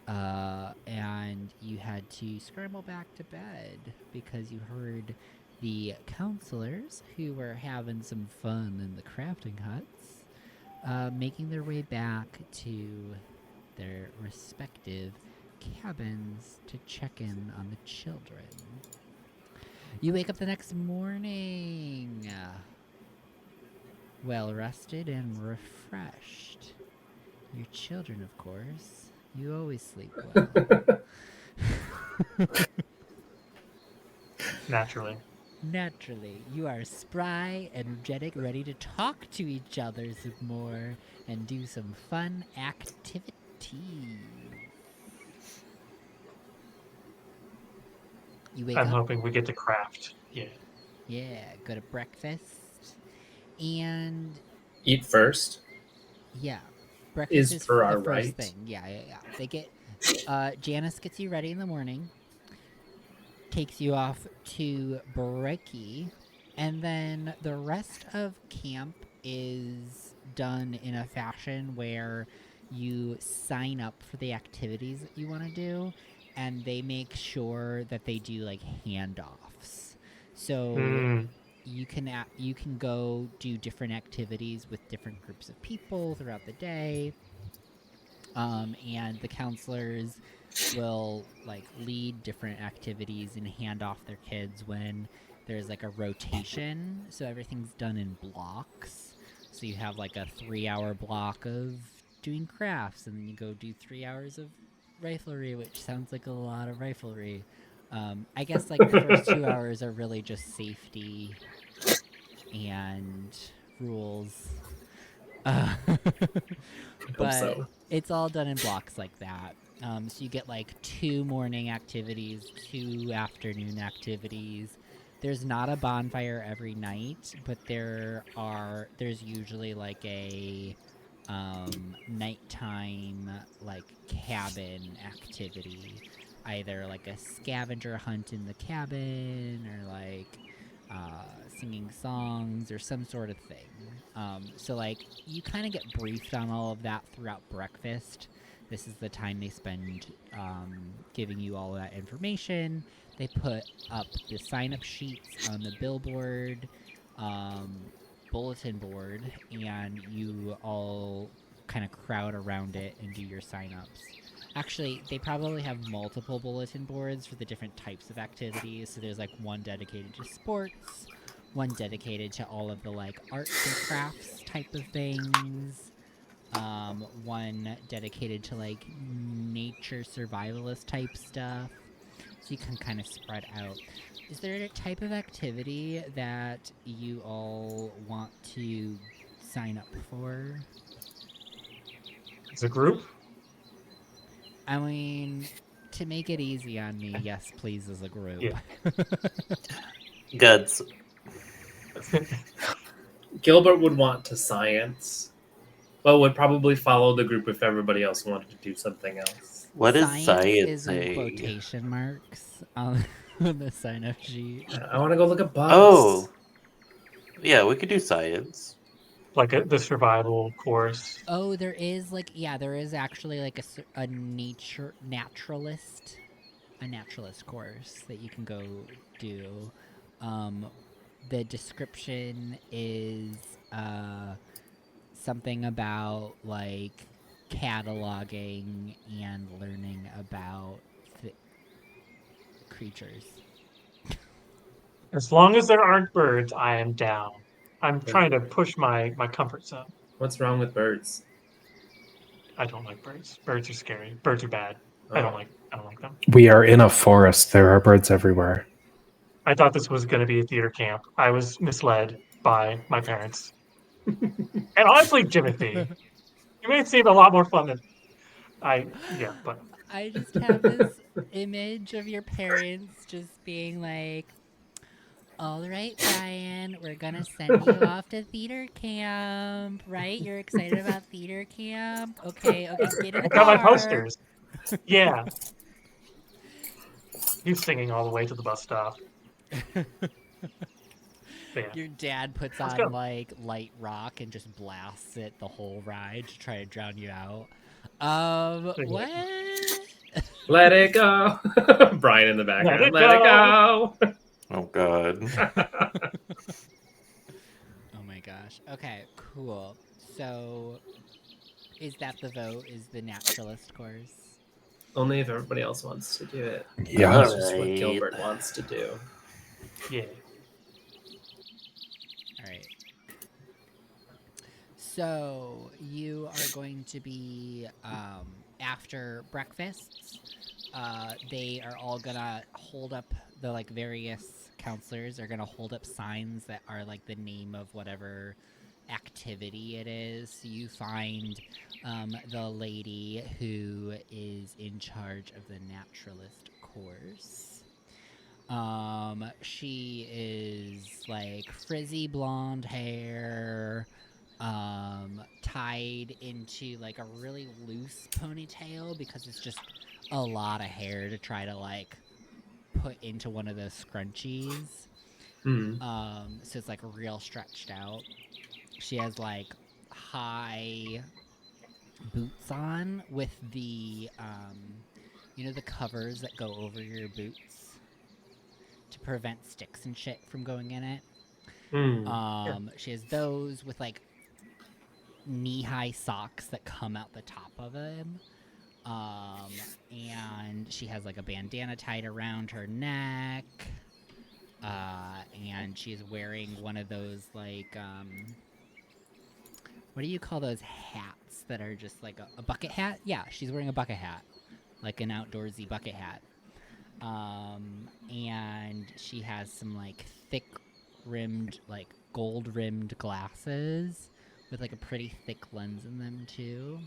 And you had to scramble back to bed because you heard the counselors, who were having some fun in the crafting huts, making their way back to their respective cabins to check in on the children. You wake up the next morning, well rested and refreshed. Your children, of course. You always sleep well. Naturally. Naturally, you are spry, energetic, ready to talk to each other some more and do some fun activities. You wake I'm up, hoping we get to craft. Yeah. go to breakfast, and Eat first yeah, breakfast is is per the our first right. thing. Yeah. They get, Janice gets you ready in the morning, takes you off to Brekkie, and then the rest of camp is done in a fashion where you sign up for the activities that you want to do, and they make sure that they do like handoffs. So Mm. you can go do different activities with different groups of people throughout the day, and the counselors will like lead different activities and hand off their kids when there's like a rotation, so everything's done in blocks. So you have like a 3-hour block of doing crafts, and then you go do 3 hours of riflery, which sounds like a lot of riflery. I guess like the first 2 hours are really just safety and rules. Hope But so. it's all done in blocks like that. So you get like 2 morning activities, 2 afternoon activities. There's not a bonfire every night, but there's usually like a nighttime like cabin activity, either like a scavenger hunt in the cabin or like singing songs or some sort of thing. So like you kind of get briefed on all of that throughout breakfast, This is the time they spend giving you all that information. They put up the sign-up sheets on the billboard, bulletin board, and you all kind of crowd around it and do your sign-ups. Actually, they probably have multiple bulletin boards for the different types of activities. So there's like one dedicated to sports, one dedicated to all of the like arts and crafts type of things, one dedicated to like nature survivalist type stuff. So you can kind of spread out. Is there a type of activity that you all want to sign up for? As a group? I mean, to make it easy on me, yes, please, as a group. Yeah. Goods. Gilbert would want to science, but would probably follow the group if everybody else wanted to do something else. What does science is in say? quotation marks on the sign-up sheet. I want to go look at bugs. Oh. Yeah, we could do science. Like the survival course. Oh, there is actually like a naturalist course that you can go do. The description is something about like cataloging and learning about creatures. As long as there aren't birds, I am down. I'm trying to push my comfort zone. What's wrong with birds? I don't like birds. Birds are scary. Birds are bad. I don't like them. We are in a forest. There are birds everywhere. I thought this was going to be a theater camp. I was misled by my parents. And honestly, Jimothy, you made it seem a lot more fun than but I just have this image of your parents just being like, all right, Brian, we're gonna send you off to theater camp, right? You're excited about theater camp? Okay, get in the I got my car. posters. Yeah. He's singing all the way to the bus stop. Yeah. Your dad puts Let's on go. like light rock and just blasts it the whole ride to try to drown you out. What? Let it go. Brian in the background. Let it go. Oh God. Oh my gosh. Okay, cool. So, is that the vote? Is the naturalist course? Only if everybody else wants to do it. Yeah. That's just what Alright. Gilbert wants to do. Yeah. All right. So you are going to be after breakfast. They are all gonna hold up the like various counselors are gonna hold up signs that are like the name of whatever activity it is. So you find the lady who is in charge of the naturalist course. She is like frizzy blonde hair, tied into like a really loose ponytail because it's just a lot of hair to try to like put into one of those scrunchies. So it's like real stretched out. She has like high boots on with the the covers that go over your boots to prevent sticks and shit from going in it. She has those with like knee-high socks that come out the top of them. And she has like a bandana tied around her neck. And she's wearing one of those like what do you call those hats that are just like a bucket hat? Yeah, she's wearing a bucket hat, like an outdoorsy bucket hat. And she has some like thick rimmed, like gold rimmed glasses with like a pretty thick lens in them too.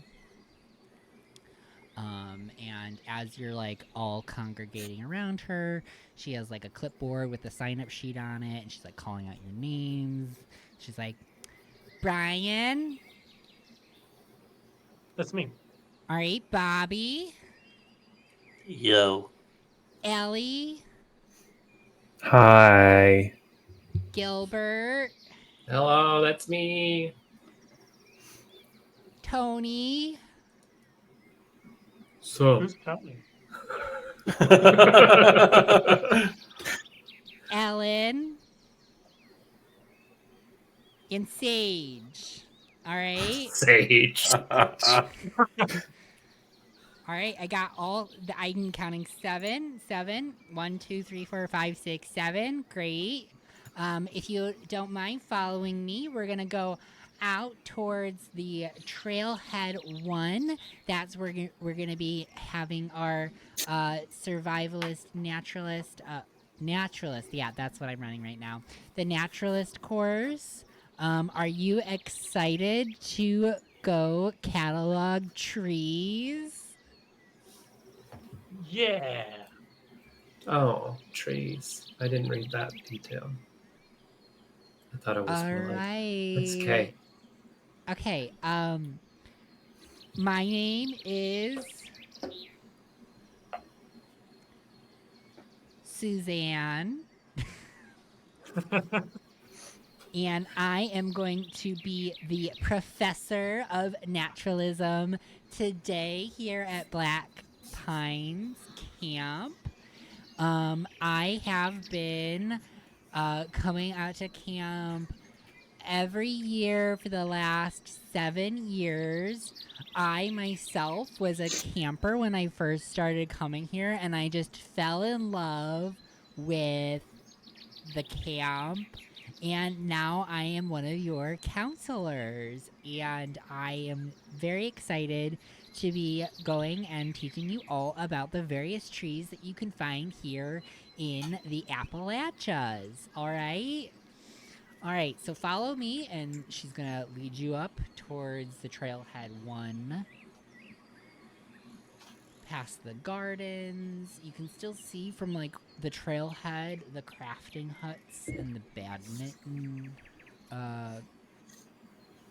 And as you're like all congregating around her, she has like a clipboard with a sign-up sheet on it, and she's like calling out your names. She's like, Brian. That's me. All right, Bobby. Yo. Ellie. Hi. Gilbert. Hello, that's me. Tony. So Who's counting? Ellen and Sage. All right. Sage. All right, I got I'm counting 7. 7. 1, 2, 3, 4, 5, 6, 7. Great. If you don't mind following me, we're gonna go out towards the trailhead 1. That's where we're gonna be having our survivalist, naturalist. Yeah, that's what I'm running right now. The naturalist course. Are you excited to go catalog trees? Yeah. Oh, trees. I didn't read that detail. I thought it was All more like it's right. K. Okay. My name is Suzanne, and I am going to be the professor of naturalism today here at Black Pines Camp. I have been coming out to camp every year for the last 7 years. I myself was a camper when I first started coming here, and I just fell in love with the camp. And now I am one of your counselors, and I am very excited to be going and teaching you all about the various trees that you can find here in the Appalachias. All right? All right, so follow me, and she's gonna lead you up towards the trailhead 1. Past the gardens. You can still see from like the trailhead the crafting huts and the badminton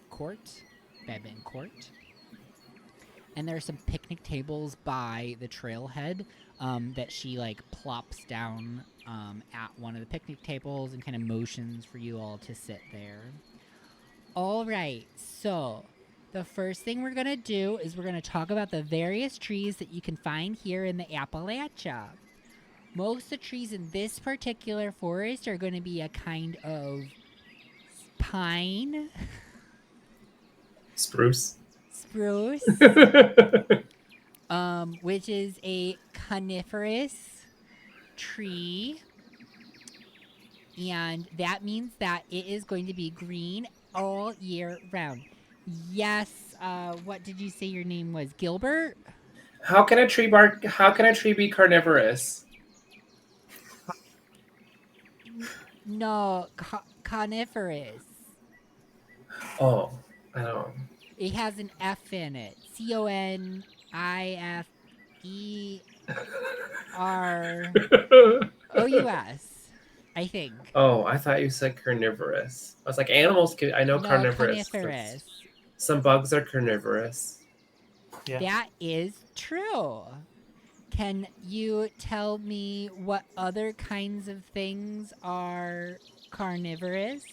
court. And there are some picnic tables by the trailhead that she like plops down at one of the picnic tables and kind of motions for you all to sit there. All right, so the first thing we're going to do is we're going to talk about the various trees that you can find here in the Appalachia. Most of the trees in this particular forest are going to be a kind of pine, Spruce. spruce, which is a coniferous tree. And that means that it is going to be green all year round. Yes, what did you say your name was? Gilbert? How can a tree be carnivorous? No, coniferous. Oh, I don't. It has an F in it. CONIFEROUS. I think. Oh, I thought you said carnivorous. I was like, animals can. I know No, carnivorous. coniferous. Some bugs are carnivorous. Yeah. That is true. Can you tell me what other kinds of things are carnivorous?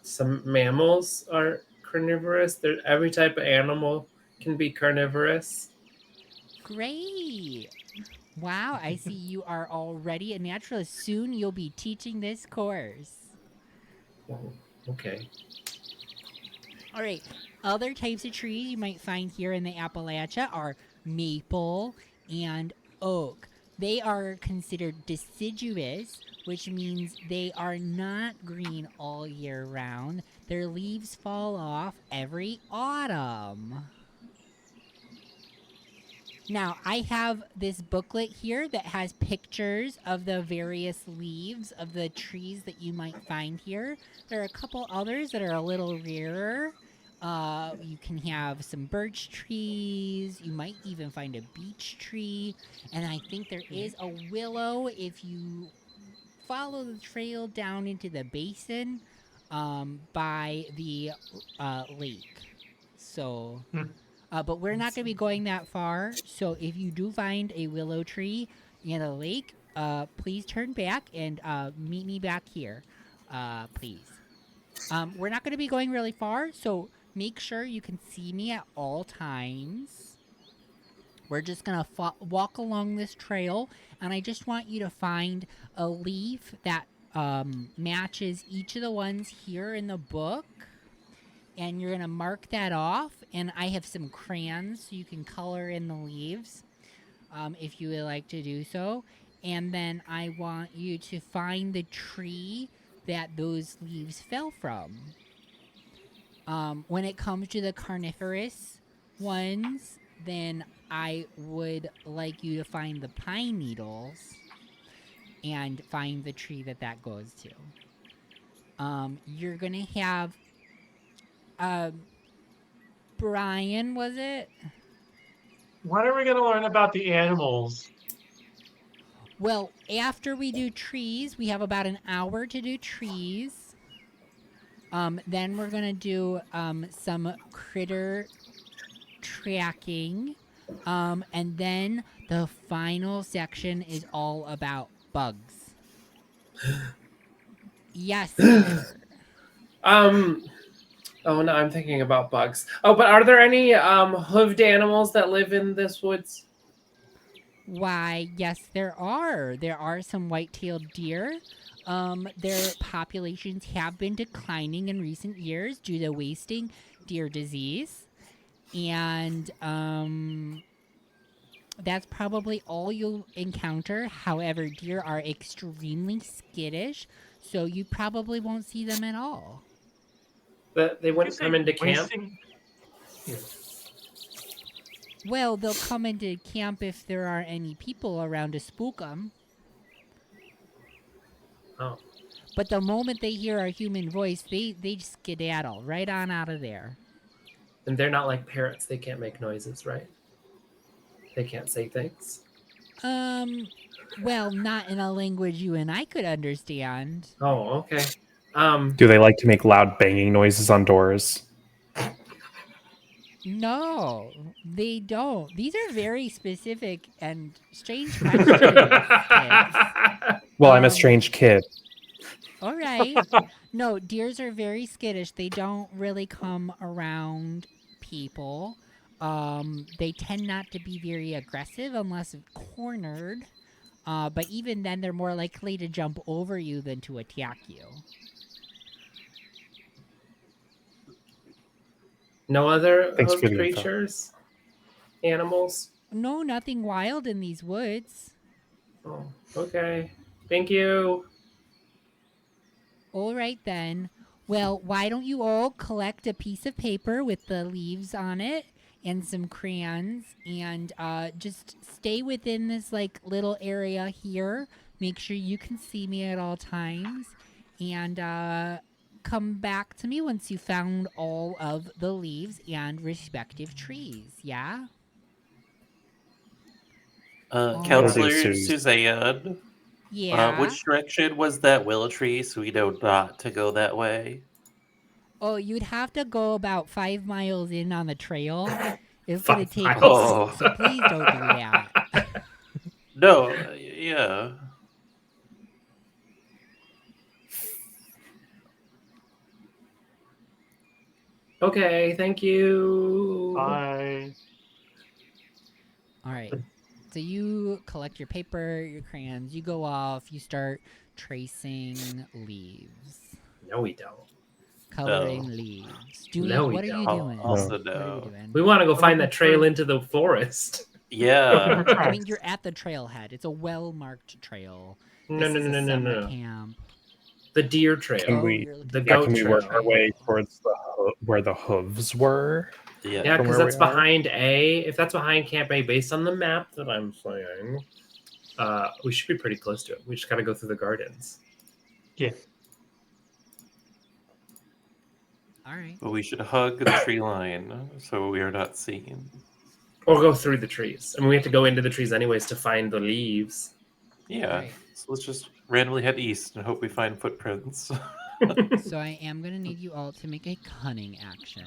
Some mammals are carnivorous. Every type of animal can be carnivorous. Great. Wow, I see you are already a naturalist. Soon you'll be teaching this course. Oh, okay. All right. Other types of trees you might find here in the Appalachia are maple and oak. They are considered deciduous, which means they are not green all year round. Their leaves fall off every autumn. Now, I have this booklet here that has pictures of the various leaves of the trees that you might find here. There are a couple others that are a little rarer. You can have some birch trees. You might even find a beech tree. And I think there is a willow if you follow the trail down into the basin by the lake. So... but we're not going to be going that far. So if you do find a willow tree in a lake, please turn back and meet me back here, please. We're not going to be going really far, so make sure you can see me at all times. We're just gonna walk along this trail, and I just want you to find a leaf that matches each of the ones here in the book, and you're gonna mark that off. And I have some crayons so you can color in the leaves, if you would like to do so. And then I want you to find the tree that those leaves fell from. When it comes to the carnivorous ones, then I would like you to find the pine needles and find the tree that goes to. You're gonna have Brian, was it? When are we going to learn about the animals? Well, after we do trees, we have about an hour to do trees. Then we're gonna do some critter tracking. And then the final section is all about bugs. Yes, sir. Oh no, I'm thinking about bugs. Oh, but are there any hoofed animals that live in this woods? Why, yes, there are. There are some white-tailed deer. Their populations have been declining in recent years due to wasting deer disease. And that's probably all you'll encounter. However, deer are extremely skittish, so you probably won't see them at all. They wouldn't come into camp? Yeah. Well, they'll come into camp if there are any people around to spook them. Oh. But the moment they hear a human voice, they skedaddle right on out of there. And they're not like parrots. They can't make noises, right? They can't say things. Well, not in a language you and I could understand. Oh, okay. Do they like to make loud banging noises on doors? No, they don't. These are very specific and strange questions, kids. Well, I'm a strange kid. All right. No, deers are very skittish. They don't really come around people. They tend not to be very aggressive unless cornered. But even then, they're more likely to jump over you than to attack you. No other Thanks for hoofed the info. creatures? Animals? No, nothing wild in these woods. Oh, okay. Thank you. All right, then. Well, why don't you all collect a piece of paper with the leaves on it and some crayons, and just stay within this like little area here. Make sure you can see me at all times, and come back to me once you found all of the leaves and respective trees. Yeah? Counselor Suze. Suzanne, Yeah. which direction was that willow tree so we know not to go that way? Oh, you'd have to go about 5 miles in on the trail. It's gonna 5 take miles. so please don't do that. No, yeah. Okay, thank you. Bye. All right. So you collect your paper, your crayons, you go off, you start tracing leaves. No, we don't. Coloring No. leaves. No, we what are you don't. doing? Also What are you no. doing? We want to go find that trail into the forest. Yeah. I mean, you're at the trailhead. It's a well-marked trail. No, This no, is no, a no, no, summer no. camp. The deer trail. Can we- you're looking the for goat Can we trail. work our way towards where the hooves were? Yeah, Yeah. From because where that's we are? behind A. If that's behind Camp A, based on the map that I'm saying, we should be pretty close to it. We just got to go through the gardens. Yeah. All right. But we should hug the tree line so we are not seen. Or go through the trees. I mean, we have to go into the trees anyways to find the leaves. Yeah. Right. So let's just randomly head east and hope we find footprints. So I am gonna need you all to make a cunning action.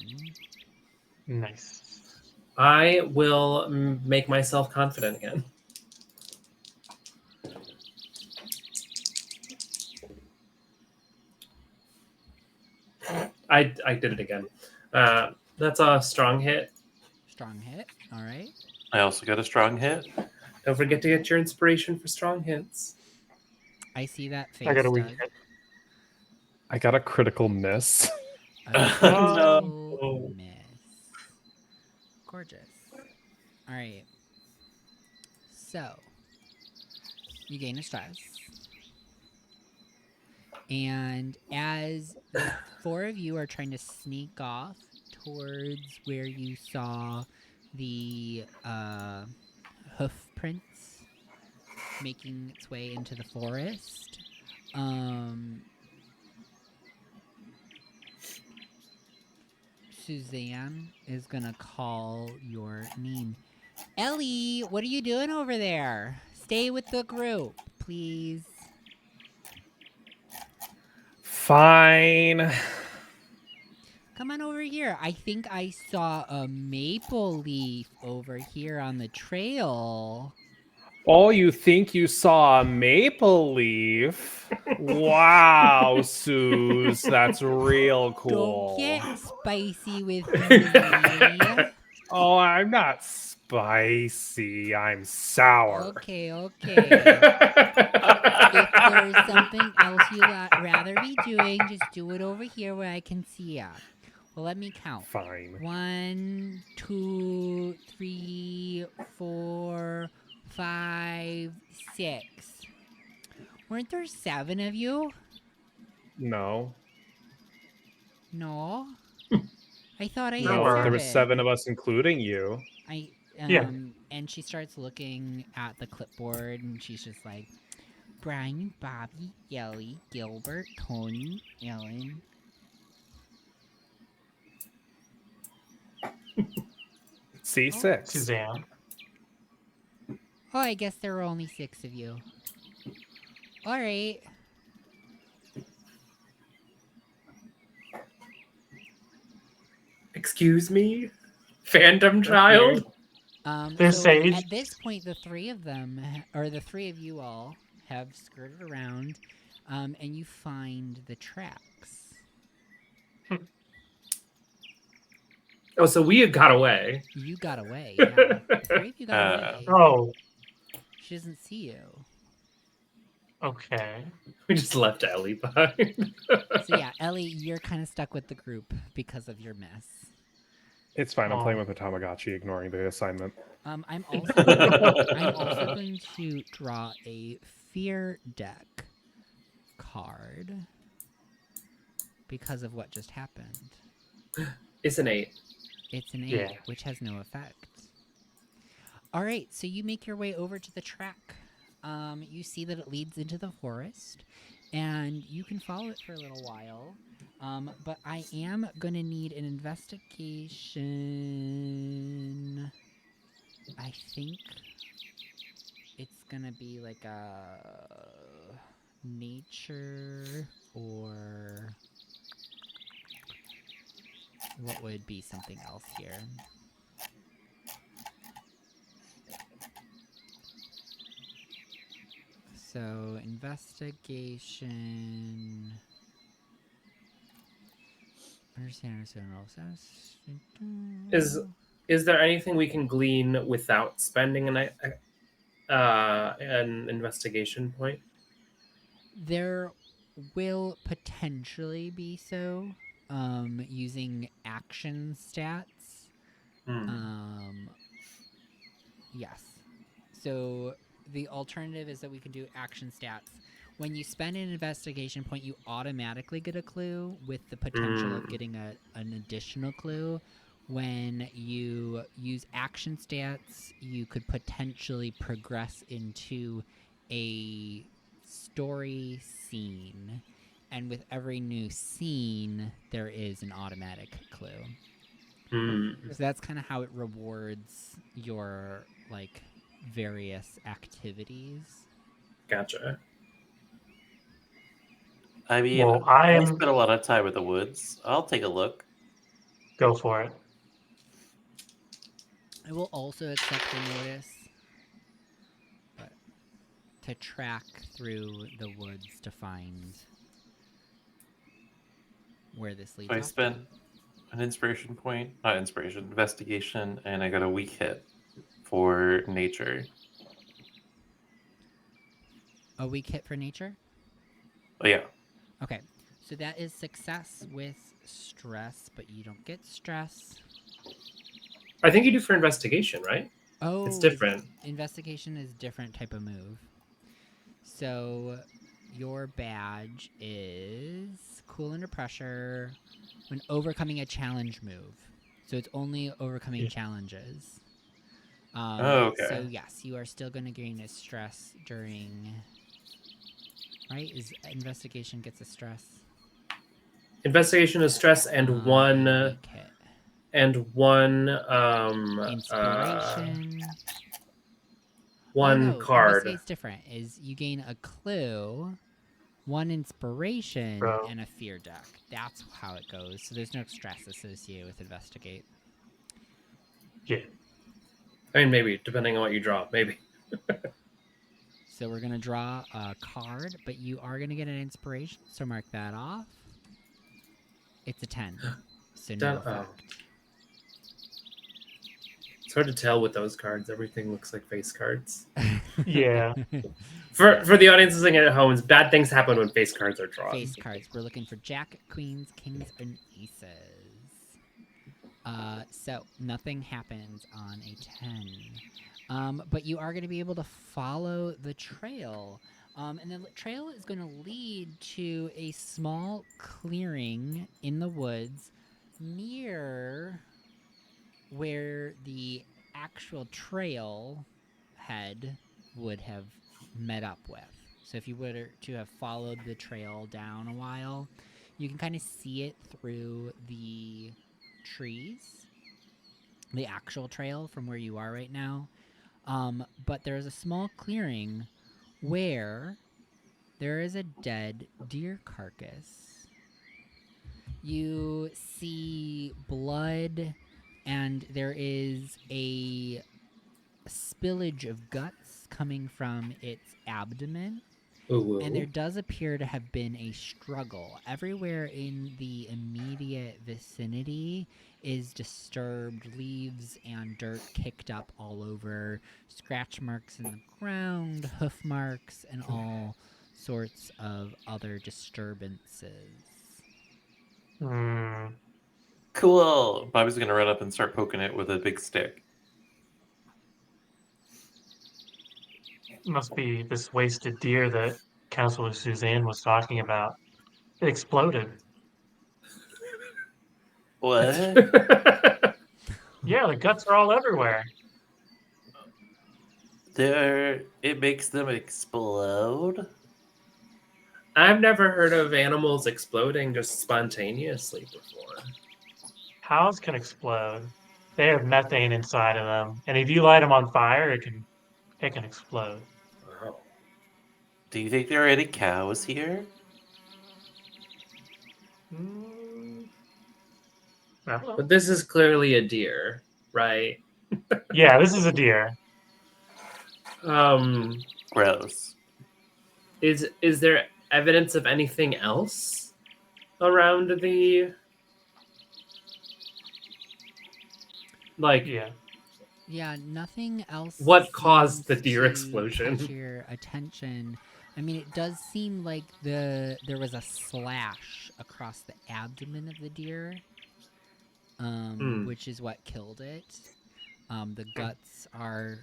Nice. I will make myself confident again. I did it again. That's a strong hit. Strong hit. All right. I also got a strong hit. Don't forget to get your inspiration for strong hits. I see that face, I got a weak Doug. hit. I got a critical miss. A No. critical miss. Gorgeous. All right. So, you gain a stress. And as the four of you are trying to sneak off towards where you saw the hoof prints making its way into the forest, Suzanne is gonna call your name. Ellie, what are you doing over there? Stay with the group, please. Fine. Come on over here. I think I saw a maple leaf over here on the trail. Oh, you think you saw a maple leaf? Wow, Suze, that's real cool. Don't get spicy with me. Oh, I'm not spicy. I'm sour. Okay. If there's something else you'd rather be doing, just do it over here where I can see ya. Well, let me count. Fine. 1, 2, 3, 4, 5, 6. Weren't there 7 of you? No. No. I thought I had No, 7. There were 7 of us, including you. Yeah. And she starts looking at the clipboard, and she's just like, Brian, Bobby, Ellie, Gilbert, Tony, Ellen. C6. Suzanne. Oh, I guess there were only 6 of you. All right. Excuse me? Phantom child? There's So Sage. at this point, the 3 of them, or the 3 of you all, have skirted around, and you find the tracks. Oh, so we got away. You got away, yeah. The 3 of you got away. Oh, She doesn't see you. okay. We just left Ellie behind. So yeah, Ellie, you're kind of stuck with the group because of your mess. It's fine. I'm Oh. playing with a Tamagotchi, ignoring the assignment. I'm also going to draw a fear deck card because of what just happened. It's an 8. It's an 8, Yeah. which has no effect. All right, so you make your way over to the track. You see that it leads into the forest, and you can follow it for a little while. But I am going to need an investigation. I think it's going to be like a nature or what would be something else here? So, investigation. Understand. Is there anything we can glean without spending an investigation point? There will potentially be so, using action stats. Yes. So the alternative is that we can do action stats. When you spend an investigation point, you automatically get a clue with the potential of getting an additional clue. When you use action stats, you could potentially progress into a story scene. And with every new scene, there is an automatic clue. So that's kind of how it rewards your, like, various activities. Gotcha. I mean, Well, I spent a lot of time in the woods. I'll take a look. Go for it. I will also accept the notice, but to track through the woods to find where this leads So I off to. spent an inspiration point, not inspiration, investigation, and I got a weak hit. for nature. A weak hit for nature? Oh, yeah. Okay. So that is success with stress, but you don't get stress. I think you do for investigation, right? Oh, It's different. Investigation is different type of move. So your badge is cool under pressure when overcoming a challenge move. So it's only overcoming Yeah. challenges. Oh, okay. So yes, you are still going to gain a stress during. Right? Is investigation gets a stress? Investigation is stress and one Weak hit. Inspiration. one card. Investigate's different. Is you gain a clue, one inspiration, Bro. and a fear deck. That's how it goes. So there's no stress associated with investigate. Yeah. I mean, maybe depending on what you draw, maybe. So we're gonna draw a card, but you are gonna get an inspiration. So mark that off. It's a 10. So no effect. It's hard to tell with those cards. Everything looks like face cards. Yeah. For the audience listening at home, bad things happen when face cards are drawn. Face cards. We're looking for jack, queens, kings, and aces. So nothing happens on a 10. But you are going to be able to follow the trail. And the trail is going to lead to a small clearing in the woods near where the actual trail head would have met up with. So if you were to have followed the trail down a while, you can kind of see it through the trees, the actual trail from where you are right now. But there's a small clearing where there is a dead deer carcass. You see blood, and there is a spillage of guts coming from its abdomen. Ooh. And there does appear to have been a struggle. Everywhere in the immediate vicinity is disturbed, leaves and dirt kicked up all over, scratch marks in the ground, hoof marks, and all sorts of other disturbances. Hmm. Cool. Bobby's gonna run up and start poking it with a big stick. Must be this wasted deer that Counselor Suzanne was talking about. It exploded. What? Yeah, the guts are all everywhere. It makes them explode? I've never heard of animals exploding just spontaneously before. Cows can explode. They have methane inside of them, and if you light them on fire, it can explode. Wow. Do you think there are any cows here? Mm, I don't know. But this is clearly a deer, right? Yeah, this is a deer. Gross. Is there evidence of anything else around the Yeah. Yeah, nothing else. What caused the seems deer to explosion? Catch your attention. I mean, it does seem like there was a slash across the abdomen of the deer, which is what killed it. The guts are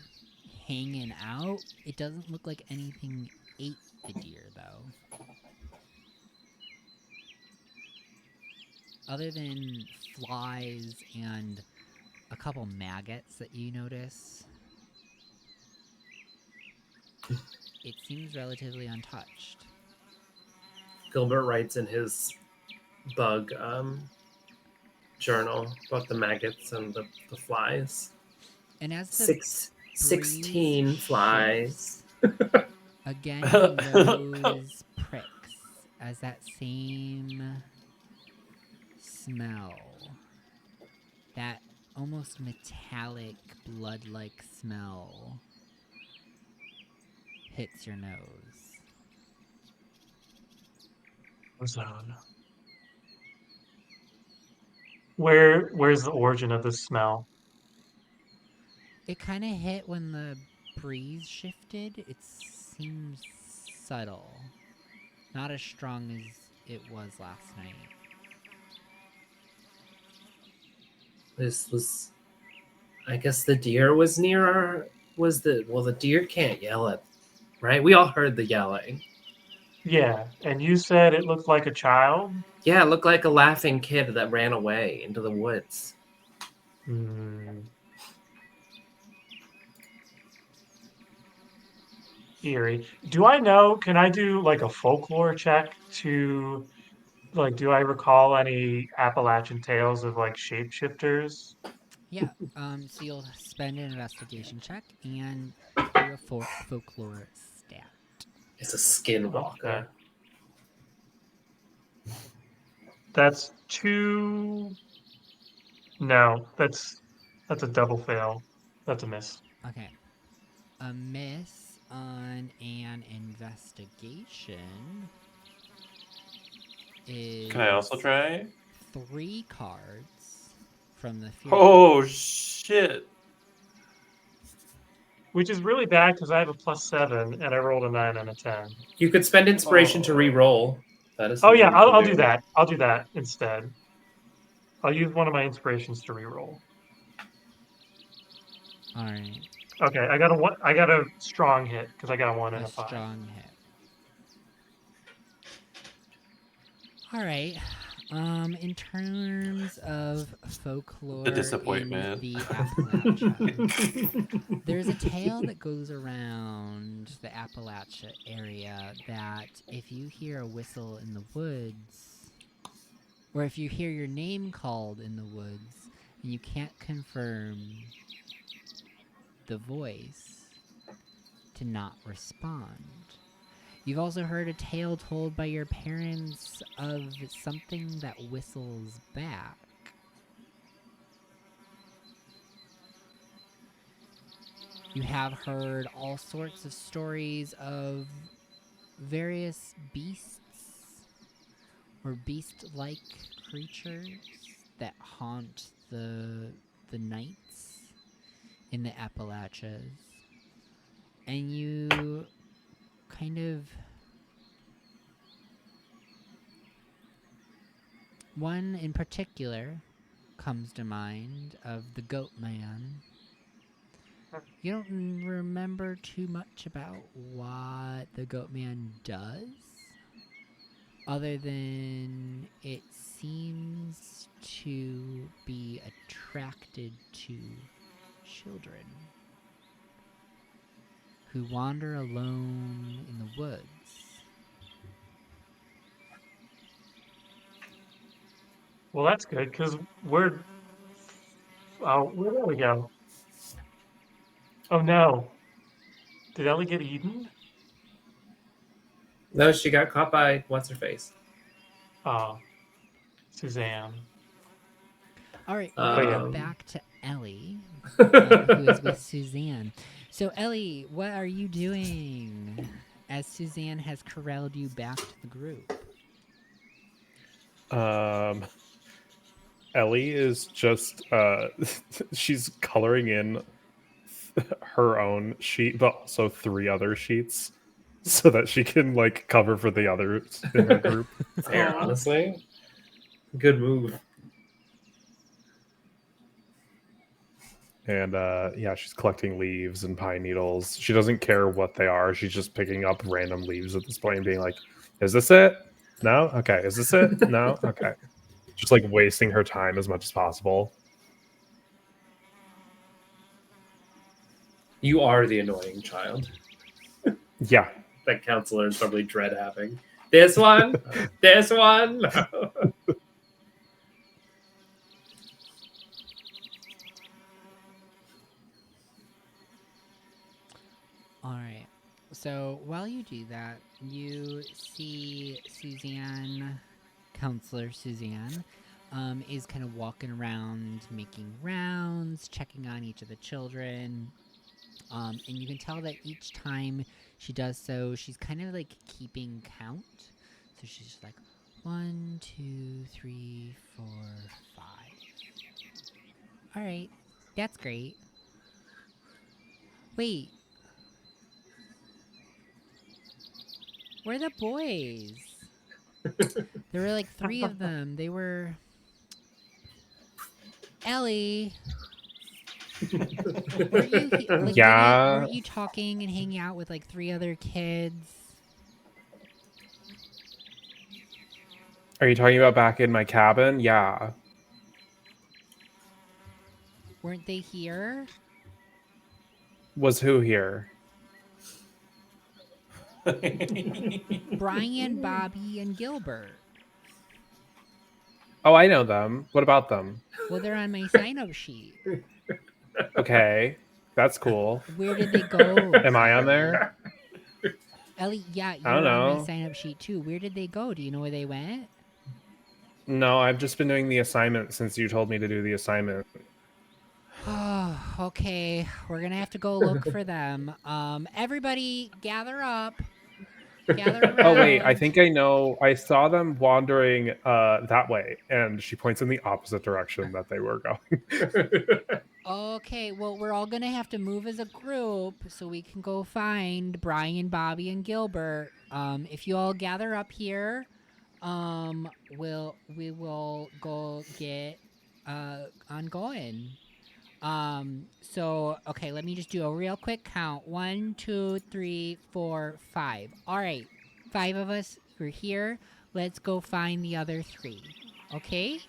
hanging out. It doesn't look like anything ate the deer, though. Other than flies and a couple maggots that you notice, it seems relatively untouched. Gilbert writes in his bug journal about the maggots and the flies. And as the 16 breeze flies. again, you notice pricks as that same smell. That almost metallic, blood-like smell hits your nose. Ozone. Where's the origin of this smell? It kind of hit when the breeze shifted. It seems subtle. Not as strong as it was last night. This was, I guess the deer was near our, the deer can't yell at, right? We all heard the yelling. Yeah, and you said it looked like a child? Yeah, it looked like a laughing kid that ran away into the woods. Hmm. Eerie. Do I know, can I do like a folklore check to, like, do I recall any Appalachian tales of like shapeshifters? Yeah, so you'll spend an investigation check and do a folklore stat. It's a Okay. skinwalker. That's two. No, that's a double fail. That's a miss. Okay. A miss on an investigation is Can I also try? 3 cards from the fear. Oh shit! Which is really bad because I have a +7 and I rolled a 9 and a 10. You could spend inspiration to Oh. re-roll. That is Oh something yeah, you I'll can do that. I'll do that instead. I'll use one of my inspirations to reroll. All right. Okay, I got a one. I got a strong hit because I got a 1 and A a 5. strong hit. All right. In terms of folklore The in disappointment. the Appalachia, there's a tale that goes around the Appalachia area that if you hear a whistle in the woods, or if you hear your name called in the woods, and you can't confirm the voice, to not respond. You've also heard a tale told by your parents of something that whistles back. You have heard all sorts of stories of various beasts or beast-like creatures that haunt the nights in the Appalachias. And you kind of... One in particular comes to mind of the Goat Man. You don't remember too much about what the Goat Man does, other than it seems to be attracted to children who wander alone in the woods. Well, that's good because we're. Oh, where did we go? Oh no! Did Ellie get eaten? No, she got caught by what's her face. Oh, Suzanne. All right, we're Oh, gonna yeah. go back to Ellie, who is with Suzanne. So, Ellie, what are you doing as Suzanne has corralled you back to the group? Ellie is just she's coloring in her own sheet, but also 3 other sheets, so that she can like cover for the others in her group. Fair, Aw. honestly. Good move. And yeah, she's collecting leaves and pine needles. She doesn't care what they are. She's just picking up random leaves at this point and being like, "Is this it? No? Okay. Is this it? No? Okay." Just like wasting her time as much as possible. You are the annoying child. Yeah. That counselors probably dread having. This one? This one? All right. So while you do that, you see Suzanne, Counselor Suzanne, is kind of walking around, making rounds, checking on each of the children. And you can tell that each time she does so, she's kind of like keeping count. So she's just like 1, 2, 3, 4, 5. All right, that's great. Wait. Where are the boys? There were like 3 of them. They were... Ellie, weren't you like Yeah. weren't you talking and hanging out with like 3 other kids? Are you talking about back in my cabin? Yeah. Weren't they here? Was who here? Brian, Bobby, and Gilbert. Oh, I know them. What about them? Well, they're on my sign-up sheet. Okay. That's cool. Where did they go? Am I on Ellie? there? Ellie, yeah, I don't you're on my know. sign-up sheet too. Where did they go? Do you know where they went? No, I've just been doing the assignment since you told me to do the assignment. Oh, okay. We're gonna have to go look for them. Everybody, gather up. Gather around. Oh wait, I think I know. I saw them wandering that way, and she points in the opposite direction that they were going. Okay, well, we're all gonna have to move as a group so we can go find Brian, Bobby, and Gilbert. If you all gather up here, we will go get on going. So okay, let me just do a real quick count. 1, 2, 3, 4, 5. All right, 5 of us are here. Let's go find the other 3. Okay.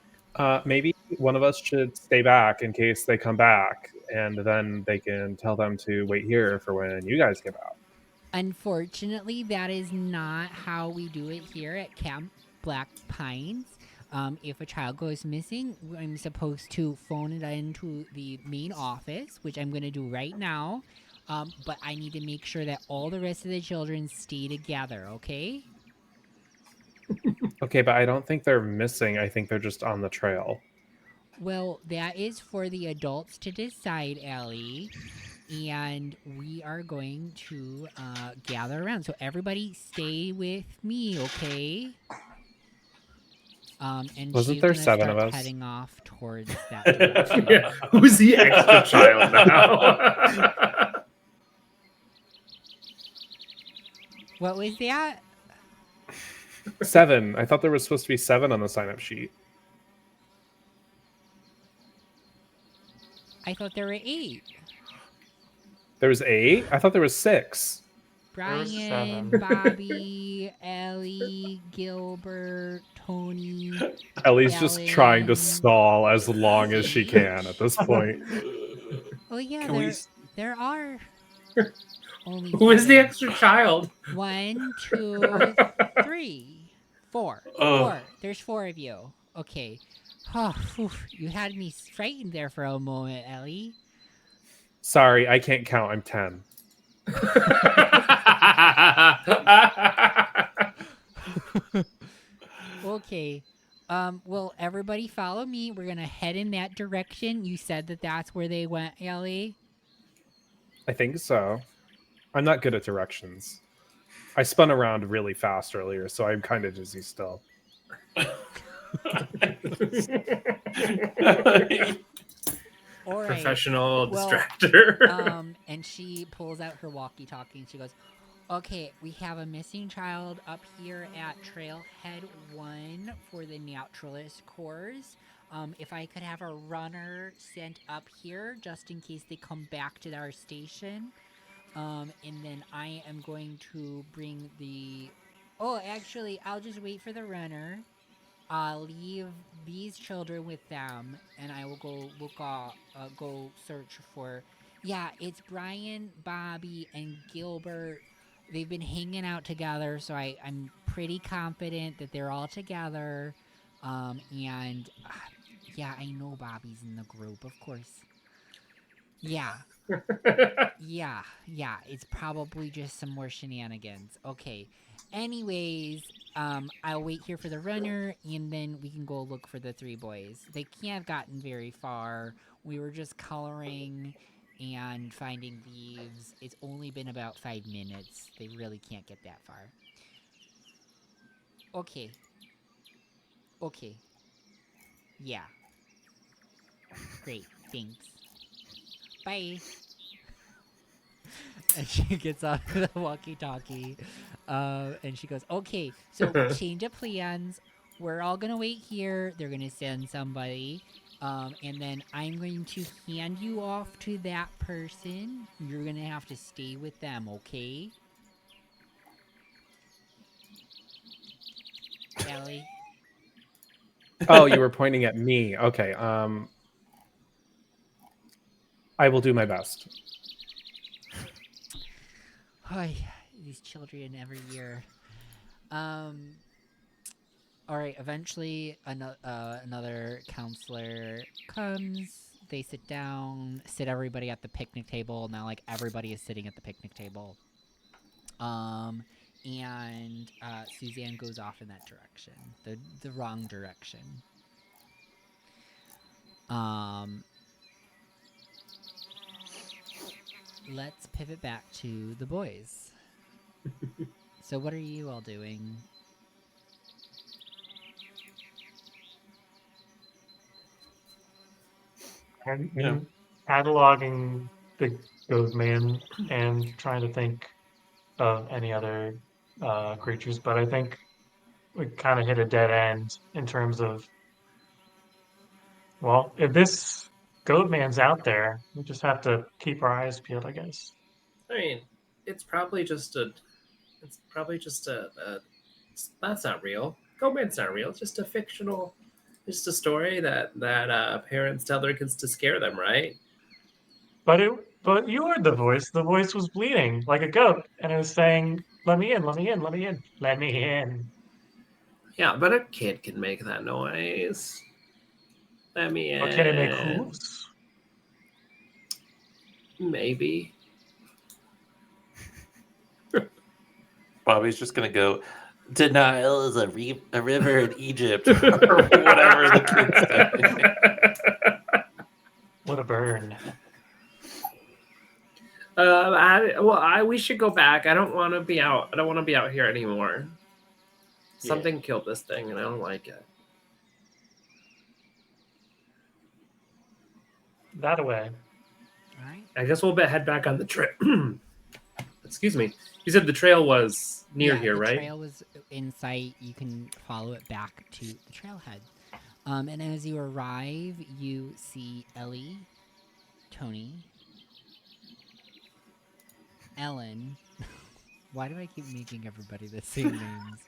Maybe one of us should stay back in case they come back, and then they can tell them to wait here for when you guys get out. Unfortunately, that is not how we do it here at Camp Black Pines. If a child goes missing, I'm supposed to phone it into the main office, which I'm going to do right now. But I need to make sure that all the rest of the children stay together, okay? Okay, but I don't think they're missing. I think they're just on the trail. Well, that is for the adults to decide, Allie. And we are going to gather around. So everybody stay with me, okay? And Wasn't she's there gonna 7 start of us? heading off towards that direction. Yeah, who's the extra child now? What was that? 7. I thought there was supposed to be 7 on the sign-up sheet. I thought there were 8. There was 8? I thought there was 6. Brian, 7. Bobby, Ellie, Gilbert, Tony. Ellie's just trying to Ellen. stall as long as she can at this point. Oh yeah, Can we there are only Who is the 7. extra child? 1, 2, 3, 4. Oh. 4. There's 4 of you. Okay. Oh, phew, you had me frightened there for a moment, Ellie. Sorry, I can't count. I'm 10. Okay. Well, everybody follow me. We're gonna head in that direction. You said that that's where they went, Ellie. I think so. I'm not good at directions. I spun around really fast earlier, so I'm kind of dizzy still. All right. Professional Well, distractor. And she pulls out her walkie-talkie and she goes, "Okay, we have a missing child up here at Trailhead 1 for the Naturalist Course. If I could have a runner sent up here just in case they come back to our station. And then I am going to bring the... Oh, actually, I'll just wait for the runner. I'll leave these children with them, and I will go go search for... Yeah, it's Brian, Bobby, and Gilbert. They've been hanging out together, so I'm pretty confident that they're all together. And yeah, I know Bobby's in the group, of course. Yeah. Yeah, it's probably just some more shenanigans. Okay. Anyways, I'll wait here for the runner, and then we can go look for the 3 boys. They can't have gotten very far. We were just coloring and finding leaves. It's only been about 5 minutes. They really can't get that far. Okay. Okay. Yeah. Great. Thanks. Bye. And she gets off the walkie-talkie, and she goes, "Okay, so change of plans. We're all gonna wait here. They're gonna send somebody, and then I'm going to hand you off to that person. You're gonna have to stay with them, okay?" Ellie. Oh, you were pointing at me. Okay. I will do my best. Hi, these children every year. Um. All right. Eventually, another counselor comes. They sit down, sit everybody at the picnic table. Now, like everybody is sitting at the picnic table. And Suzanne goes off in that direction, the wrong direction. Let's pivot back to the boys. So, what are you all doing? I'm Yeah. cataloging the ghost man and trying to think of any other creatures, but I think we kind of hit a dead end in terms of, well, if this goat man's out there, we just have to keep our eyes peeled, I guess. I mean, it's probably just a. It's probably just that's not real. Goblins not real. It's just a fictional. Just a story that parents tell their kids to scare them, right? But you heard the voice. The voice was bleeding like a goat, and it was saying, "Let me in, let me in, let me in, let me in." Yeah, but a kid can make that noise. Let me But can it make in. hooves? Maybe. Bobby's just gonna go. Denial is a river in Egypt, or whatever the kids say. What a burn! We should go back. I don't want to be out. I don't want to be out here anymore. Something killed this thing, and I don't like it. That away. All right. I guess we'll head back on the trail. Excuse me. You said the trail was near here, the right? trail was in sight. You can follow it back to the trailhead. And as you arrive, you see Ellie, Tony, Ellen. Why do I keep making everybody the same names?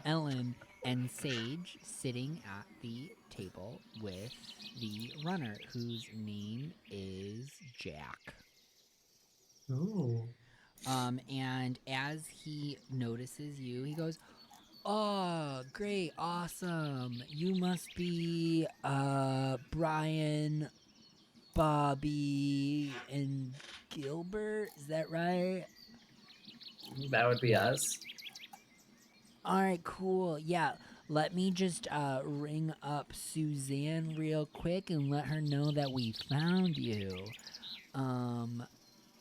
Ellen and Sage sitting at the table with the runner, whose name is Jack. Ooh. And as he notices you, he goes, "Oh, great, awesome. You must be Brian, Bobby, and Gilbert. Is that right?" That would be us. All right, cool. Yeah, let me just ring up Suzanne real quick and let her know that we found you.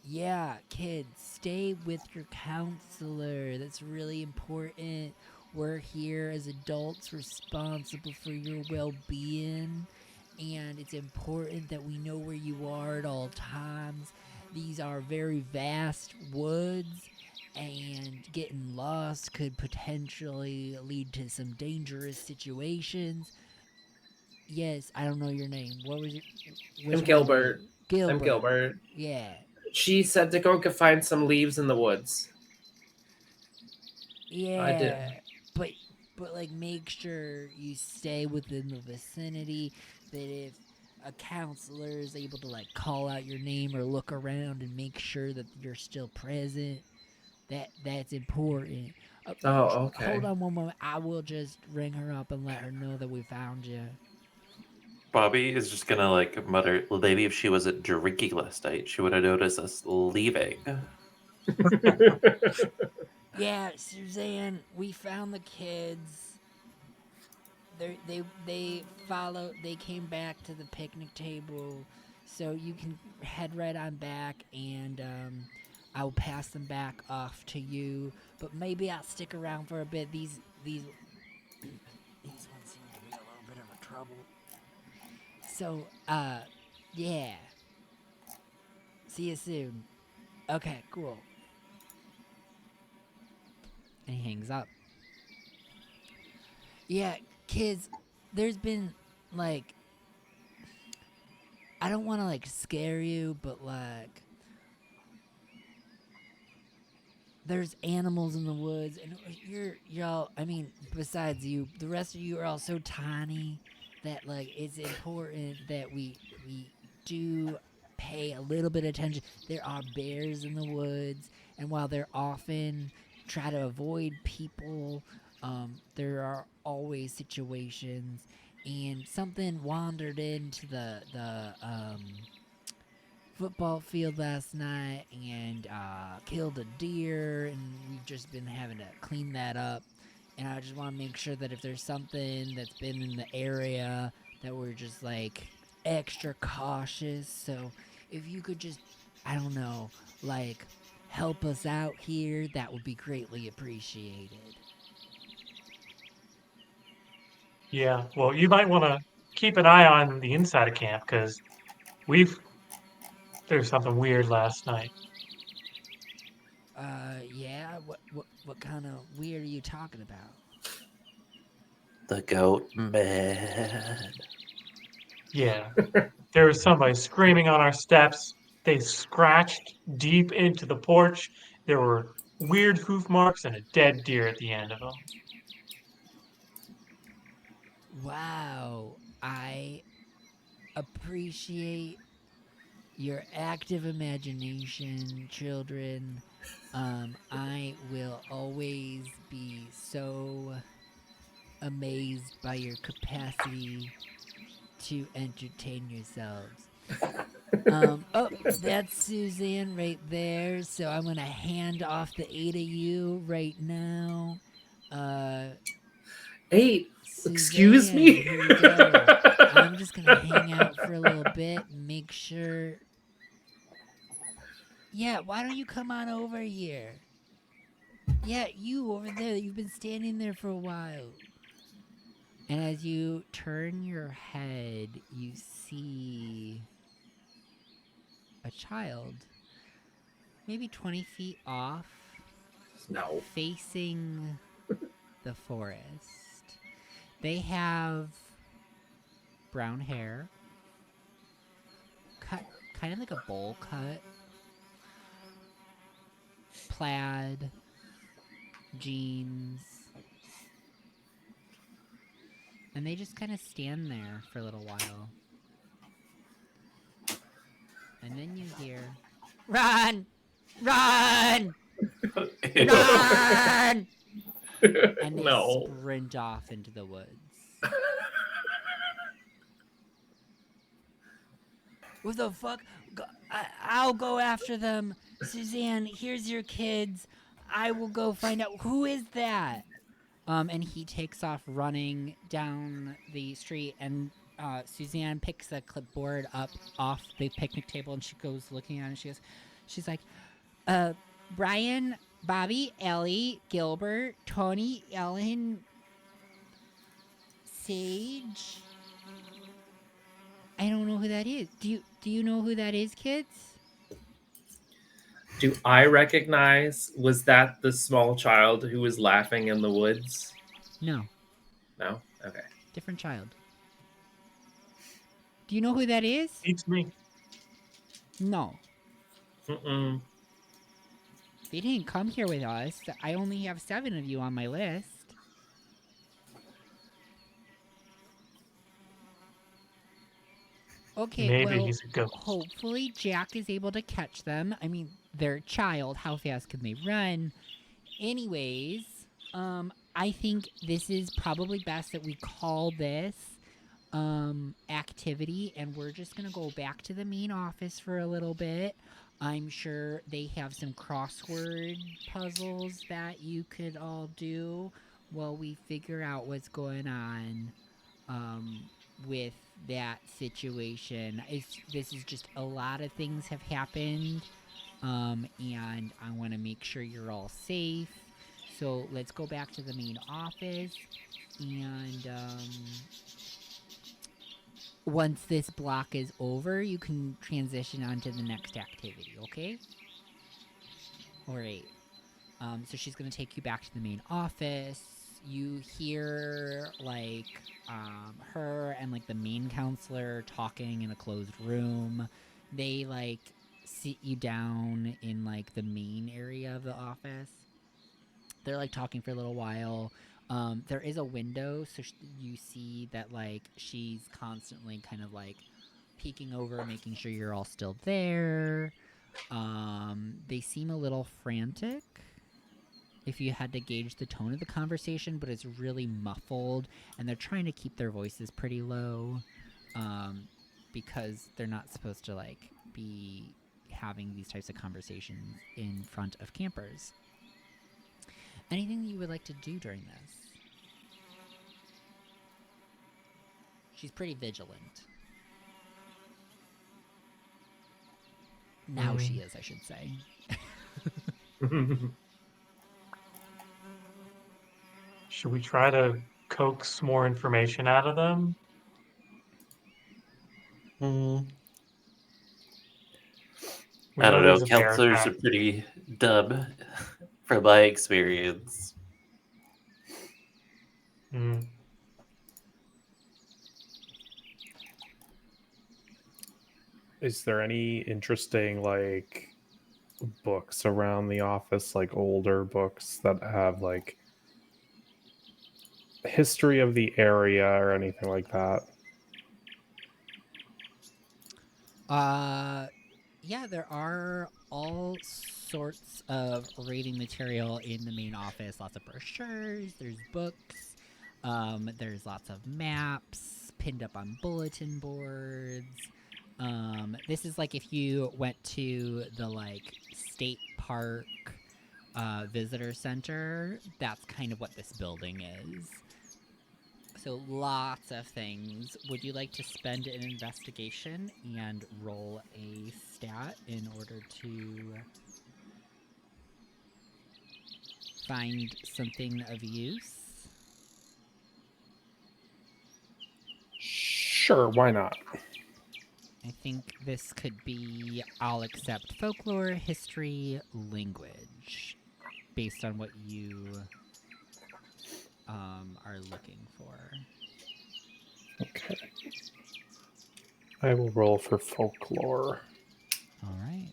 Yeah, kids, stay with your counselor. That's really important. We're here as adults responsible for your well-being, and it's important that we know where you are at all times. These are very vast woods, and getting lost could potentially lead to some dangerous situations. Yes, I don't know your name. What was your? I'm Gilbert. Gilbert. I'm Gilbert. Yeah. She said to go find some leaves in the woods. Yeah. I did. But like make sure you stay within the vicinity, that if a counselor is able to like call out your name or look around and make sure that you're still present, that's important. Oh, okay. Hold on one moment. I will just ring her up and let her know that we found you. Bobby is just gonna like mutter, well, maybe if she wasn't drinking last night, she would have noticed us leaving. Yeah, Suzanne, we found the kids. They came back to the picnic table, so you can head right on back, and I'll pass them back off to you. But maybe I'll stick around for a bit. These these ones seem to be a little bit of a trouble. So yeah. See you soon. Okay, cool. And he hangs up. Yeah, kids, there's been, like, I don't want to, like, scare you, but, like, there's animals in the woods, and y'all, I mean, besides you, the rest of you are all so tiny that, like, it's important that we do pay a little bit of attention. There are bears in the woods, and while they're often try to avoid people, there are always situations, and something wandered into the football field last night and killed a deer, and we've just been having to clean that up. And I just want to make sure that if there's something that's been in the area, that we're just like extra cautious. So if you could just, I don't know, like help us out here, that would be greatly appreciated. Yeah, well, you might want to keep an eye on the inside of camp because there's something weird last night. Yeah, what kind of weird are you talking about? The goat man. Yeah, there was somebody screaming on our steps. They scratched deep into the porch. There were weird hoof marks and a dead deer at the end of them. Wow, I appreciate your active imagination, children. I will always be so amazed by your capacity to entertain yourselves. Oh, that's Suzanne right there. So I'm gonna hand off the 8 of you right now. 8. Suzanne, Excuse me? here you go. I'm just gonna hang out for a little bit and make sure. Yeah, why don't you come on over here? Yeah, you over there. You've been standing there for a while. And as you turn your head, you see a child, maybe 20 feet off, No. facing the forest. They have brown hair, cut kind of like a bowl cut, plaid, jeans, and they just kind of stand there for a little while. And then you hear, "Run! Run! Run!" And they No. sprint off into the woods. What the fuck? I'll go after them. Suzanne, here's your kids. I will go find out who is that. And he takes off running down the street, and Suzanne picks a clipboard up off the picnic table, and she goes looking at it, and she's like, Brian, Bobby, Ellie, Gilbert, Tony, Ellen, Sage. I don't know who that is. Do you know who that is, kids? Do I recognize, was that the small child who was laughing in the woods? No, No? Okay. different child. Do you know who that is? Beats me. No. Mm-mm. They didn't come here with us. I only have 7 of you on my list. Okay, Maybe well, he's a ghost. hopefully Jack is able to catch them. I mean, they're a child. How fast can they run? Anyways, I think this is probably best that we call this activity, and we're just gonna go back to the main office for a little bit. I'm sure they have some crossword puzzles that you could all do while we figure out what's going on with that situation. This is just a lot of things have happened, and I want to make sure you're all safe. So let's go back to the main office, and once this block is over, you can transition on to the next activity, okay? All right. So she's going to take you back to the main office. You hear like her and like the main counselor talking in a closed room. They like sit you down in like the main area of the office. They're like talking for a little while. There is a window, so you see that like she's constantly kind of like peeking over, making sure you're all still there. They seem a little frantic if you had to gauge the tone of the conversation, but it's really muffled, and they're trying to keep their voices pretty low because they're not supposed to like be having these types of conversations in front of campers. Anything that you would like to do during this? She's pretty vigilant. Now she is, I should say. Should we try to coax more information out of them? We I don't know. there's a bear Counselors are attack. pretty dumb from my experience. Mm. Is there any interesting like books around the office, like older books that have like history of the area or anything like that? Yeah, there are all sorts of reading material in the main office. Lots of brochures, there's books, there's lots of maps pinned up on bulletin boards. This is like if you went to the like state park visitor center, that's kind of what this building is. So lots of things. Would you like to spend an investigation and roll a stat in order to find something of use? Sure, why not? I think this could be I'll accept folklore, history, language, based on what you are looking for. Okay. I will roll for folklore. All right.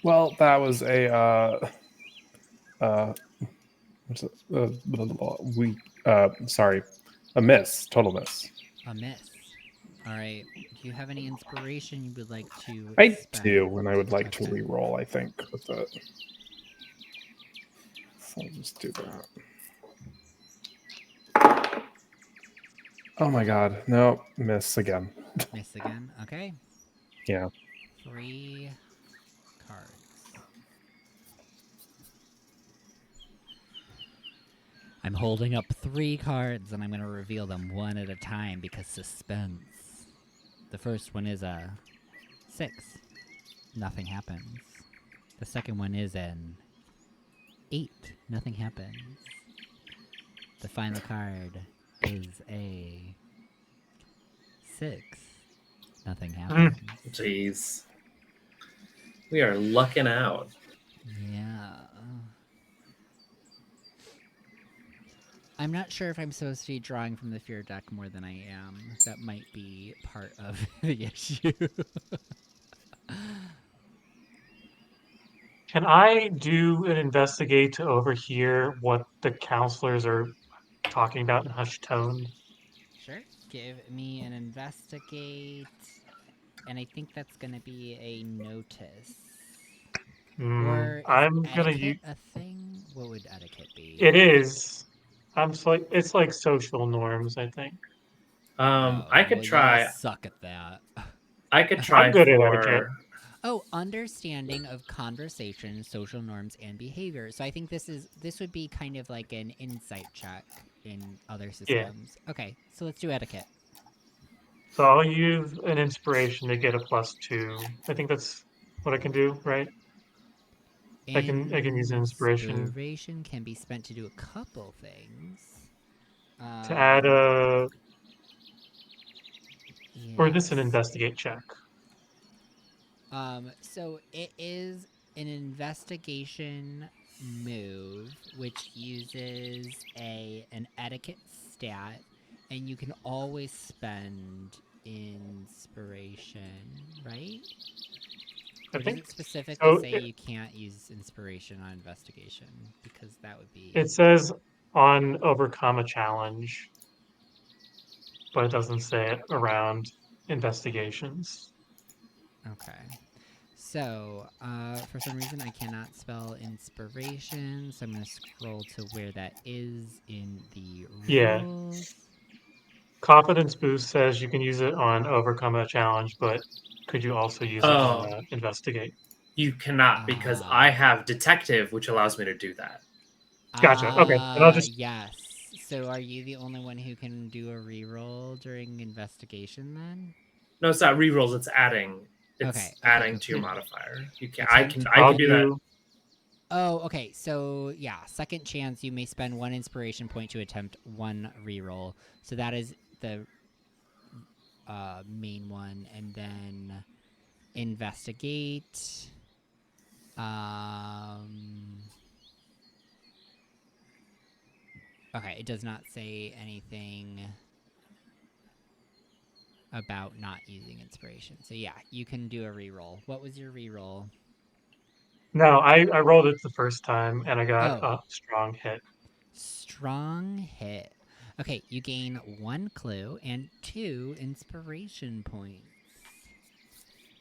Well, that was a what's it? Sorry, a miss, total miss. A miss. All right. Do you have any inspiration you would like to I spend? do, and I would like to Okay. re-roll, I think, with it. So I'll just do that. Oh my god, no, miss again. Miss again. Okay. Yeah. 3 cards. I'm holding up 3 cards and I'm going to reveal them one at a time because suspense. The first one is a 6. Nothing happens. The second one is an 8. Nothing happens. The final card is a 6. Nothing happens. Jeez. We are lucking out. Yeah. I'm not sure if I'm supposed to be drawing from the fear deck more than I am. That might be part of the issue. Can I do an investigate to overhear what the counselors are talking about in hushed tones? Sure. Give me an investigate. And I think that's going to be a notice. Or is I'm gonna etiquette use. a thing? What would etiquette be? It is. It's like social norms, I think. I could well, try. y'all suck at that. I could I'm try good at etiquette. for. Oh, understanding of conversation, social norms, and behavior. So I think this would be kind of like an insight check in other systems. Yeah. Okay, so let's do etiquette. So I'll use an inspiration to get a +2. I think that's what I can do, right? I can use an inspiration Inspiration can be spent to do a couple things. to add a. Or is this an Yes. investigate check? So it is an investigation move which uses an etiquette stat, and you can always spend inspiration, right? I Or does think it specifically so. say you can't use inspiration on investigation? Because that would be It says on overcome a challenge, but it doesn't say it around investigations. okay. So, for some reason, I cannot spell inspiration, so I'm going to scroll to where that is in the Yeah, rules. confidence boost says you can use it on overcome a challenge, but could you also use it on Oh, investigate? you cannot because I have detective, which allows me to do that. Gotcha. Okay, and I'll just Yes. So, are you the only one who can do a reroll during investigation then? No, it's not rerolls. It's adding. Okay, It's okay, adding go to your for it. modifier. You can. I Attempt can. I I'll can do that. do Oh, okay. So yeah, second chance. You may spend 1 inspiration point to attempt 1 reroll. So that is the main one, and then investigate. Um. Okay, it does not say anything about not using inspiration. So yeah, you can do a reroll. What was your reroll? no. I rolled it the first time and I got Oh, a strong hit. strong hit. Okay, you gain 1 clue and 2 inspiration points.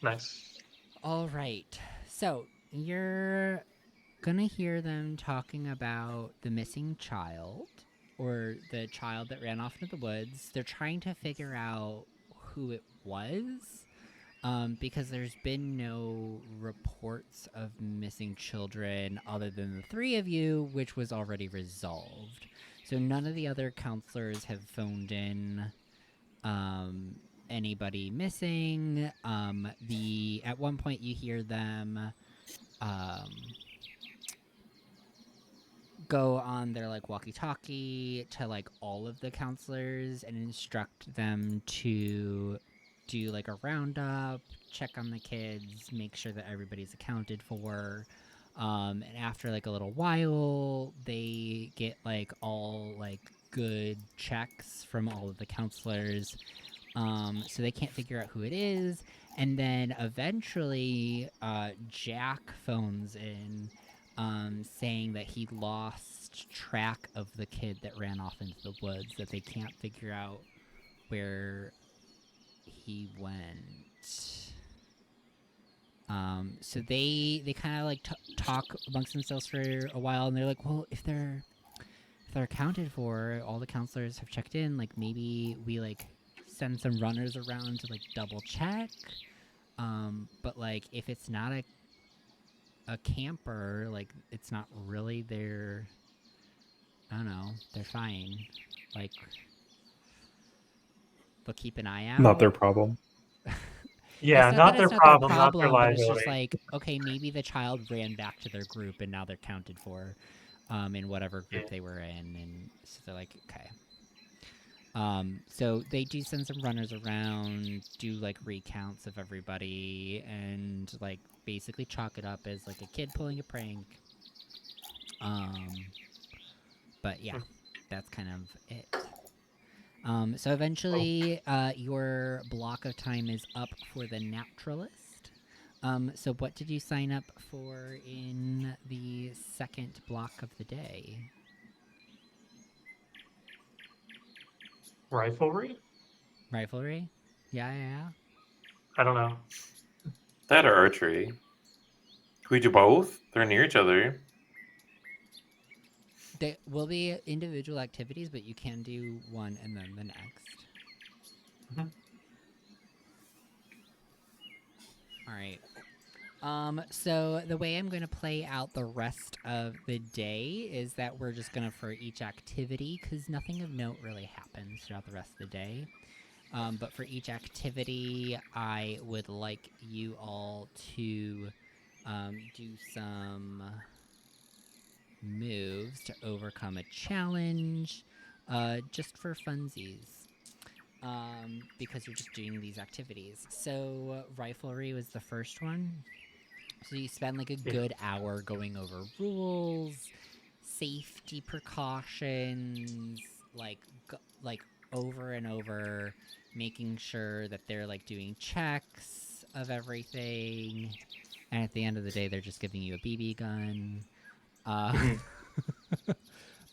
Nice. All right. So you're gonna hear them talking about the missing child, or the child that ran off into the woods. They're trying to figure out who it was, because there's been no reports of missing children other than the 3 of you, which was already resolved. So none of the other counselors have phoned in anybody missing. At one point you hear them um, go on their like walkie-talkie to like all of the counselors and instruct them to do like a roundup, check on the kids, make sure that everybody's accounted for. And after like a little while, they get like all like good checks from all of the counselors. So they can't figure out who it is. And then eventually, Jack phones in, saying that he lost track of the kid that ran off into the woods, that they can't figure out where he went. So they kind of like talk amongst themselves for a while, and they're like, well, if they're accounted for, all the counselors have checked in, like maybe we like send some runners around to like double check. But like if it's not a camper, like it's not really their, I don't know, they're fine. Like they'll keep an eye out. Not their problem. Yeah, It's not that not it's their not their problem, not their problem, but it's just liability. like, okay, maybe the child ran back to their group and now they're counted for, in whatever Yeah. group they were in, and so they're like, okay. So they do send some runners around, do like recounts of everybody, and like basically chalk it up as like a kid pulling a prank. But yeah, that's kind of it. So eventually, your block of time is up for the naturalist. So what did you sign up for in the second block of the day? Riflery? Riflery? Yeah. I don't know. That or archery. Can we do both? They're near each other. They will be individual activities, but you can do one and then the next. Mhm. All right. So the way I'm going to play out the rest of the day is that we're just going to, for each activity, because nothing of note really happens throughout the rest of the day. But for each activity, I would like you all to do some moves to overcome a challenge, just for funsies. because you're just doing these activities. So riflery was the first one. So you spend like a Yeah. good hour going over rules, safety precautions, like over and over, making sure that they're like doing checks of everything. And at the end of the day, they're just giving you a BB gun.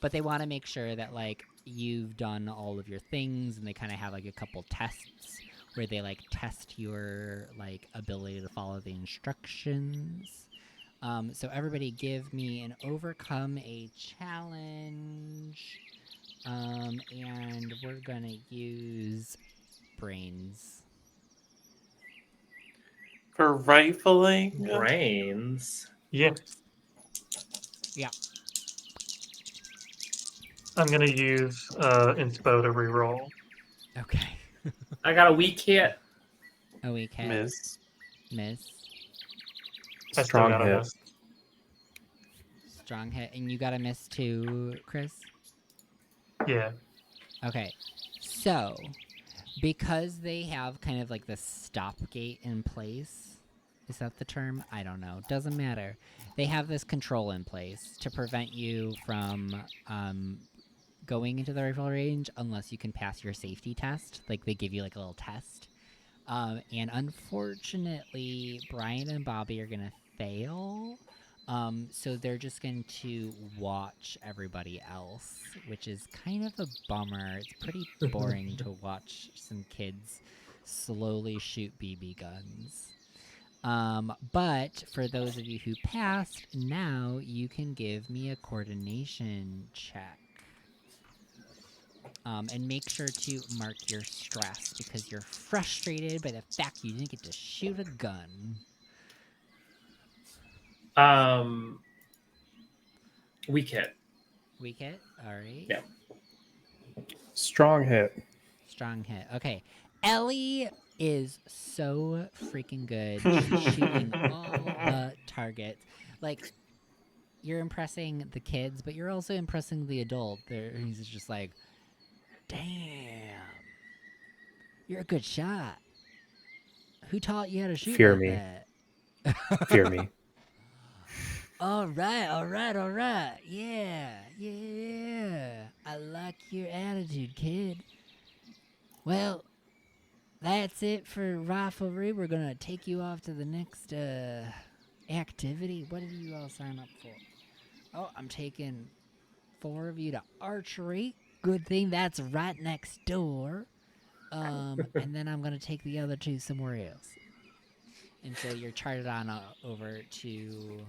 But they want to make sure that like you've done all of your things, and they kind of have like a couple tests where they like test your like ability to follow the instructions. So everybody give me an overcome a challenge. And we're gonna use brains. For rifling? Brains. Yeah. Yeah. I'm gonna use inspo to reroll. Okay. I got a weak hit. A weak hit. Miss. Miss. I still Strong got a hit. miss. Strong hit. And you got a miss too, Chris? Yeah. Okay. So, because they have kind of like the stop gate in place, is that the term? I don't know. Doesn't matter. They have this control in place to prevent you from going into the rifle range unless you can pass your safety test. Like they give you like a little test. And unfortunately, Brian and Bobby are gonna fail. So they're just going to watch everybody else, which is kind of a bummer. It's pretty boring to watch some kids slowly shoot BB guns. But for those of you who passed, now you can give me a coordination check. And make sure to mark your stress because you're frustrated by the fact you didn't get to shoot a gun. Weak hit. Weak hit? Alright. Yeah. Strong hit. Strong hit. Okay. Ellie is so freaking good. She's shooting all the targets. Like, you're impressing the kids, but you're also impressing the adult. He's just like, damn. You're a good shot. Who taught you how to shoot Fear like me. that? Fear me. All right. Yeah. I like your attitude, kid. Well, that's it for riflery. We're gonna take you off to the next activity. What did you all sign up for? Oh, I'm taking 4 of you to archery. Good thing that's right next door. And then I'm gonna take the other 2 somewhere else. And so you're charted on over to,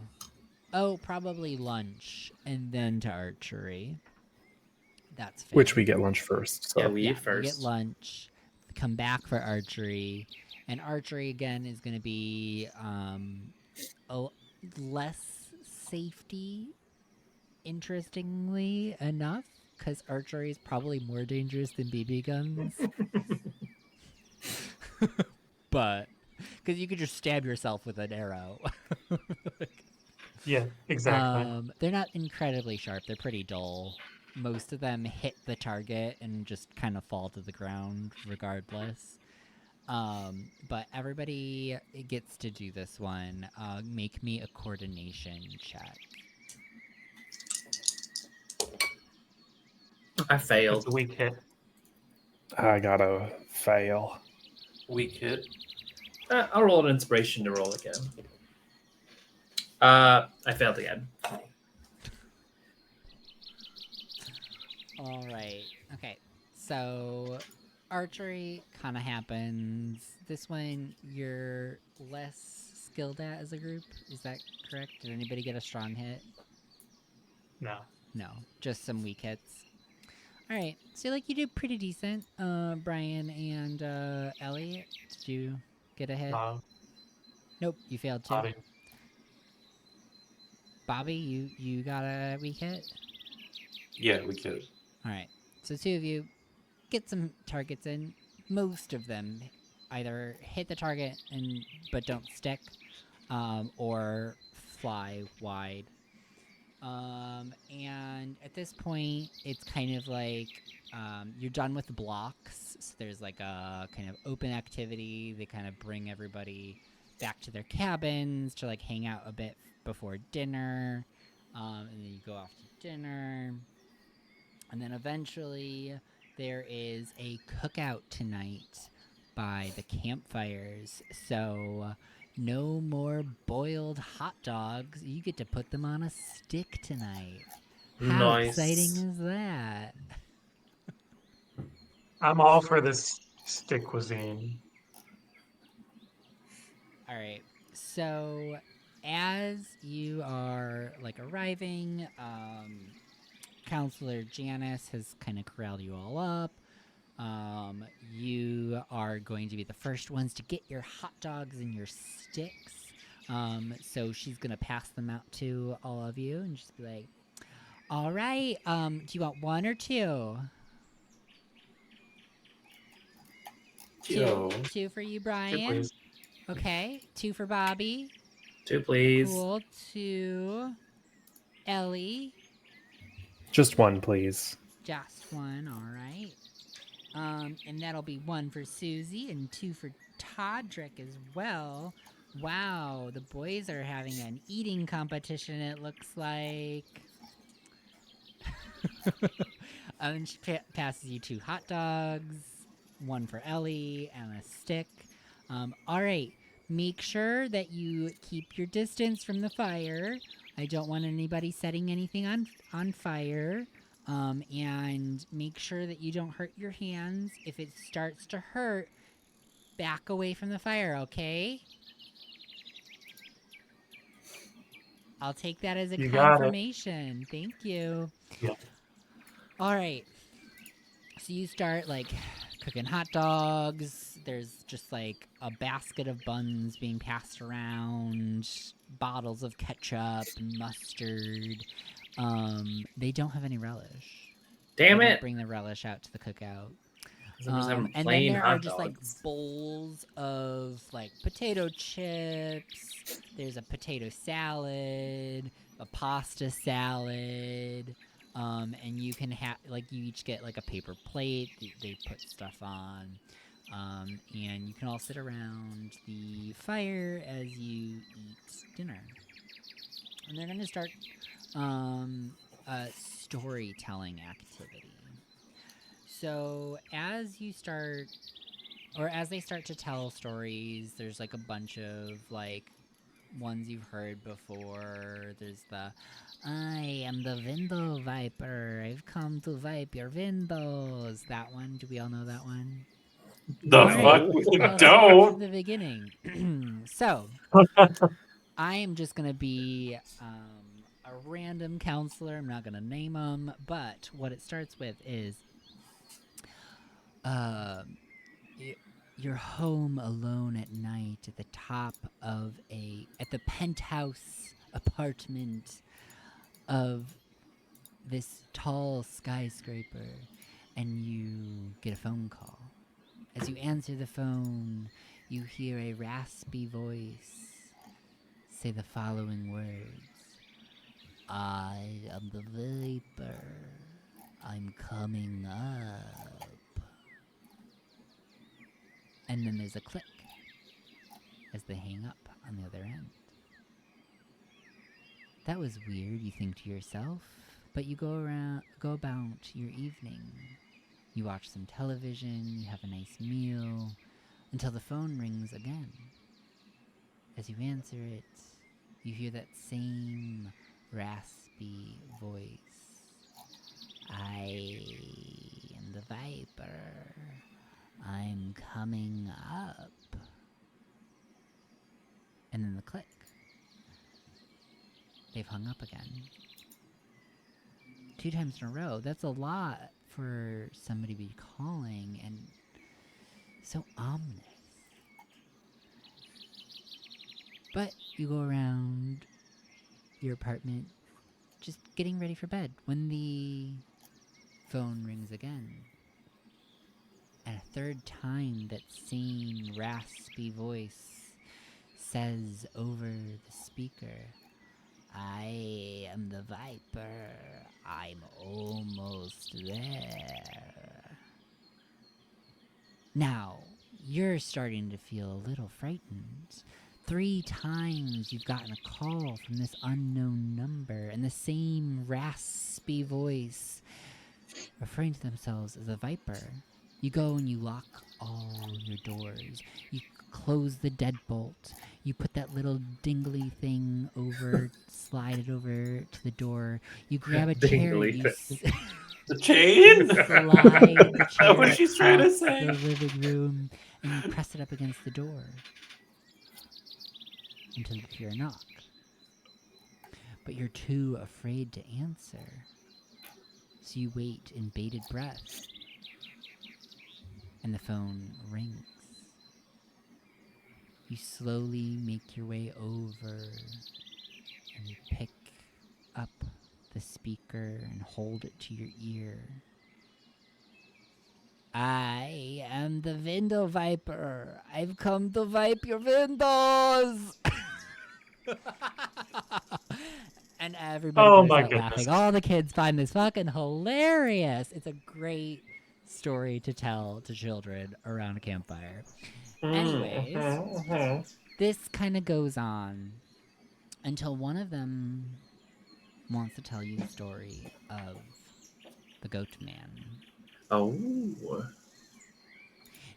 probably lunch and then to archery. That's fair. Which we get lunch first. So Yeah, we eat You get first. lunch, come back for archery, and archery again is going to be less safety, interestingly enough, because archery is probably more dangerous than BB guns. But because you could just stab yourself with an arrow. Yeah, exactly. They're not incredibly sharp. They're pretty dull. Most of them hit the target and just kind of fall to the ground regardless. But everybody gets to do this one. Make me a coordination check. I failed. It's a weak hit. I gotta fail. Weak hit. I'll roll an inspiration to roll again. I failed again. All right. Okay. So archery kind of happens. This one you're less skilled at as a group. Is that correct? Did anybody get a strong hit? No. No, just some weak hits. All right. So like you did pretty decent, Brian and Ellie. Did you get a hit? Nope, you failed too. Bobby, you got a weak hit? Yeah, weak hit. All right. So 2 of you get some targets in. Most of them either hit the target but don't stick, or fly wide. And at this point, it's kind of like you're done with the blocks. So there's like a kind of open activity. They kind of bring everybody back to their cabins to like hang out a bit before dinner. And then you go off to dinner. And then eventually there is a cookout tonight by the campfires. So no more boiled hot dogs. You get to put them on a stick tonight. How Nice. exciting is that? I'm all for this stick cuisine. All right. So as you are like arriving, Counselor Janice has kind of corralled you all up. You are going to be the first ones to get your hot dogs and your sticks. So she's gonna pass them out to all of you and just be like, "All right, do you want one or two? Yo. Two for you, Two, Brian. please. Okay, two for Bobby. 2, please. Cool. Two, Ellie. Just one, please. Just one. All right. And that'll be one for Susie and two for Todrick as well. Wow, the boys are having an eating competition, it looks like. And she passes you 2 hot dogs, one for Ellie, and a stick. All right, make sure that you keep your distance from the fire. I don't want anybody setting anything on fire. And make sure that you don't hurt your hands. If it starts to hurt, back away from the fire, okay? I'll take that as a You got it. confirmation. Thank you. Yeah. All right. So you start like cooking hot dogs. There's just like a basket of buns being passed around, bottles of ketchup and mustard. They don't have any relish. Damn They don't it. bring the relish out to the cookout. I'm just having And then plain there hot are just like dogs. bowls of like potato chips. There's a potato salad, a pasta salad, and you can have like you each get like a paper plate. They put stuff on, and you can all sit around the fire as you eat dinner. And they're gonna start a storytelling activity. So as you start, or as they start to tell stories, there's like a bunch of like ones you've heard before. There's the, I am the window viper. I've come to wipe your windows. That one. Do we all know that one? The All right. fuck? We Well, let's don't. start from the beginning. So, I am just gonna be a random counselor. I'm not gonna name them, but what it starts with is you're home alone at night at the top of at the penthouse apartment of this tall skyscraper, and you get a phone call. As you answer the phone, you hear a raspy voice say the following words: I am the Viper. I'm coming up. And then there's a click as they hang up on the other end. That was weird, you think to yourself, but you go about your evening. You watch some television, you have a nice meal, until the phone rings again. As you answer it, you hear that same raspy voice. I am the Viper. I'm coming up. And then the click. They've hung up again. 2 times in a row. That's a lot for somebody to be calling, and so ominous. But you go around your apartment just getting ready for bed when the phone rings again. And a third time, that same raspy voice says over the speaker, I am the Viper. I'm almost there. Now, you're starting to feel a little frightened. 3 times you've gotten a call from this unknown number, and the same raspy voice referring to themselves as a Viper. You go and you lock all your doors. You close the deadbolt. You put that little dingly thing over, slide it over to the door. You grab a chair. Dingly You thing. The chain? slide the Is chair that what she's trying to across say? the living room, and you press it up against the door until you hear a knock. But you're too afraid to answer, so you wait in bated breath, and the phone rings. You slowly make your way over, and you pick up the speaker and hold it to your ear. I am the window viper. I've come to wipe your windows. And everybody Oh bursts my out goodness. laughing. All the kids find this fucking hilarious. It's a great story to tell to children around a campfire. Anyways, this kind of goes on until one of them wants to tell you the story of the goat man. Oh.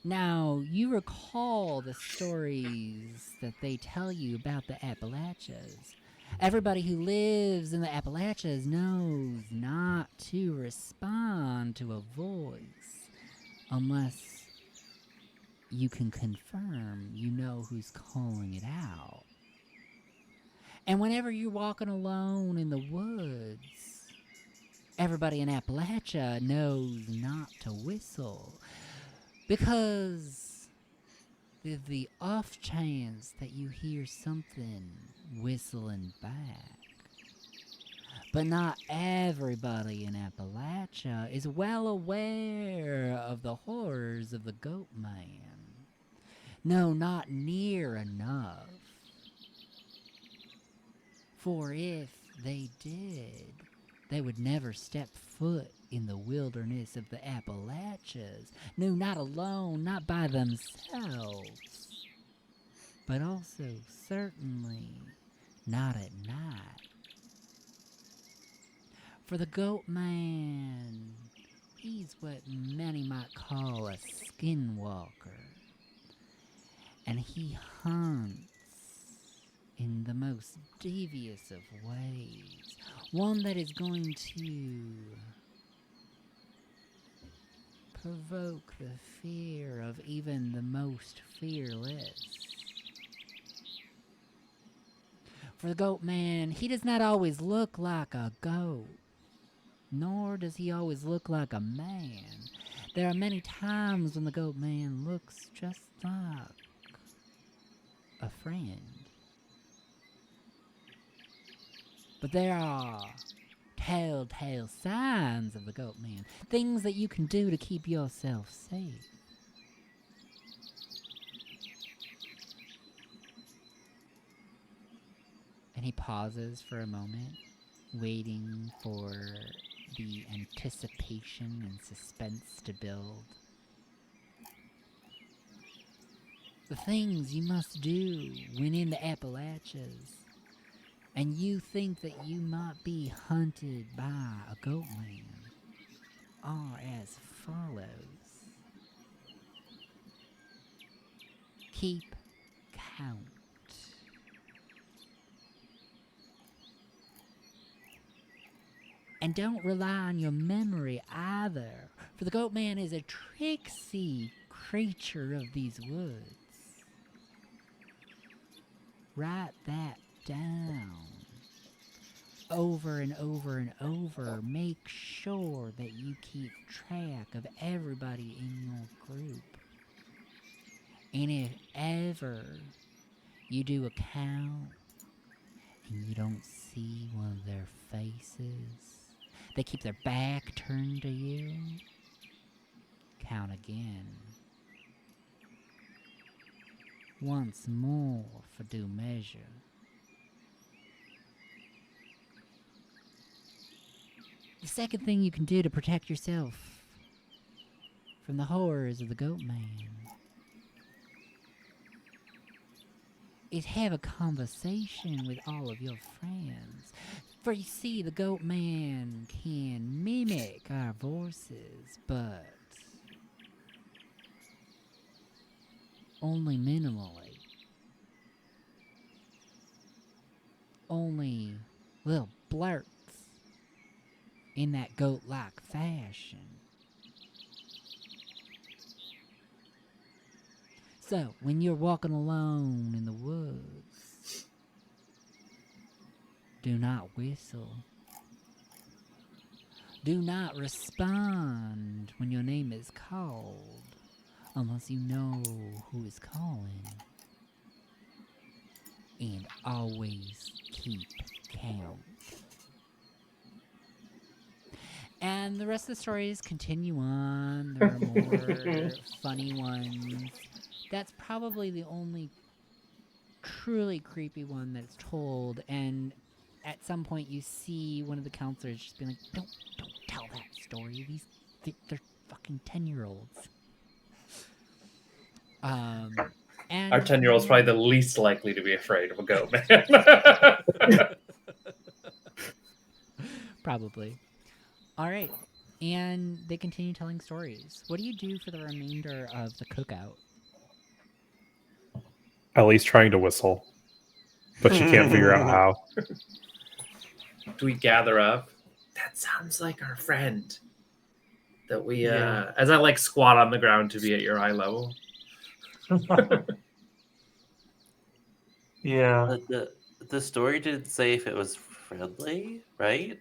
Now, you recall the stories that they tell you about the Appalachians. Everybody who lives in the Appalachians knows not to respond to a voice unless you can confirm you know who's calling it out. And whenever you're walking alone in the woods, everybody in Appalachia knows not to whistle. Because the off chance that you hear something whistling back. But not everybody in Appalachia is well aware of the horrors of the goat man. No, not near enough. For if they did, they would never step foot in the wilderness of the Appalachians. No, not alone, not by themselves. But also, certainly, not at night. For the goat man, he's what many might call a skinwalker. And he hunts in the most devious of ways. One that is going to provoke the fear of even the most fearless. For the goat man, he does not always look like a goat, nor does he always look like a man. There are many times when the goat man looks just like a friend. But there are telltale signs of the goat man, things that you can do to keep yourself safe. And he pauses for a moment, waiting for the anticipation and suspense to build. The things you must do when in the Appalachians, and you think that you might be hunted by a goat man, are as follows. Keep count. And don't rely on your memory either, for the goat man is a tricksy creature of these woods. Write that down. Over and over and over, make sure that you keep track of everybody in your group. And if ever you do a count and you don't see one of their faces, they keep their back turned to you, count again. Once more for due measure. The second thing you can do to protect yourself from the horrors of the Goat Man is have a conversation with all of your friends. For you see, the Goat Man can mimic our voices, but only minimally. Only little blurts in that goat-like fashion. So, when you're walking alone in the woods, do not whistle. Do not respond when your name is called, unless you know who is calling. And always keep count. And the rest of the stories continue on. There are more funny ones. That's probably the only truly creepy one that's told. And at some point, you see one of the counselors just being like, "Don't tell that story. They're fucking 10-year-olds." And Our 10-year-old's probably the least likely to be afraid of a goat man. Probably. All right. And they continue telling stories. What do you do for the remainder of the cookout? Ellie's trying to whistle, but she can't figure out how. Do we gather up? That sounds like our friend. That we, Yeah. as I like squat on the ground to be at your eye level. Yeah. But the story didn't say if it was friendly, right?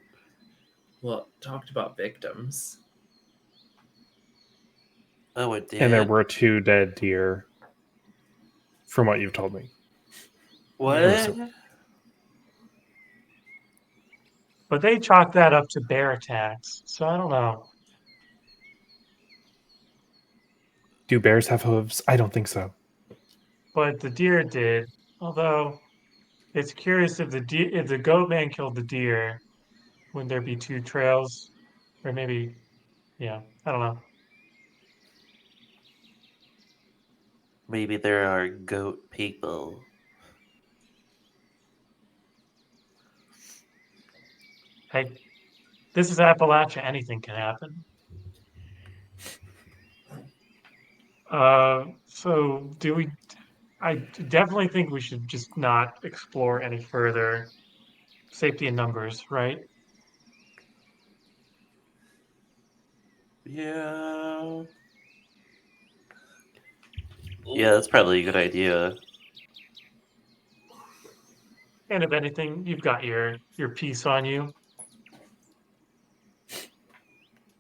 Well, talked about victims. Oh, it did. And there were 2 dead deer, from what you've told me. What? But they chalk that up to bear attacks, so I don't know. Do bears have hooves? I don't think so. But the deer did. Although it's curious if if the goat man killed the deer, wouldn't there be 2 trails? Or maybe, yeah, I don't know. Maybe there are goat people. Hey, this is Appalachia. Anything can happen. So do we? I definitely think we should just not explore any further. Safety in numbers, right? Yeah. Yeah, that's probably a good idea. And if anything, you've got your piece on you.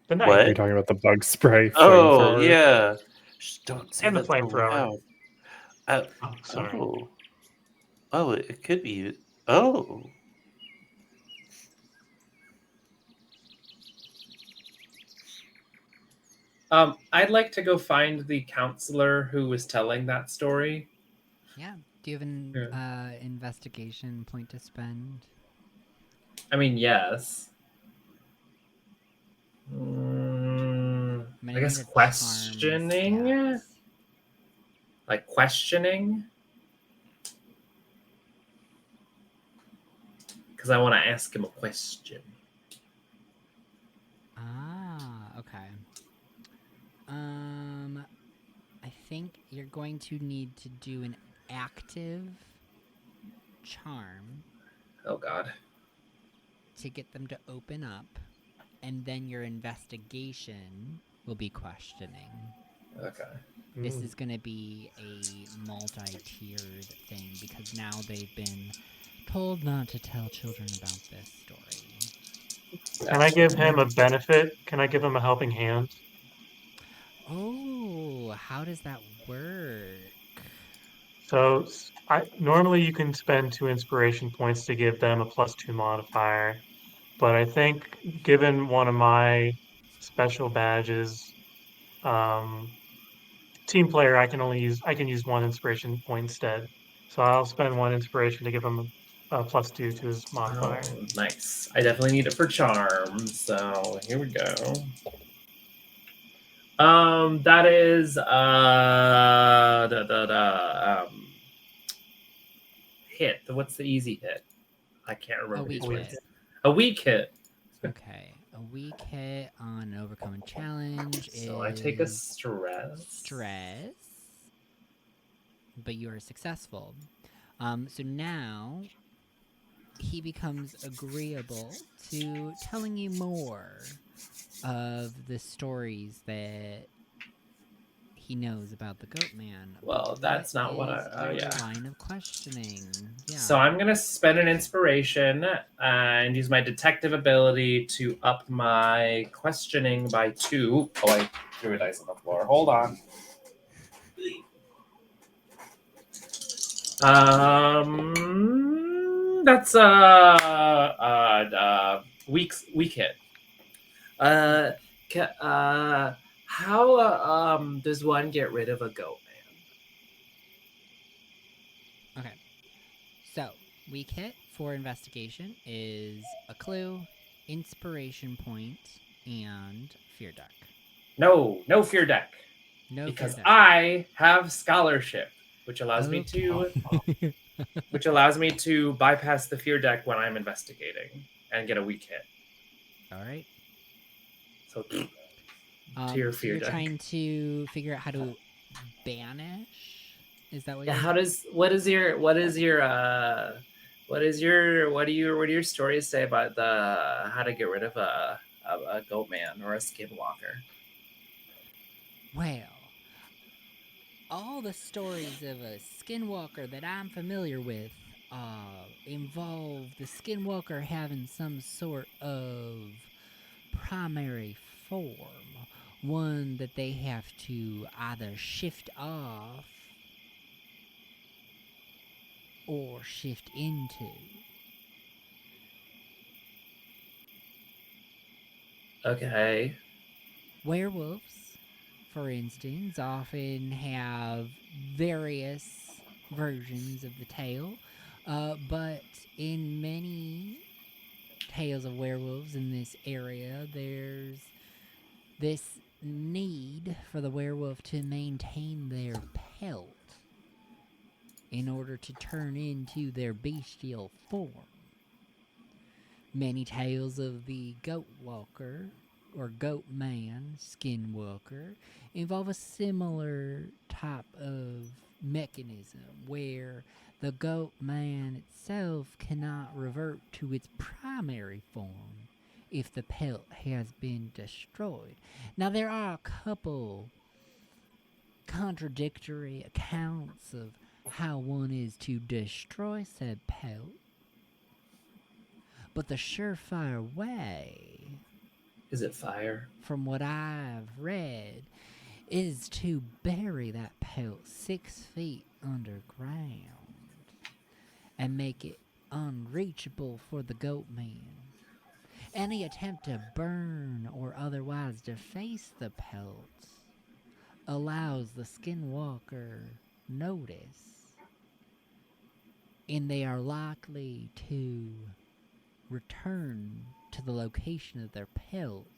The knife What? Are you talking about the bug spray Oh, flamethrower? yeah. Shh, don't say and the that so flamethrower. loud. Uh, Oh, sorry. oh. Oh, it could be. Oh. I'd like to go find the counselor who was telling that story. Yeah. Do you have an investigation point to spend? I mean, yes. I mean, I guess need a charm questioning? stats. Like questioning? Because I want to ask him a question. Ah, okay. I think you're going to need to do an active charm Oh, God. to get them to open up, and then your investigation will be questioning. Okay. This is going to be a multi-tiered thing because now they've been told not to tell children about this story. Can I give him a benefit? Can I give him a helping hand? Oh, how does that work? So normally you can spend 2 inspiration points to give them a +2 modifier, but I think given one of my special badges, um, team player, I can use 1 inspiration point instead. So I'll spend 1 inspiration to give him +2 to his modifier. Oh, nice. I definitely need it for charm. So here we go. That is hit. What's the easy hit? I can't remember. A weak these words. hit. A weak hit. Okay, a weak hit on an overcoming challenge So is I take a stress. stress, but you are successful. So now he becomes agreeable to telling you more of the stories that he knows about the Goat Man. Well, that's not what is I. your Yeah. line of questioning. Yeah. So I'm gonna spend an inspiration and use my detective ability to up my questioning by 2. Oh, I threw a dice on the floor. Hold on. That's weak hit. How does one get rid of a goat man? Okay. So, weak hit for investigation is a clue, inspiration point, and fear deck. No fear deck. No because fear deck. I have scholarship, which allows me Okay. to bypass the fear deck when I'm investigating and get a weak hit. All right. So to your So fear you're deck. trying to figure out how to banish. Is that what? Yeah. You're... What do your stories say about the how to get rid of a goat man or a skinwalker? Well, all the stories of a skinwalker that I'm familiar with involve the skinwalker having some sort of primary form, one that they have to either shift off or shift into. Okay. Werewolves, for instance, often have various versions of the tale, but in many tales of werewolves in this area, there's this need for the werewolf to maintain their pelt in order to turn into their bestial form. Many tales of the goat walker or goat man, skinwalker, involve a similar type of mechanism where the goat man itself cannot revert to its primary form if the pelt has been destroyed. Now, there are a couple contradictory accounts of how one is to destroy said pelt, but the surefire way, Is it fire? from what I've read, is to bury that pelt 6 feet underground and make it unreachable for the goat man. Any attempt to burn or otherwise deface the pelt allows the skinwalker notice, and they are likely to return to the location of their pelt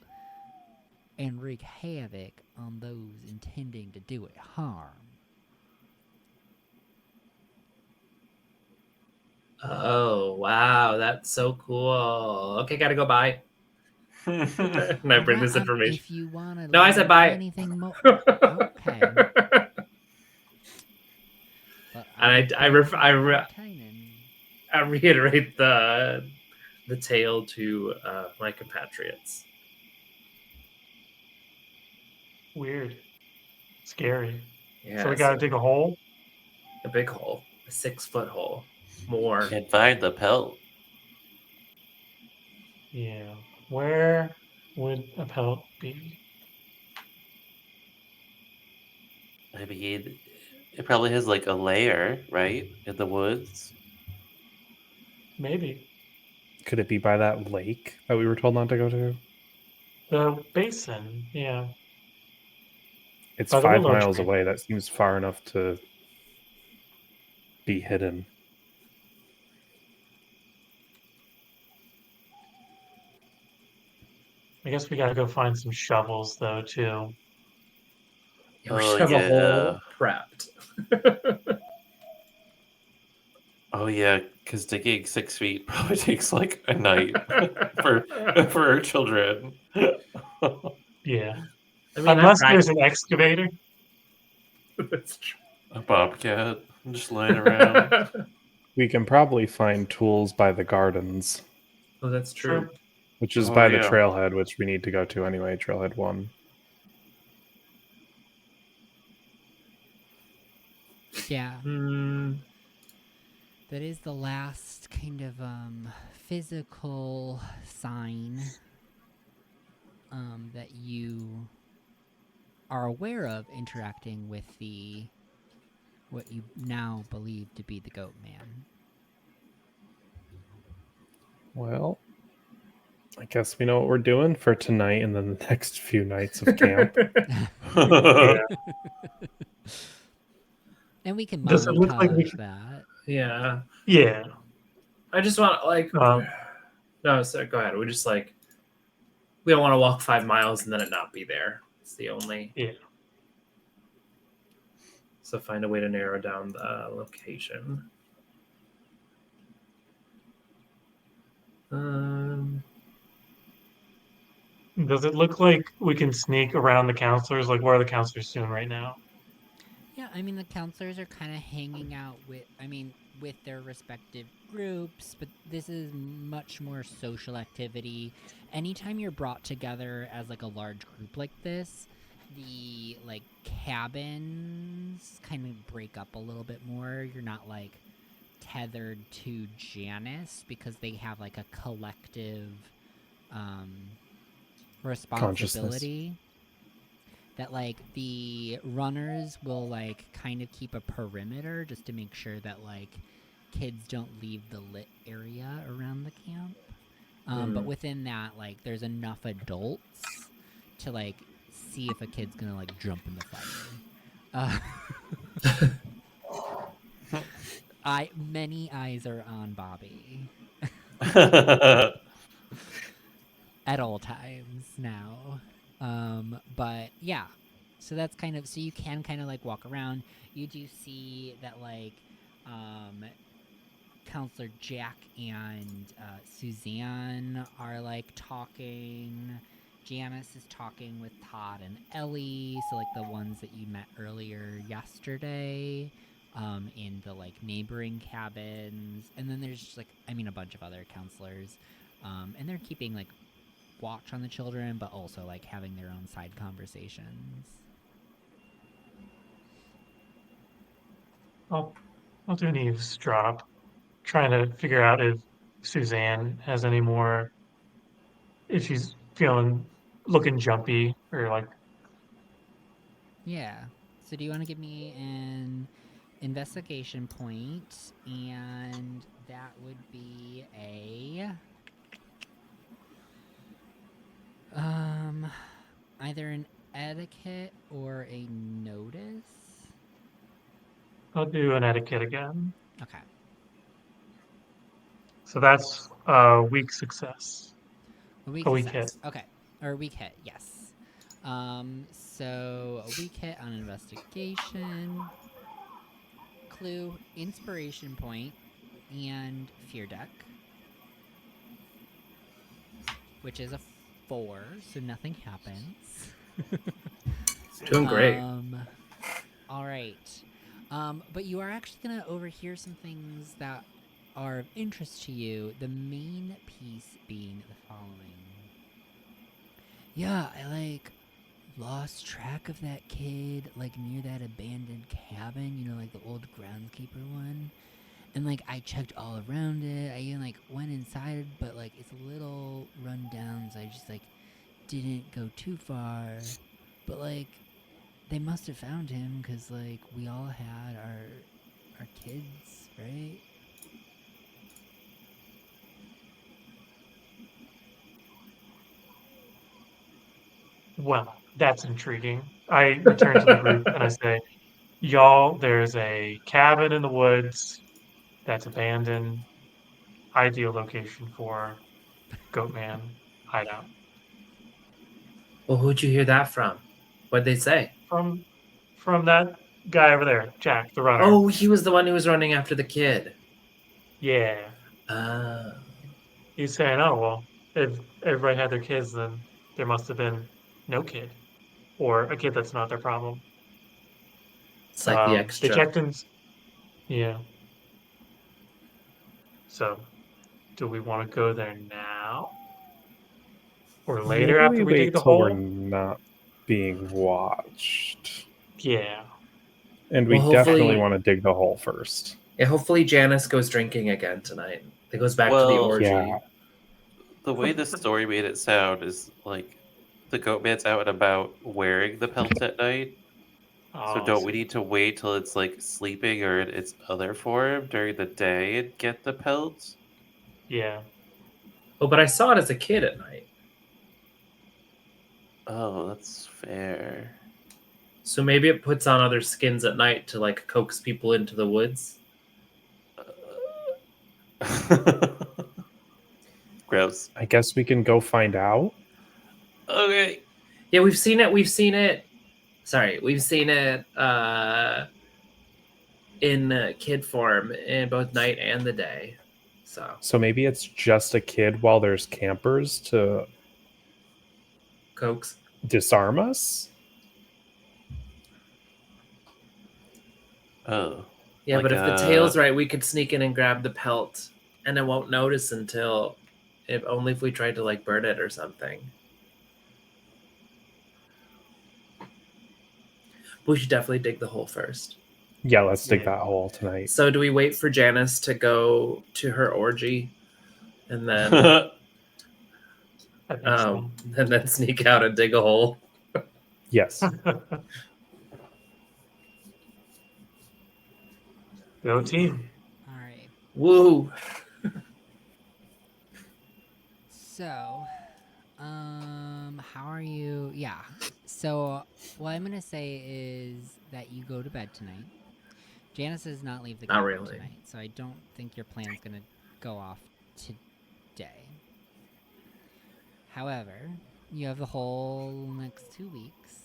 and wreak havoc on those intending to do it harm. Oh wow, that's so cool. Okay, gotta go buy. And I bring this information. If you want to No, I said buy. anything more, okay. But And I reiterate the tale to my compatriots. Weird. Scary. Yeah, So we gotta dig a hole? a big hole, a 6-foot hole, more. And find the pelt. Yeah. Where would a pelt be? I mean, it probably has like a lair, right? In the woods. Maybe. Could it be by that lake that we were told not to go to? The basin, yeah. It's By the 5 willow miles tree. away. That seems far enough to be hidden. I guess we gotta go find some shovels though too. Yeah, we Oh, should have a yeah. hole prepped. Oh yeah, because digging 6 feet probably takes like a night for our children. Yeah. I mean, Unless there's an excavator. That's true. A bobcat just lying around. We can probably find tools by the gardens, Oh, that's true. True. which is Oh, by the yeah. trailhead, which we need to go to anyway. Trailhead 1. Yeah, Hmm. that is the last kind of physical sign that you are aware of interacting with the what you now believe to be the goat man. Well, I guess we know what we're doing for tonight and then the next few nights of camp. Yeah. And we can Does it look like we montage should... that. Yeah. Yeah. I just want like no, sorry, go ahead. We just like we don't want to walk 5 miles and then it not be there. It's the only. Yeah. So find a way to narrow down the location. Does it look like we can sneak around the counselors? Like, what are the counselors doing right now? Yeah, I mean the counselors are kind of hanging out with their respective groups, but this is much more social activity. Anytime you're brought together as like a large group like this, the like cabins kind of break up a little bit more. You're not like tethered to Janice because they have like a collective responsibility that like the runners will like kind of keep a perimeter just to make sure that like kids don't leave the lit area around the camp. But within that, like there's enough adults to like see if a kid's gonna like jump in the fire. Many eyes are on Bobby at all times now. But yeah, so that's kind of, so you can kind of like walk around. You do see that like Counselor Jack and Suzanne are like talking. Janice is talking with Todd and Ellie, so like the ones that you met earlier yesterday in the like neighboring cabins. And then there's just like, I mean, a bunch of other counselors. And they're keeping like watch on the children, but also like having their own side conversations. I'll do an eavesdrop, trying to figure out if Suzanne has any more, if she's looking jumpy or like. Yeah. So do you want to give me an investigation point? And that would be a either an etiquette or a notice. I'll do an etiquette again. Okay. So that's a weak success. A weak A weak success. hit. Okay. Or a weak hit, yes. So a weak hit on investigation. Clue, inspiration point, and fear deck. Which is a 4, so nothing happens. Doing great. All right. But you are actually going to overhear some things that are of interest to you. The main piece being the following. Yeah, I like lost track of that kid like near that abandoned cabin, you know, like the old groundskeeper one. And like I checked all around it. I even like went inside, but like it's a little run down, so I just like didn't go too far. But like they must have found him because like we all had our kids, right? Well, that's intriguing. I return to the group and I say, y'all, there's a cabin in the woods that's abandoned. Ideal location for Goatman hideout. Well, who'd you hear that from? What'd they say? From that guy over there, Jack, the runner. Oh, he was the one who was running after the kid. Yeah. He's saying, oh, well, if everybody had their kids, then there must have been no kid or a kid that's not their problem. It's like the They extra. checked in. Yeah. So, do we want to go there now? Or later Maybe after we we dig wait the till we're hole? not being watched. Yeah. And we Well, definitely hopefully- want to dig the hole first. Yeah, hopefully Janice goes drinking again tonight. It goes back to the Well, orgy. Yeah. The way the story made it sound is like the goat man's out and about wearing the pelt at night. Oh, So I don't we see. need to wait till it's like sleeping or in its other form during the day and get the pelt? Yeah. Oh, but I saw it as a kid at night. Oh, that's fair. So maybe it puts on other skins at night to like coax people into the woods. Gross. I guess we can go find out. Okay. Yeah, we've seen it. We've seen it. Sorry, we've seen it in kid form in both night and the day. So Maybe it's just a kid while there's campers to coax. disarm us. Oh. Yeah, Like but if the tail's right, we could sneak in and grab the pelt, and it won't notice until, if only if we tried to like burn it or something. We should definitely dig the hole first. Yeah, let's dig Yeah. that hole tonight. So do we wait for Janice to go to her orgy, and then I think so. and then sneak out and dig a hole? Yes. Go team. All right. Woo! So, how are you? Yeah. So, what I'm gonna say is that you go to bed tonight. Janice does not leave the Not cabin really. tonight, so I don't think your plan's gonna go off today. However, you have the whole next 2 weeks.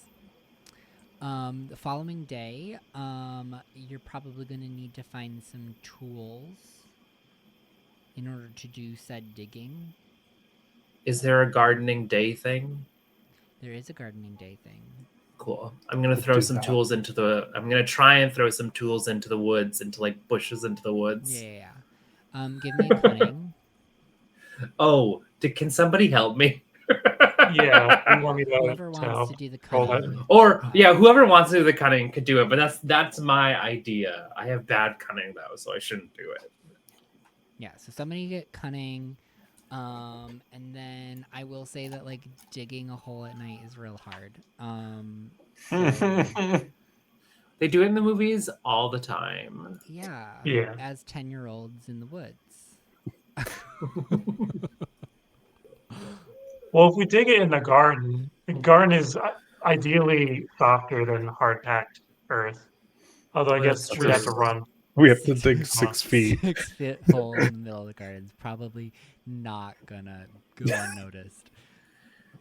The following day, you're probably gonna need to find some tools in order to do said digging. Is there a gardening day thing? There is a gardening day thing. Cool. I'm gonna Let's throw do some that. tools into the. I'm gonna try and throw some tools into the woods, into like bushes into the woods. Yeah. Give me a cunning. Oh, can somebody help me? Yeah. You want me to Whoever wants to do the roll that? cunning. Or yeah, whoever wants to do the cunning could do it, but that's my idea. I have bad cunning though, so I shouldn't do it. Yeah, so somebody get cunning. And then I will say that like digging a hole at night is real hard. So, They do it in the movies all the time. yeah. Yeah. As 10-year-olds in the woods. Well, if we dig it in the garden is ideally softer than hard-packed earth. Although I Well, guess that's we'd have to true. run. We have to 6 dig 6 feet. 6-foot hole in the middle of the garden is probably not gonna go unnoticed.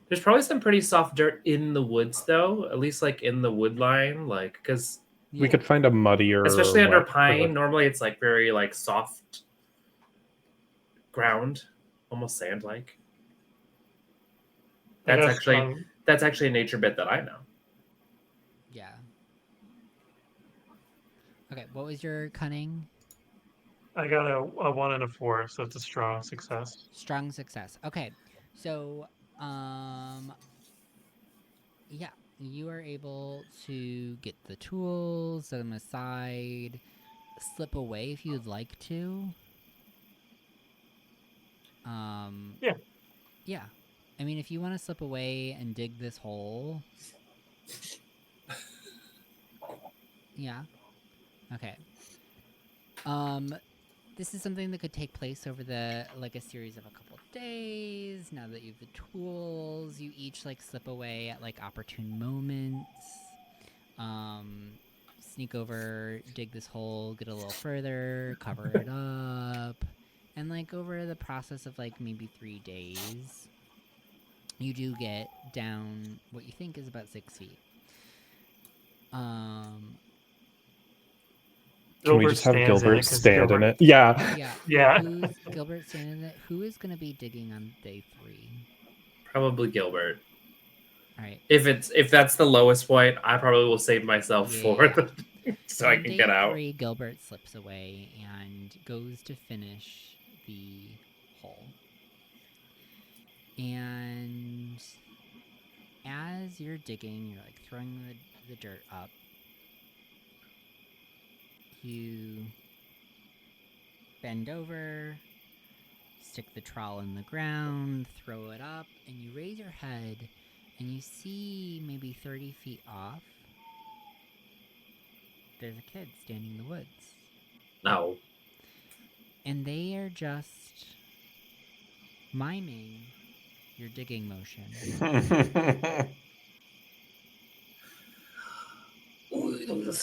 There's probably some pretty soft dirt in the woods though, at least like in the wood line, like because We could find a muddier, especially under wet pine, earth. normally it's like very like soft ground, almost sand-like. I That's guess, actually a nature bit that I know. Yeah. Okay, what was your cunning? I got a 1 and a 4, so it's a strong success. Strong success. Okay, so yeah, you are able to get the tools, set them aside, slip away if you'd like to. Yeah. Yeah. I mean, if you want to slip away and dig this hole. Yeah. Okay. This is something that could take place over a series of a couple days. Now that you have the tools, you each like slip away at like opportune moments. Sneak over, dig this hole, get a little further, cover it up, and like over the process of like maybe 3 days, you do get down what you think is about 6 feet. Can we Gilbert just have stands in it Gilbert 'cause stand in Gilbert- it? Yeah. Yeah. Yeah. Who's Gilbert standing in it? Who is going to be digging on day 3? Probably Gilbert. All right. If that's the lowest point, I probably will save myself for Yeah. the, so I On can day get out. 3, Gilbert slips away and goes to finish the hole. And as you're digging, you're like throwing the dirt up. You bend over, stick the trowel in the ground, throw it up, and you raise your head and you see maybe 30 feet off, there's a kid standing in the woods. No. And they are just miming your digging motion.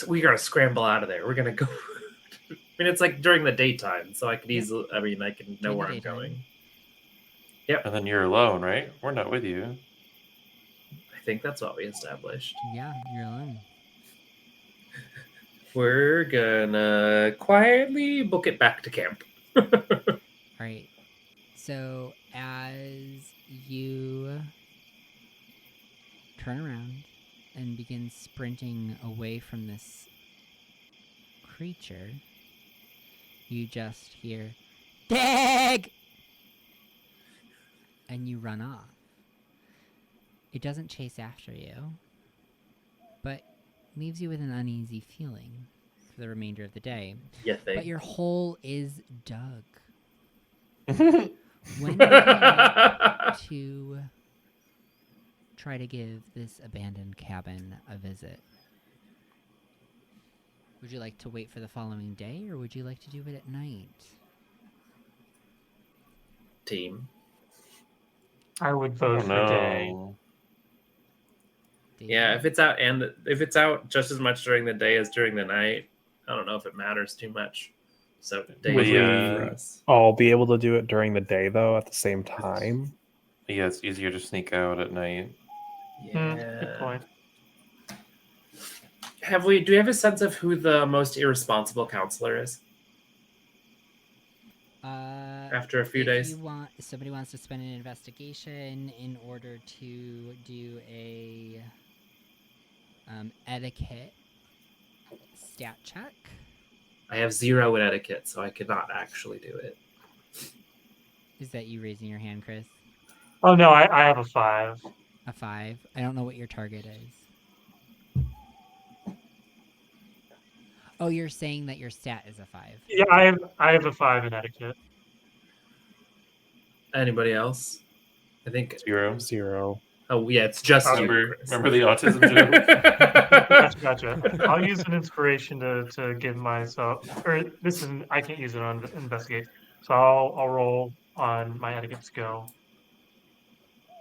We gotta scramble out of there. We're gonna go. I mean, it's like during the daytime, so I could easily. I mean, I can know During the where I'm daytime. going. And then you're alone, right? We're not with you. I think that's what we established. Yeah, you're alone. We're gonna quietly book it back to camp. Alright. So as you turn around and begin sprinting away from this creature, you just hear, "Dig!" And you run off. It doesn't chase after you, but leaves you with an uneasy feeling for the remainder of the day. You But think? your hole is dug. When would you like to try to give this abandoned cabin a visit? Would you like to wait for the following day, or would you like to do it at night? Team. I would vote for day. Yeah, if it's out just as much during the day as during the night, I don't know if it matters too much. So day Would for we us. all be able to do it during the day though at the same time? Yeah, it's easier to sneak out at night. Good point. Do we have a sense of who the most irresponsible counselor is? After a few days. If somebody wants to spend an investigation in order to do a etiquette stat check. I have 0 in etiquette, so I could not actually do it. Is that you raising your hand, Chris? Oh no, I have a 5. A 5? I don't know what your target is. Oh, you're saying that your stat is a 5. Yeah, I have a 5 in etiquette. Anybody else? I think 0. 0. Oh yeah, it's just you, Remember, Chris. remember the autism joke? Gotcha. I'll use an inspiration to give myself, or this is I can't use it on investigate, so I'll roll on my etiquette skill,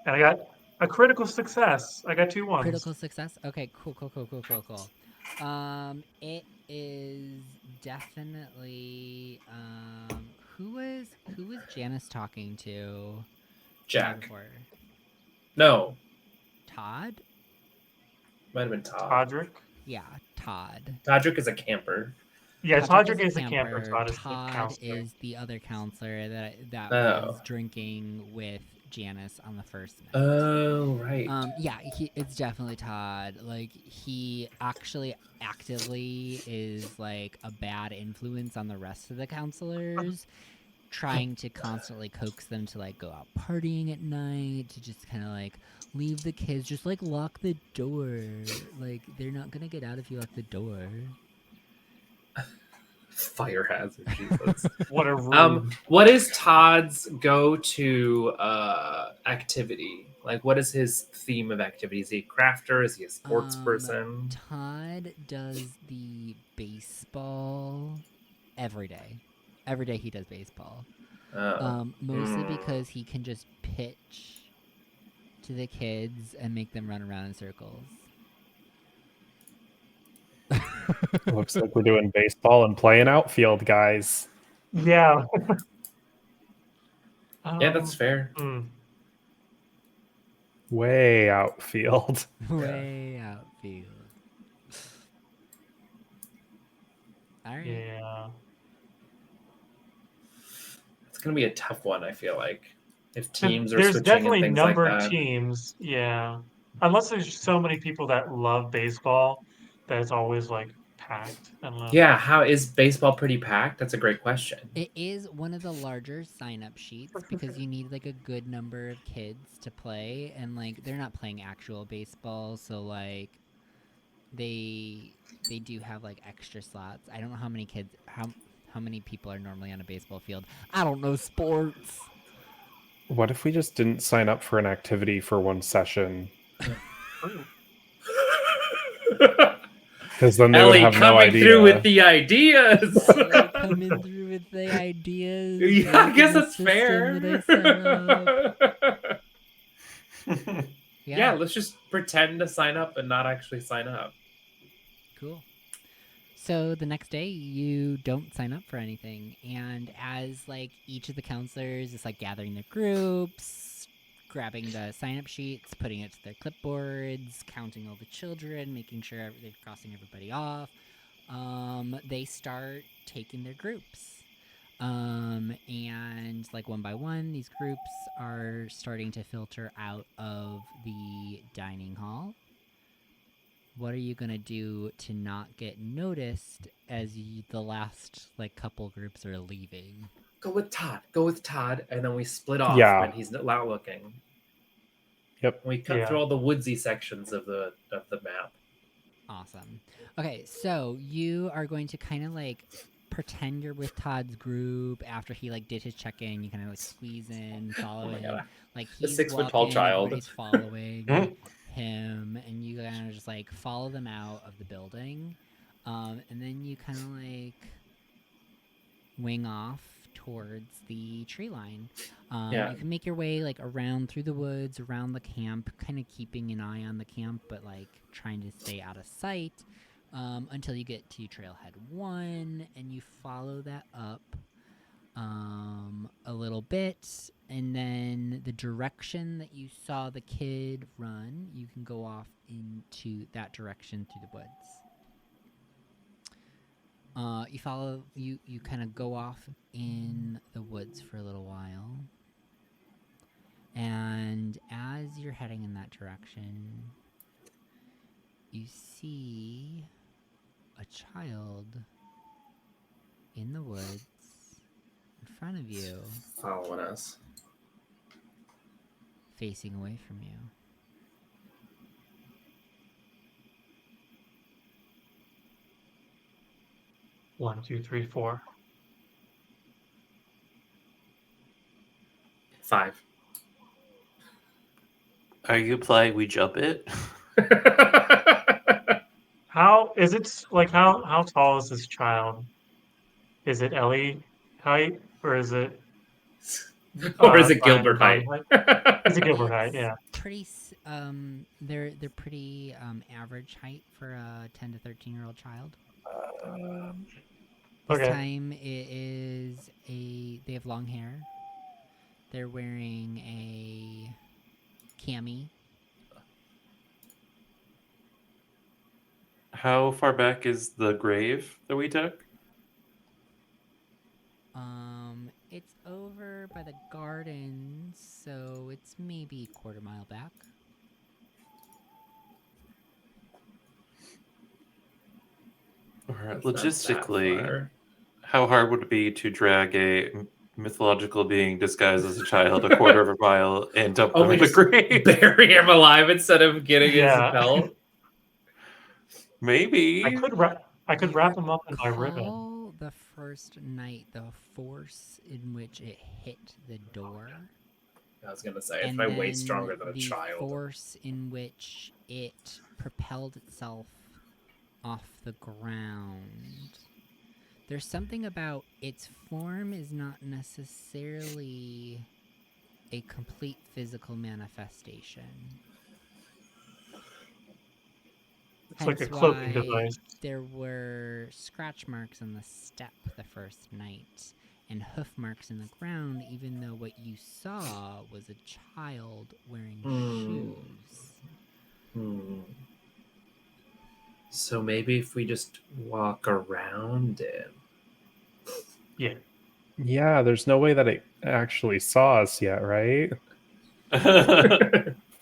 and I got a critical success. I got 2 ones. Critical success? Okay, cool. It is definitely who was Janice talking to? Jack. Before? No, Todd? might have been Todd. Todrick. Yeah, Todd. Todrick is a camper. Yeah, Todrick is a camper. Todd is the Todd counselor. is the other counselor that Oh. was drinking with Janice on the first night. Oh right. Yeah, it's definitely Todd. Like, he actually actively is like a bad influence on the rest of the counselors, trying to constantly coax them to like go out partying at night, to just kind of like leave the kids, just like lock the door. Like, they're not gonna get out if you lock the door. Fire hazard. Jesus. What a rude. What is Todd's go-to activity? Like, what is his theme of activity? Is he a crafter? Is he a sports person? Todd does the baseball every day. Every day he does baseball. Mostly because he can just pitch to the kids and make them run around in circles. Looks like we're doing baseball and playing outfield, guys. Yeah. Yeah, that's fair. Way outfield. Way outfield. All right. Yeah. It's gonna be a tough one. I feel like if teams are There's switching and definitely things like numbered that. teams. Yeah. Unless there's so many people that love baseball that it's always like packed. I don't know. Yeah, how is baseball pretty packed? That's a great question. It is one of the larger sign-up sheets because you need like a good number of kids to play, and like they're not playing actual baseball, so like they do have like extra slots. I don't know how many kids how many people are normally on a baseball field. I don't know sports. What if we just didn't sign up for an activity for one session? True. Because then they would Ellie have no coming idea. through with the ideas. Ellie coming through with the ideas. Yeah, I guess making a that's system fair. that I set up. Yeah, let's just pretend to sign up and not actually sign up. Cool. So the next day, you don't sign up for anything, and as like each of the counselors is like gathering their groups, grabbing the sign-up sheets, putting it to their clipboards, counting all the children, making sure they're crossing everybody off, they start taking their groups. And like one by one, these groups are starting to filter out of the dining hall. What are you gonna do to not get noticed as the last like couple groups are leaving? Go with Todd, and then we split off Yeah. when he's not looking. Yep. We cut Yeah. through all the woodsy sections of the map. Awesome. Okay, so you are going to kind of like pretend you're with Todd's group after he like did his check-in. You kind of like squeeze in, follow Oh my in, God. like The he's 6 foot tall walking, child. everybody's following him, and you kind of just like follow them out of the building, and then you kind of like wing off towards the tree line. Yeah. You can make your way like around through the woods, around the camp, kind of keeping an eye on the camp, but like trying to stay out of sight until you get to Trailhead 1, and you follow that up a little bit, and then the direction that you saw the kid run, you can go off into that direction through the woods. You follow, you kind of go off in the woods for a little while. And as you're heading in that direction, you see a child in the woods in front of you, Following us. facing away from you. One, two, three, 4. 5. Are you implying we jump it? How is it like how tall is this child? Is it Ellie height or is it Or is it Brian and Gilbert height? Brian It's a Gilbert height, yeah. Pretty, they're pretty average height for a 10 to 13-year-old child. This Okay. time it is they have long hair. They're wearing a cami. How far back is the grave that we took? It's over by the gardens, so it's maybe a quarter mile back. Or That's not that logistically, far. how hard would it be to drag a mythological being disguised as a child a quarter of a mile and dump Oh, them we in the just grave? bury him alive instead of getting Yeah. his pelt. Maybe. I could You wrap him up in my ribbon. recall the first night, the force in which it hit the door. I was gonna say, it's And my way then stronger than a the child. force in which it propelled itself off the ground. There's something about its form is not necessarily a complete physical manifestation. It's like a Hence cloaking why device. there were scratch marks on the step the first night, and hoof marks in the ground, even though what you saw was a child wearing shoes. So maybe if we just walk around him. Yeah. Yeah, there's no way that it actually saw us yet, right?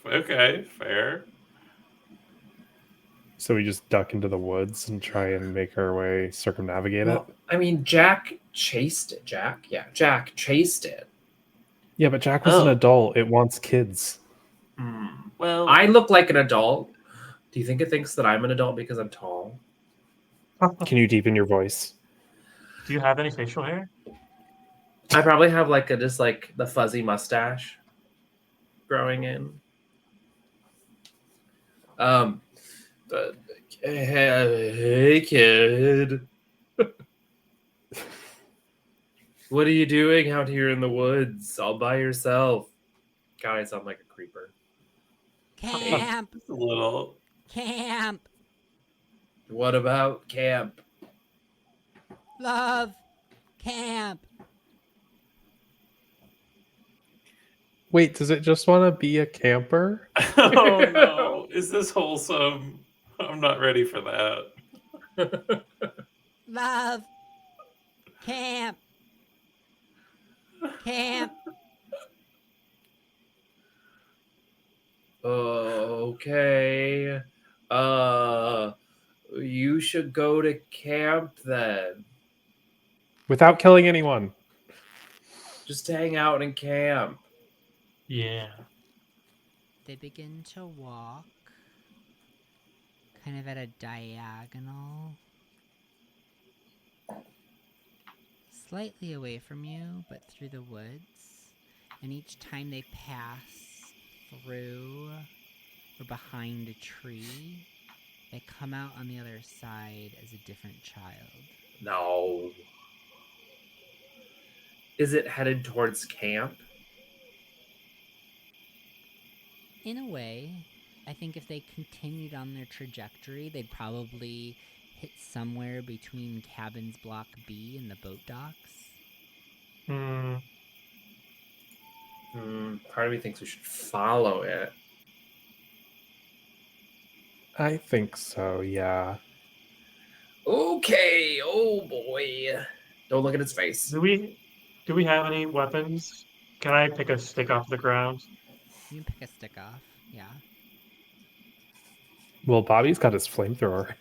Okay, fair. So we just duck into the woods and try and make our way circumnavigate Well, it. I mean, Jack chased it. Jack chased it. Yeah, but Jack was an Oh. adult. It wants kids. Well, I look like an adult. Do you think it thinks that I'm an adult because I'm tall? Can you deepen your voice? Do you have any facial hair? I probably have like just like the fuzzy mustache growing in. But, hey kid, what are you doing out here in the woods all by yourself? God, I sound like a creeper. Camp! Just a little. Camp! What about camp? Love! Camp! Wait, does it just want to be a camper? Oh no. Is this wholesome? I'm not ready for that. Love! Camp! Camp! Okay. You should go to camp then. Without killing anyone. Just hang out in camp. Yeah. They begin to walk kind of at a diagonal, slightly away from you, but through the woods. And each time they pass through or behind a tree, they come out on the other side as a different child. No. Is it headed towards camp? In a way, I think if they continued on their trajectory, they'd probably hit somewhere between cabins block B and the boat docks. Part of me thinks we should follow it. I think so, yeah. Okay, oh boy. Don't look at his face. Do we have any weapons? Can I pick a stick off the ground? You can pick a stick off, yeah. Well, Bobby's got his flamethrower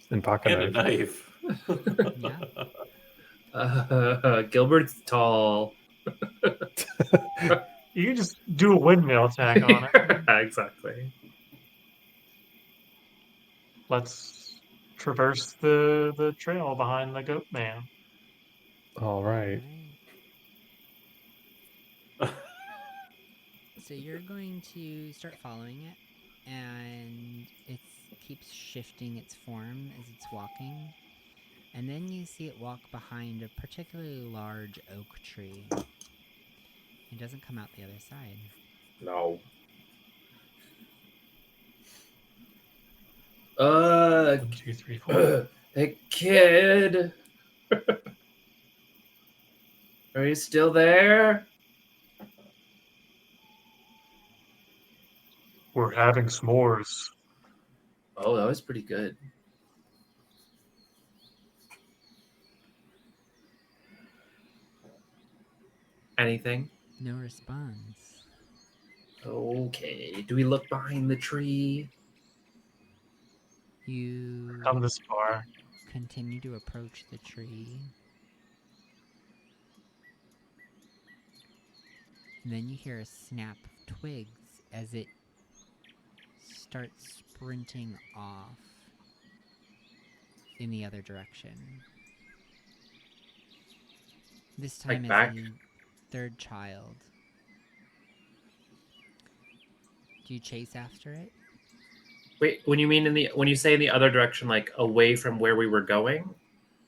and pocket And a knife. knife. Yeah. Gilbert's tall. You can just do a windmill attack on it. Exactly. Let's traverse the trail behind the goat man. All right. So you're going to start following it, and it keeps shifting its form as it's walking. And then you see it walk behind a particularly large oak tree. It doesn't come out the other side. No. 1, 2, 3, 4. Hey, kid. Are you still there? We're having s'mores. Oh, that was pretty good. Anything? No response. Okay. Do we look behind the tree? You Come this far. continue to approach the tree. And then you hear a snap of twigs as it starts sprinting off in the other direction. This time Like it's back? a third child. Do you chase after it? Wait, when you say in the other direction, like away from where we were going,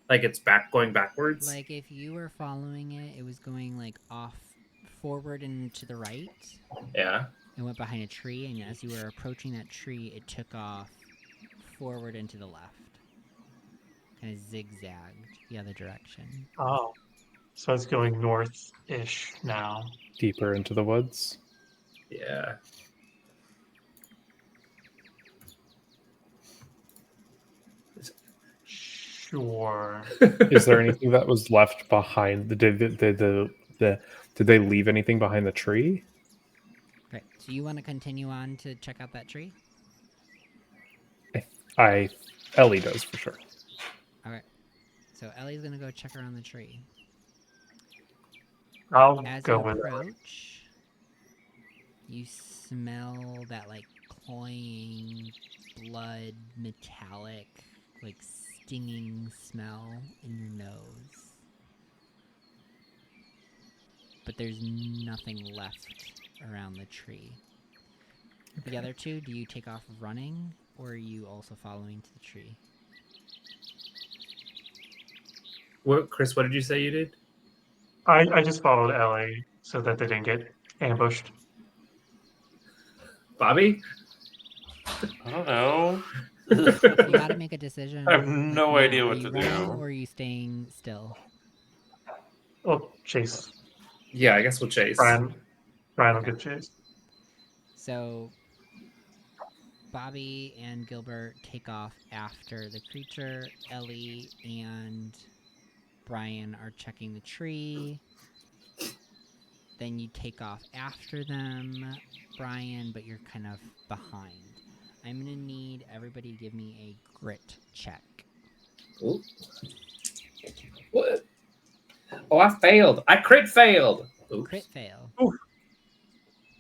like it's going backwards. Like if you were following it, it was going like off forward and to the right. Yeah. It went behind a tree, and as you were approaching that tree, it took off forward and to the left. Kind of zigzagged the other direction. Oh. So it's going north-ish now. Deeper into the woods. Yeah. Sure. Is there anything that was left behind? Did they leave anything behind the tree? Right. So you want to continue on to check out that tree? Ellie does for sure. Okay. So Ellie's gonna go check around the tree. I'll As go you with it. approach, you smell that like cloying, blood, metallic, like stinging smell in your nose. But there's nothing left around the tree. The other two, do you take off running, or are you also following to the tree? What, Chris? What did you say you did? I just followed Ellie so that they didn't get ambushed. Bobby? I don't know. You gotta make a decision. I have no now. idea Are what you to running, do. or are you staying still? Oh, chase. Yeah, I guess we'll chase. Brian will Okay. get chased. So Bobby and Gilbert take off after the creature. Ellie and Brian are checking the tree. Then you take off after them, Brian, but you're kind of behind. I'm gonna need everybody to give me a grit check. Ooh. What? Oh, I failed. I crit failed. Oops. Crit fail.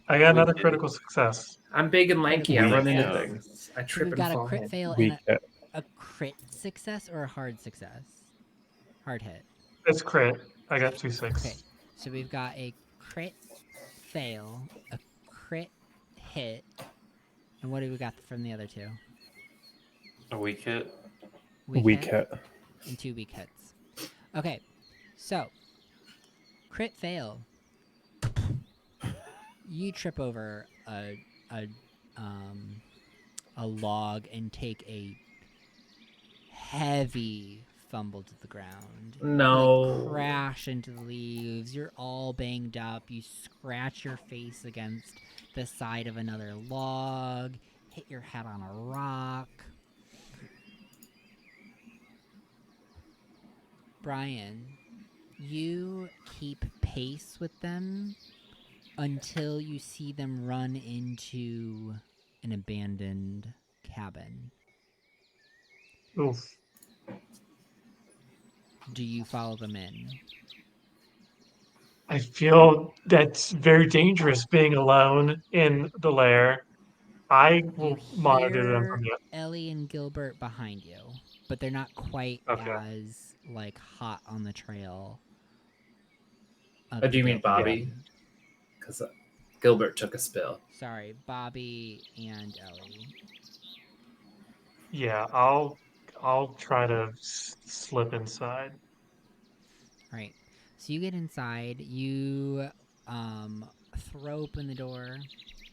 I got another We- critical success. I'm big and lanky. I We- run into Yeah. things. I So trip we've and got a fall. crit fail We and a crit success or a hard success? Hard hit. It's crit. I got 2 Okay. 6. So we've got a crit fail, a crit hit, and what do we got from the other two? A weak hit. weak hit. And 2 weak hits. Okay, so crit fail. You trip over a log and take a heavy fumble to the ground. No. You, like, crash into the leaves. You're all banged up. You scratch your face against the side of another log. Hit your head on a rock. Brian, you keep pace with them until you see them run into an abandoned cabin. Oof. Do you follow them in? I feel that's very dangerous being alone in the lair. I will You monitor them hear from the. Ellie and Gilbert behind you, but they're not quite Okay. as like hot on the trail. Oh, do you mean Bobby? Because Gilbert took a spill. Sorry, Bobby and Ellie. Yeah, I'll try to slip inside. Right. So you get inside. You throw open the door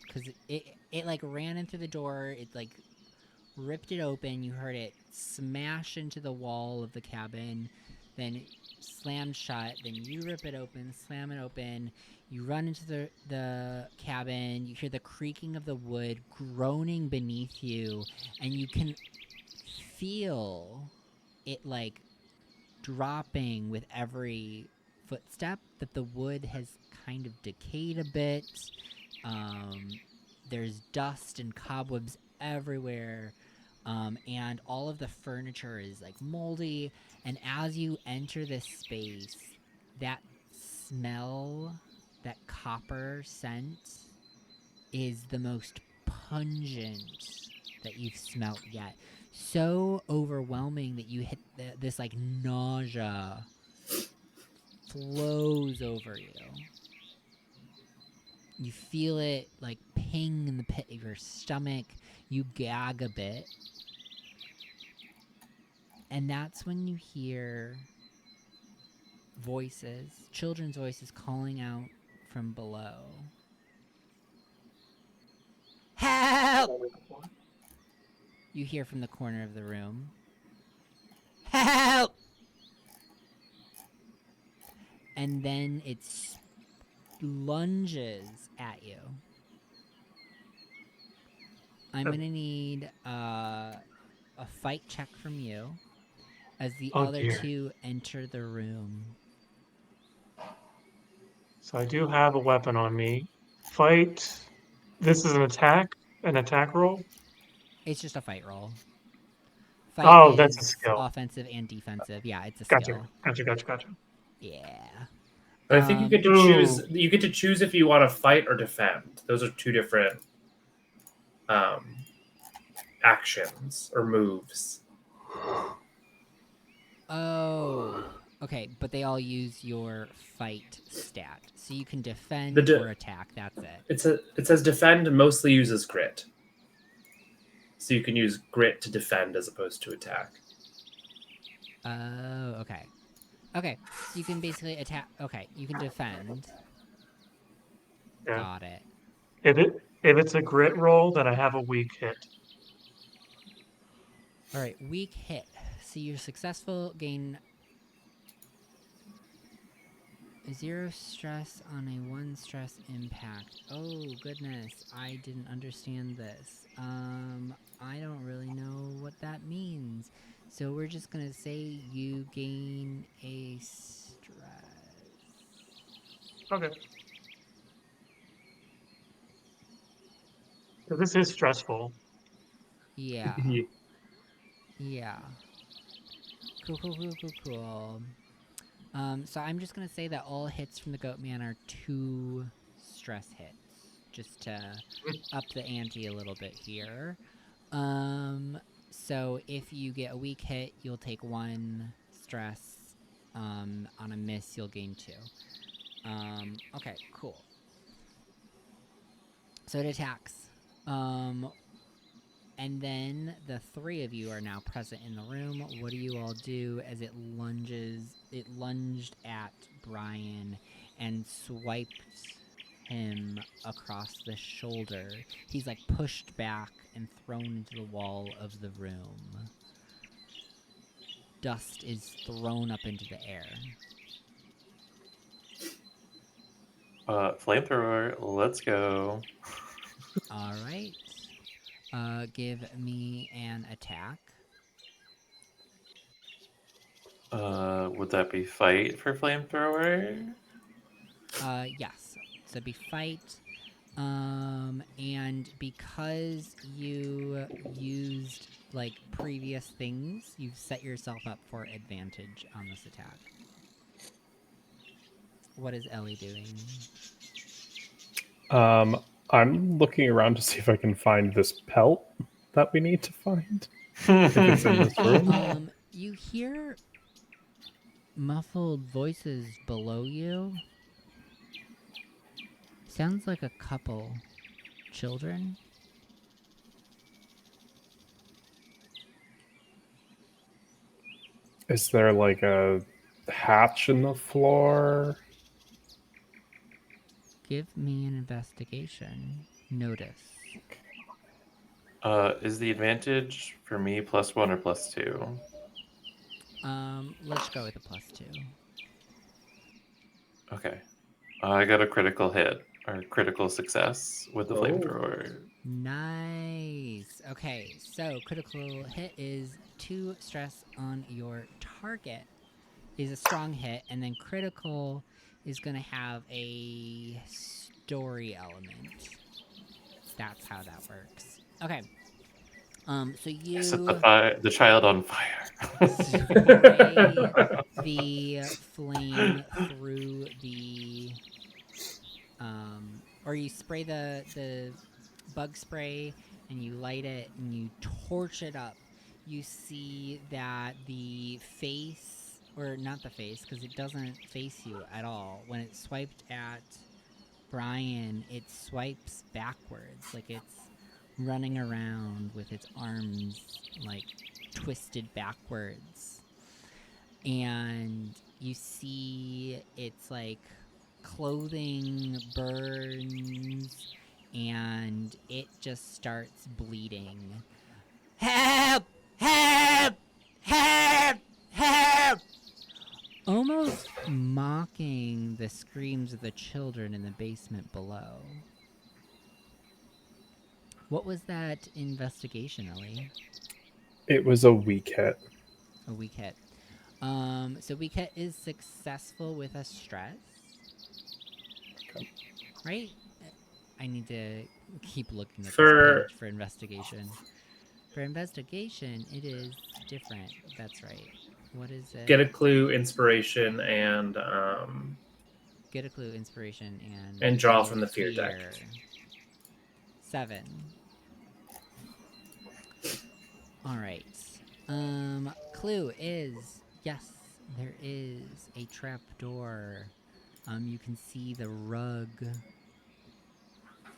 because it like ran in through the door. It like ripped it open. You heard it smash into the wall of the cabin, then it slammed shut. Then you rip it open, slam it open. You run into the cabin. You hear the creaking of the wood groaning beneath you, and you can feel it like dropping with every footstep. That the wood has kind of decayed a bit. There's dust and cobwebs everywhere. And all of the furniture is like moldy. And as you enter this space, that smell, that copper scent, is the most pungent that you've smelt yet. So overwhelming that you hit this like nausea flows over you. You feel it like ping in the pit of your stomach. You gag a bit. And that's when you hear voices, children's voices calling out from below. Help! You hear from the corner of the room. Help! and then it lunges at you. I'm Oh. gonna need a fight check from you as the Oh, other dear. two enter the room. So I do have a weapon on me. Fight. This is an attack roll. It's just a fight roll. Fight Oh, that's a is skill. offensive and defensive. Yeah, it's a Gotcha. skill. Gotcha. Yeah. I think you get to Ooh. choose. You get to choose if you want to fight or defend. Those are two different actions or moves. Oh. Okay, but they all use your fight stat, so you can defend The or attack. That's it. It says defend and mostly uses grit. So you can use grit to defend as opposed to attack. Oh, okay. Okay, so you can basically attack. Okay, you can defend. Yeah. Got it. If it's a grit roll, then I have a weak hit. All right, weak hit. So you're successful, gain 0 stress on a 1 stress impact. Oh, goodness. I didn't understand this. I don't really know what that means. So we're just gonna say you gain a stress. Okay. So this is stressful. Yeah. Yeah. Cool. So I'm just gonna say that all hits from the Goatman are 2 stress hits, just to up the ante a little bit here. So if you get a weak hit, you'll take 1 stress. On a miss, you'll gain 2. Okay, cool. So it attacks. And then the 3 of you are now present in the room. What do you all do as it lunges? It lunged at Brian and swiped him across the shoulder. He's like pushed back and thrown into the wall of the room. Dust is thrown up into the air. Flamethrower, let's go. All right. Give me an attack. Would that be fight for flamethrower? Yes. So it'd be fight. And because you used like previous things, you've set yourself up for advantage on this attack. What is Ellie doing? I'm looking around to see if I can find this pelt that we need to find. If it's in this room. You hear muffled voices below you. Sounds like a couple. Children? Is there like a hatch in the floor? Give me an investigation. Notice. Is the advantage for me +1 or +2? Let's go with a +2. Okay. I got a critical hit or critical success with the flamethrower. Nice. Okay, so critical hit is 2 stress on your target. Is a strong hit, and then critical is going to have a story element. That's how that works. Okay. So you Set the child on fire. spray the flame through the or you spray the bug spray and you light it and you torch it up. You see that the face, or not the face, because it doesn't face you at all. When it swiped at Brian, it swipes backwards, like it's running around with its arms like twisted backwards. And you see its like clothing burns and it just starts bleeding. Help! Help! Help! Help! almost mocking the screams of the children in the basement below. What was that investigation, Ellie? It was a weak hit. A weak hit. So weak hit is successful with a stress. Okay. Right? I need to keep looking at For- this page for investigation. For investigation, it is different. That's right. What is it? Get a clue, inspiration, and Get a clue, inspiration, and draw from the fear deck. 7. All right. Clue is yes, there is a trap door. You can see the rug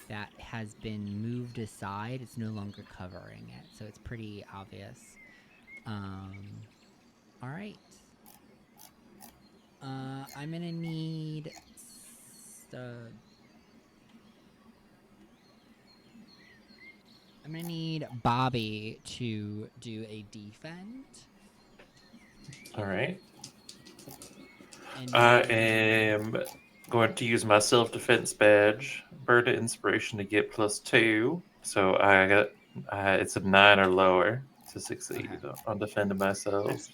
that has been moved aside. It's no longer covering it, so it's pretty obvious. All right. I'm gonna need I'm gonna need Bobby to do a defend. All right. And I am going to use my self-defense badge, burn to inspiration to get +2. So I got it's a 9 or lower to succeed on defending myself. Nice.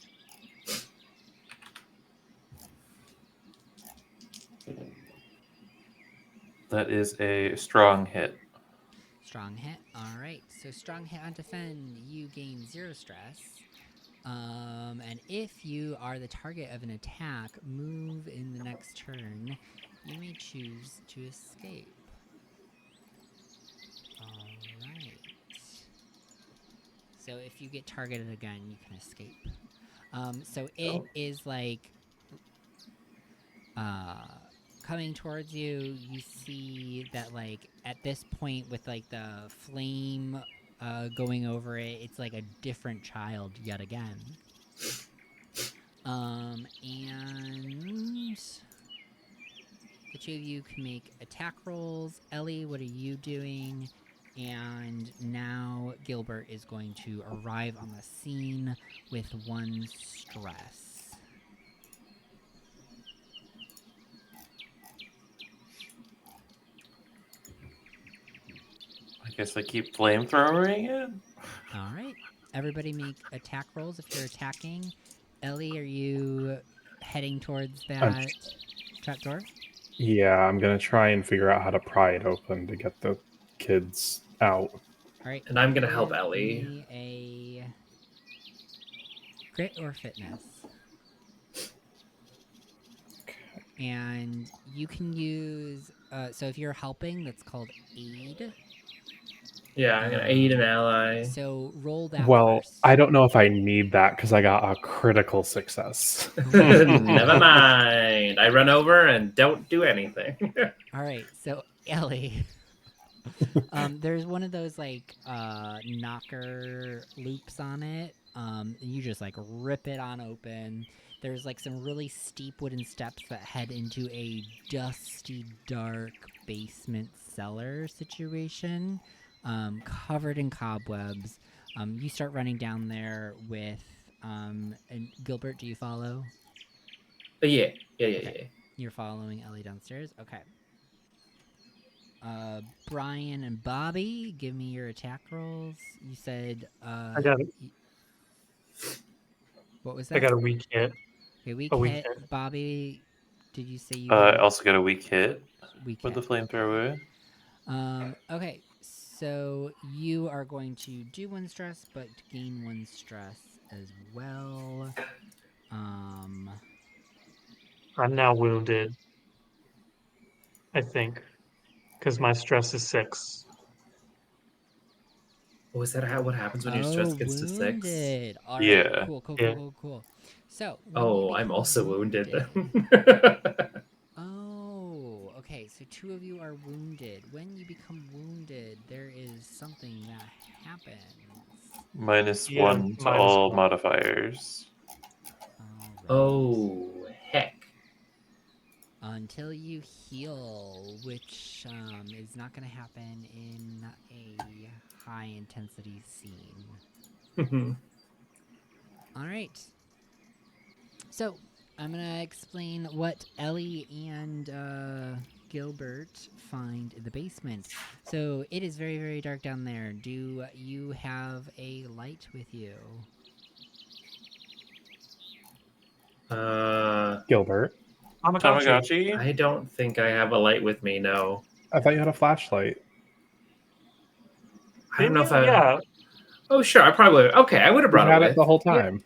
That is a strong hit. Strong hit. All right. So strong hit on defend. You gain 0 stress. And if you are the target of an attack, move in the next turn. You may choose to escape. All right. So if you get targeted again, you can escape. So it is like coming towards you. You see that like at this point with like the flame going over it, it's like a different child yet again. And the two of you can make attack rolls. Ellie, what are you doing? And now Gilbert is going to arrive on the scene with 1 stress. I guess I keep flamethrowering it. All right. Everybody make attack rolls if you're attacking. Ellie, are you heading towards that trapdoor? Yeah, I'm gonna try and figure out how to pry it open to get the kids out. All right. And I'm gonna help give Ellie. me a grit or fitness. And you can use so if you're helping, that's called aid. Yeah, I'm gonna aid an ally. So roll that Well, first. I don't know if I need that because I got a critical success. Never mind. I run over and don't do anything. All right, so Ellie, there's one of those like knocker loops on it. And you just like rip it on open. There's like some really steep wooden steps that head into a dusty, dark basement cellar situation, covered in cobwebs. You start running down there with and Gilbert, do you follow? Yeah. You're following Ellie downstairs? Okay. Brian and Bobby, give me your attack rolls. You said I got it. What was that? I got a weak hit. Okay, weak a weak hit. hit. Bobby, did you say you I got also got a weak hit weak with hit? the flamethrower. Okay, so you are going to do 1 stress, but gain 1 stress as well. I'm now wounded, I think, because my stress is 6. Oh, is that what happens when your stress gets to 6? Wounded. All right, Yeah. cool. So, when you Oh, I'm become also wounded. Oh, okay, so 2 of you are wounded. When you become wounded, there is something that happens. -1 to minus all 1. modifiers. All right. Oh, heck. Until you heal, which is not going to happen in a high-intensity scene. All right. So, I'm gonna explain what Ellie and Gilbert find in the basement. So it is very, very dark down there. Do you have a light with you? Gilbert, Tamagotchi. Tamagotchi? I don't think I have a light with me. No, I thought you had a flashlight. I don't know if I. Yeah. Oh, sure. I probably would. Okay, I would have You brought had it it with. the whole Yeah. time.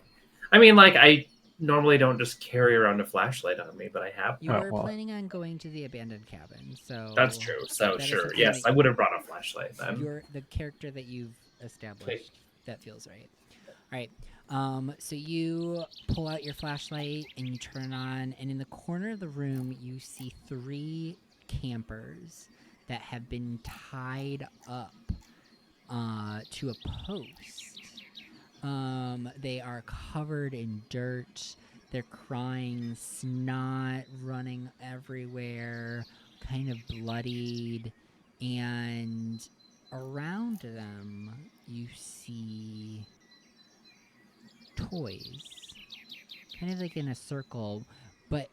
I mean, like I normally don't just carry around a flashlight on me, but I have. You Oh, were well. planning on going to the abandoned cabin, so That's true. So that is sure, something yes, that I would have brought a flashlight then. you're the character that you've established. That feels right. All right. So you pull out your flashlight and you turn on, and in the corner of the room, you see 3 campers that have been tied up to a post. They are covered in dirt. They're crying, snot running everywhere, kind of bloodied, and around them you see toys, kind of like in a circle, but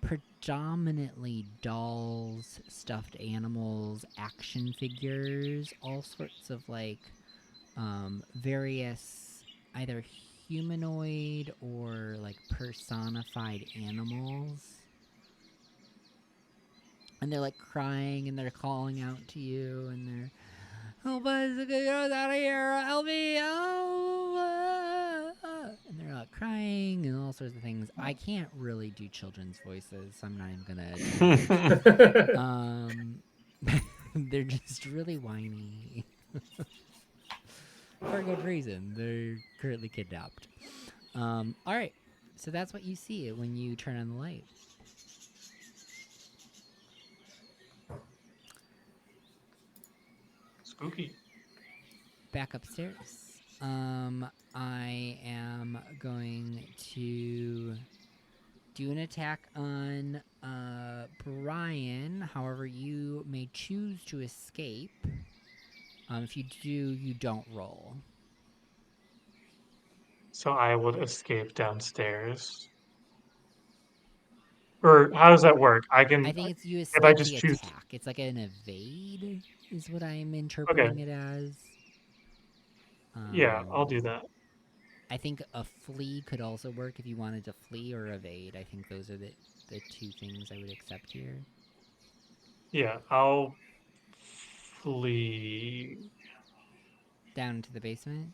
predominantly dolls, stuffed animals, action figures, all sorts of like various either humanoid or like personified animals. And they're like crying and they're calling out to you and they're, help us, get us out of here, help me, and they're like crying and all sorts of things. I can't really do children's voices, so I'm not even gonna attempt. They're just really whiny. For a good reason. They're currently kidnapped. Alright. So that's what you see when you turn on the light. Spooky. Back upstairs. I am going to do an attack on Brian. However, you may choose to escape. If you do, you don't roll. So I would escape downstairs. Or how does that work? I can I think it's you if I escape just the choose. attack. It's like an evade, is what I'm interpreting it as. Yeah, I'll do that. I think a flee could also work if you wanted to flee or evade. I think those are the 2 things I would accept here. Yeah, I'll flee. Down to the basement?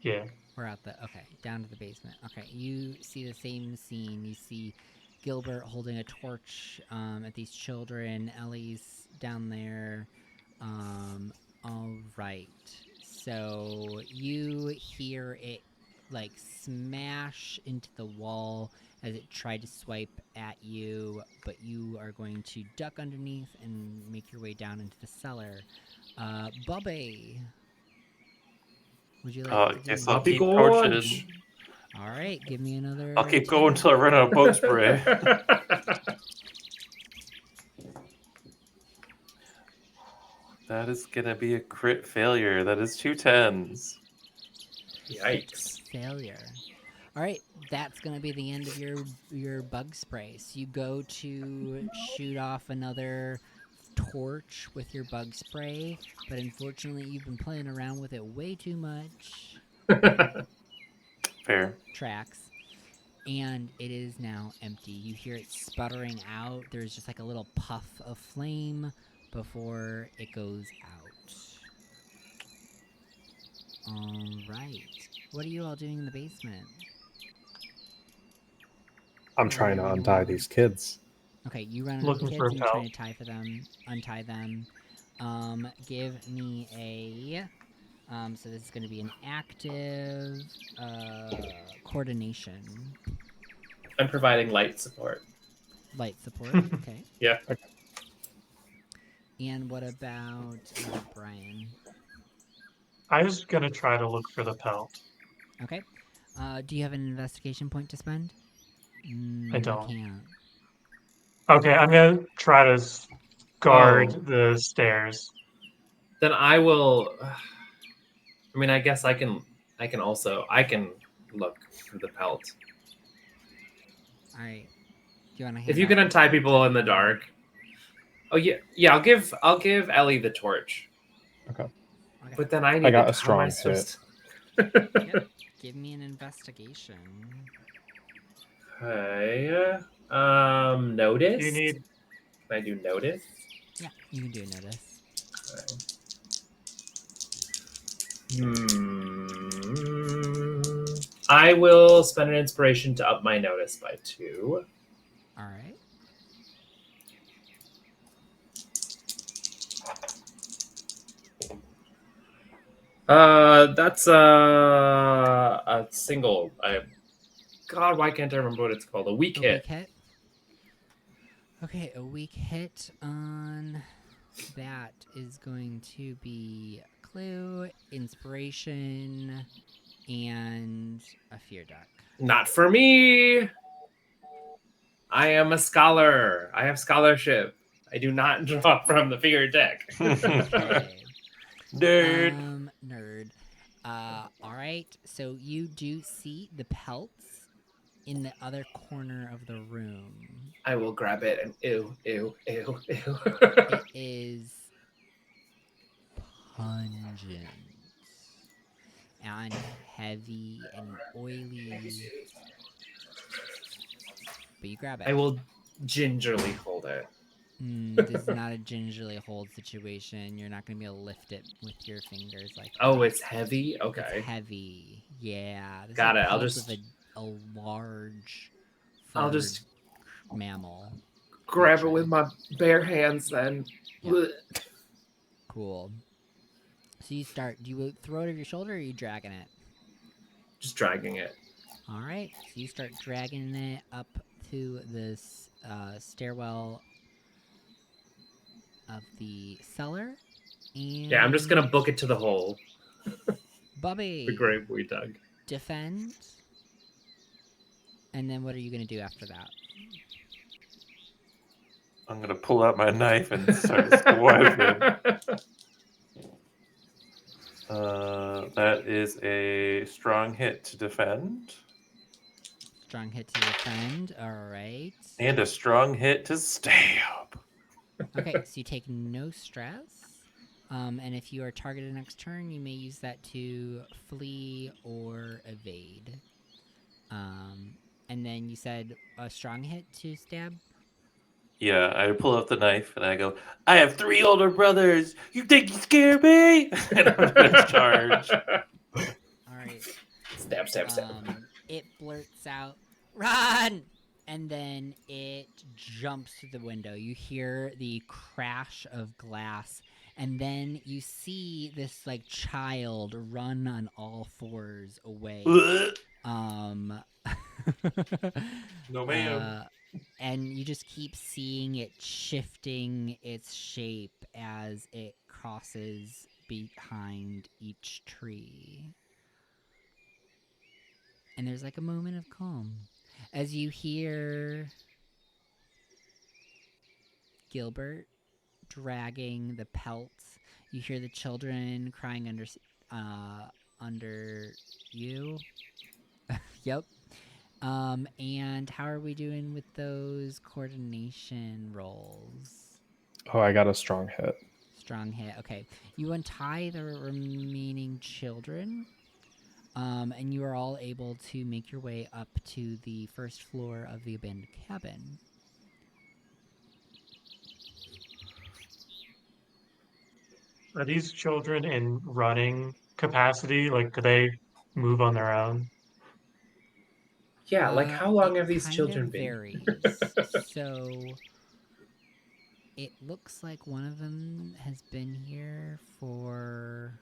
Yeah. Or out the... Okay, down to the basement. Okay, you see the same scene. You see Gilbert holding a torch at these children. Ellie's down there. All right. So you hear it like smash into the wall as it tried to swipe at you, but you are going to duck underneath and make your way down into the cellar. Bubby, would you like to do Guess I'll Puppy keep torching. gorge. All right, give me another. I'll keep going until I run out of bug spray. That is gonna be a crit failure. That is 2 10s. Yikes. Failure. All right, that's gonna be the end of your bug spray. So you go to shoot off another torch with your bug spray, but unfortunately you've been playing around with it way too much. Fair. Tracks. And it is now empty. You hear it sputtering out. There's just like a little puff of flame before it goes out. Alright. What are you all doing in the basement? I'm trying to untie these kids. Okay, you run into Looking the for kids a and you're trying pal. to untie them. Give me a... so this is going to be an active coordination. I'm providing light support. Light support, okay. Yeah. And what about Brian? I was gonna try to look for the pelt. Okay. Do you have an investigation point to spend? I don't. You can't. Okay, I'm gonna try to guard Oh. the stairs. Then I will. I mean, I guess I can. I can look for the pelt. All right. Do you want to? If you can untie people in the dark. Oh yeah, yeah. I'll give Ellie the torch. Okay. Okay. But then I need. got a how am I strong hit. supposed to- Yep. Give me an investigation. Okay. Notice. You need Can I do notice? Yeah, you can do a notice. I will spend an inspiration to up my notice by 2. All right. That's a single. God, why can't I remember what it's called? A weak A hit. weak hit. Okay, a weak hit on that is going to be clue, inspiration, and a fear duck. Not for me. I am a scholar. I have scholarship. I do not draw from the fear deck. Okay. Nerd. Nerd. All right. So you do see the pelts in the other corner of the room. I will grab it and ew. It is pungent and heavy and oily. But you grab it. I will gingerly hold it. This is not a gingerly hold situation. You're not going to be able to lift it with your fingers like that. Oh, it's heavy? Okay. It's heavy. Yeah. This Got is it. I'll pelt just- of a large I'll just furred mammal. grab it with my bare hands then. Yeah. Cool. So you start. Do you throw it over your shoulder or are you dragging it? Just dragging it. All right. So you start dragging it up to this stairwell of the cellar. And Yeah, I'm just gonna book it to the hole. Bubby, The grave we dug. defend. And then what are you going to do after that? I'm going to pull out my knife and start swiping. That is a strong hit to defend. Strong hit to defend. All right. And a strong hit to stab. Okay, so you take no stress. And if you are targeted next turn, you may use that to flee or evade. And then you said a strong hit to stab? Yeah, I pull out the knife and I go, I have 3 older brothers. You think you scare me? And I'm going to charge. All right. Stab, stab, stab. It blurts out, run! And then it jumps through the window. You hear the crash of glass. And then you see this, like, child run on all fours away. No, ma'am. And you just keep seeing it shifting its shape as it crosses behind each tree. And there's like a moment of calm as you hear Gilbert dragging the pelts. You hear the children crying under you. Yep. And how are we doing with those coordination rolls? Oh, I got a strong hit. Strong hit. Okay. You untie the remaining children, and you are all able to make your way up to the first floor of the abandoned cabin. Are these children in running capacity? Like, could they move on their own? Yeah, like how long have these kind children of been? varies. So it looks like one of them has been here for,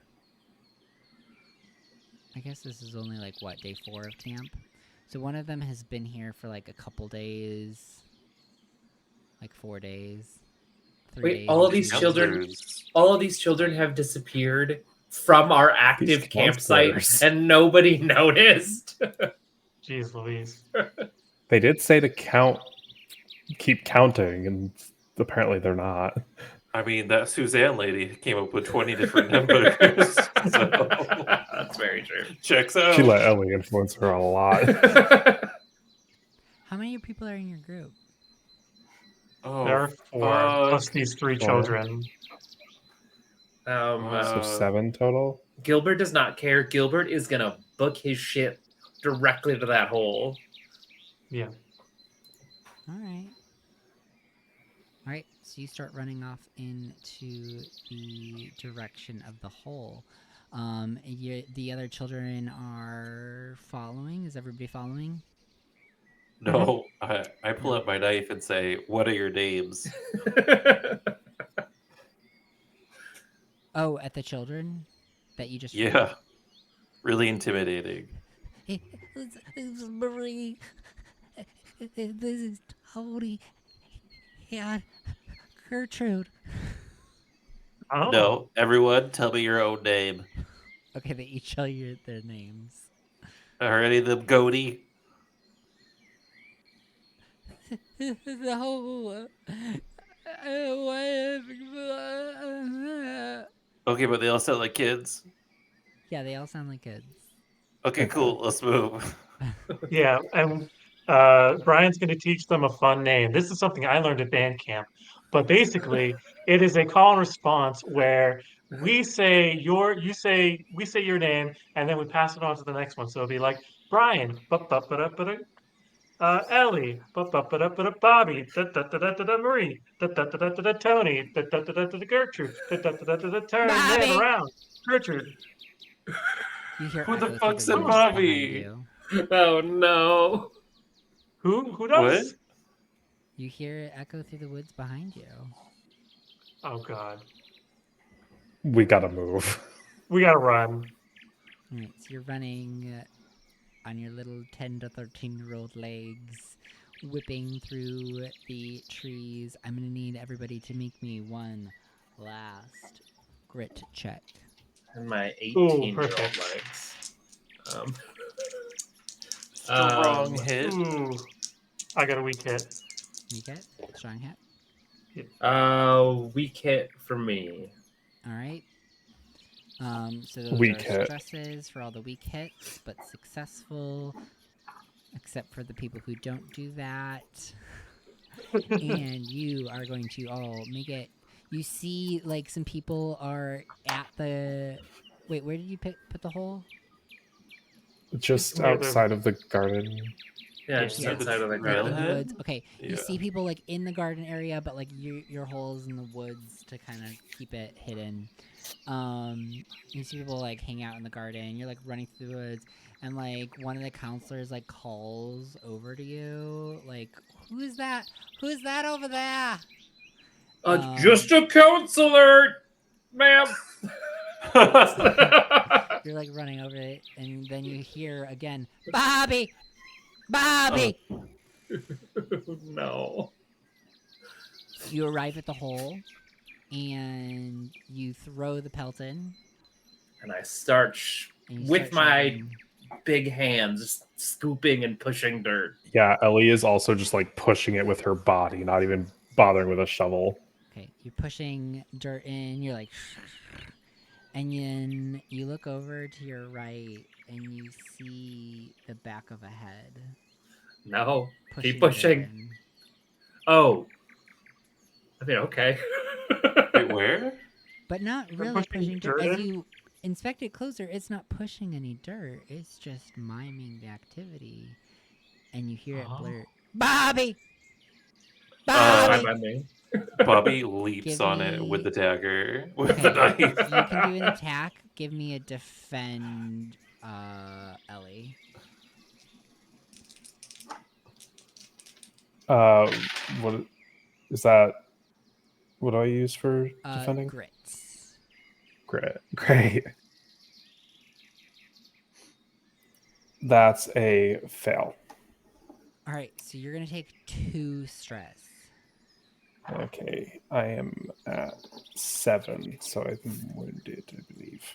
I guess this is only like what, day 4 of camp? So one of them has been here for like a couple days, like 4 days. 3 Wait, days. all of these children have disappeared from our active These campsite monsters. and nobody noticed. Jeez Louise. They did say to keep counting, and apparently they're not. I mean, that Suzanne lady came up with 20 different numbers. So That's very true. checks out. She let Ellie influence her a lot. How many people are in your group? Oh, There are 4 plus fuck. these 3 4. children. So 7 total. Gilbert does not care. Gilbert is gonna book his shit directly to that hole. Yeah. All right. All right. So you start running off into the direction of the hole. The other children are following. Is everybody following? No, I pull up my knife and say, "What are your names?" Oh, at the children that you just Yeah, really intimidating. Hey, it's Marie. This is Tony and Gertrude. Oh. No, everyone, tell me your own name. Okay, they each tell you their names. Are any of them goaty? No. Okay, but they all sound like kids. Yeah, they all sound like kids. Okay, cool. Let's move. Yeah, and Brian's going to teach them a fun name. This is something I learned at band camp, but basically, it is a call and response where we say we say your name, and then we pass it on to the next one. So it'll be like Brian, Ellie, Bobby, Marie, Tony, Gertrude, turn it Bobby! around, Gertrude. You hear Who the echo fuck through said the woods behind Bobby? you. Oh no. Who What? does? You hear it echo through the woods behind you. Oh God, We gotta move. we gotta run. All right, so you're running on your little 10 to 13-year-old legs, whipping through the trees. I'm going to need everybody to make me one last grit check. And my Ooh, 18-year-old perfect. legs. Strong hit. Ooh, I got a weak hit. You get strong hit. Weak hit for me. All right. So those Weak are hit. stresses for all the weak hits, but successful, except for the people who don't do that. And you are going to all make it. You see, like, some people are at the. Wait, where did you put the hole? Just Near the- outside of the garden. Yeah, just Yeah, outside of the like garden. in the Railhead? woods. Okay, you Yeah. see people like in the garden area, but like your holes in the woods to kind of keep it hidden. You see people like hang out in the garden. You're like running through the woods, and like one of the counselors like calls over to you, like, "Who's that? Who's that over there?" Just a counselor, ma'am. You're like running over it, and then you hear again, "Bobby, Bobby!" No. You arrive at the hole, and you throw the pelt in. And I start And you with start my shoveling. big hands, just scooping and pushing dirt. Yeah, Ellie is also just like pushing it with her body, not even bothering with a shovel. Okay, you're pushing dirt in. You're like, and then you look over to your right, and you see the back of a head. No, keep dirt pushing. in. Oh, I mean, okay. Wait, where? But not They're really pushing pushing dirt. dirt As in? you inspect it closer, it's not pushing any dirt. It's just miming the activity, and you hear it blurt, "Bobby, Fine Bobby." by me. Bobby leaps Give on it me- with the dagger, with Okay, the knife. you can do an attack. Give me a defend, Ellie. What is that? What do I use for defending? Grits. Great. That's a fail. All right, so you're gonna take 2 stress. Okay, I am at 7, so I'm wounded, I believe.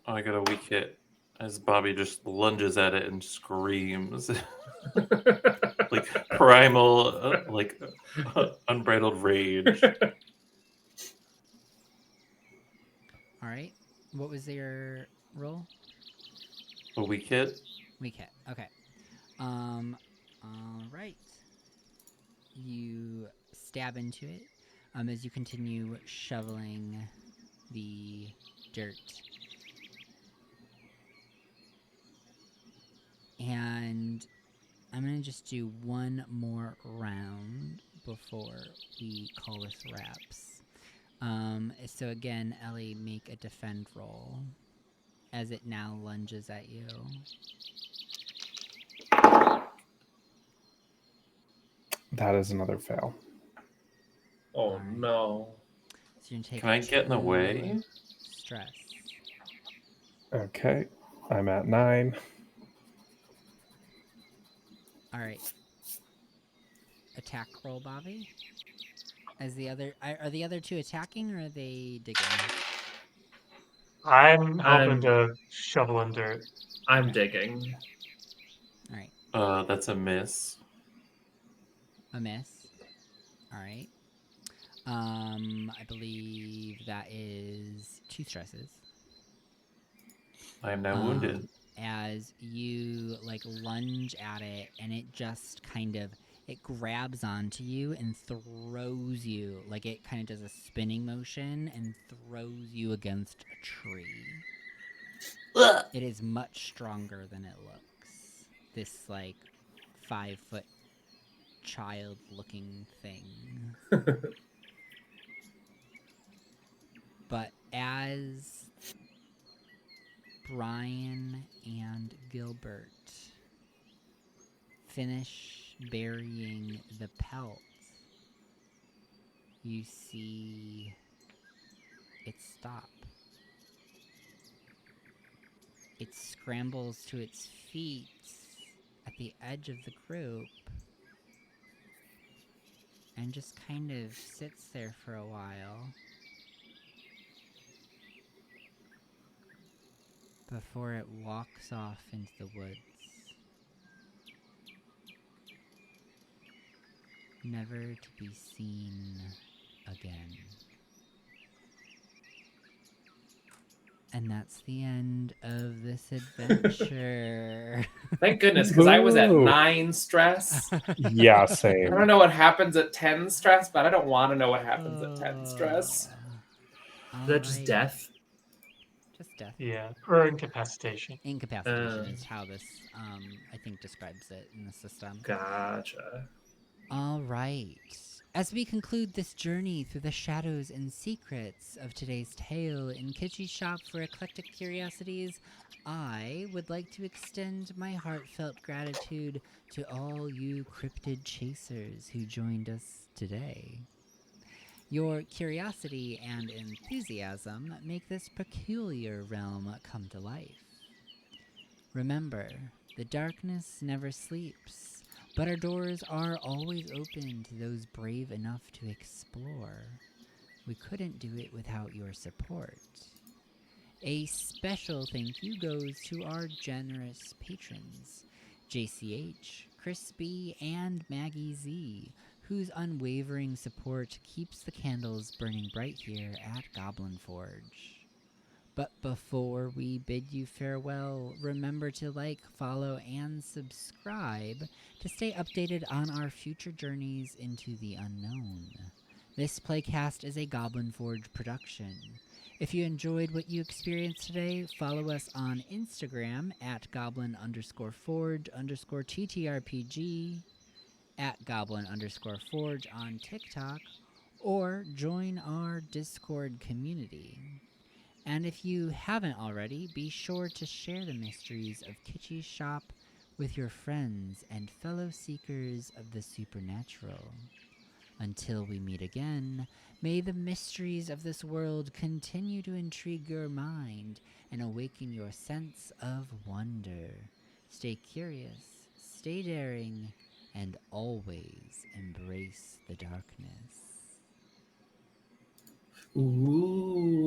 Oh, I got a weak hit as Bobby just lunges at it and screams. Like primal, unbridled rage. All right, what was your roll? A weak hit? Weak hit. Okay. All right. You stab into it as you continue shoveling the dirt. And I'm going to just do one more round before we call this wraps. So again, Ellie, make a defend roll as it now lunges at you. That is another fail. Oh Alright. no. So you're going to take Can I get in the 2 way? stress. Okay, I'm at 9. All right. Attack roll, Bobby. As the other are the other 2 attacking or are they digging? I'm helping I'm- to shovel in dirt. I'm Okay. digging. All right. That's a miss. A miss. All right. I believe that is 2 stresses. I am now wounded. As you like lunge at it and it just kind of it grabs onto you and throws you, like it kind of does a spinning motion and throws you against a tree. Ugh. It is much stronger than it looks. This like 5-foot child looking thing. But as Brian and Gilbert finish burying the pelt, you see it stop. It scrambles to its feet at the edge of the group and just kind of sits there for a while before it walks off into the woods. Never to be seen again. And that's the end of this adventure. Thank goodness, because I was at Whoa. 9 stress. Yeah, I same. don't know what happens at 10 stress, but I don't want to know what happens at 10 stress. Is that just Alright. death? Just death. Yeah, or incapacitation. Incapacitation is how this, I think, describes it in the system. Gotcha. All right. As we conclude this journey through the shadows and secrets of today's tale in Kitschy's Shop for Eclectic Curiosities, I would like to extend my heartfelt gratitude to all you cryptid chasers who joined us today. Your curiosity and enthusiasm make this peculiar realm come to life. Remember, the darkness never sleeps, but our doors are always open to those brave enough to explore. We couldn't do it without your support. A special thank you goes to our generous patrons, JCH, Crispy, and Maggie Z, whose unwavering support keeps the candles burning bright here at Goblin Forge. But before we bid you farewell, remember to like, follow, and subscribe to stay updated on our future journeys into the unknown. This playcast is a Goblin Forge production. If you enjoyed what you experienced today, follow us on Instagram at goblin_forge_TTRPG, at goblin_forge on TikTok, or join our Discord community. And if you haven't already, be sure to share the mysteries of Kitschy's Shop with your friends and fellow seekers of the supernatural. Until we meet again, may the mysteries of this world continue to intrigue your mind and awaken your sense of wonder. Stay curious, stay daring, and always embrace the darkness. Ooh.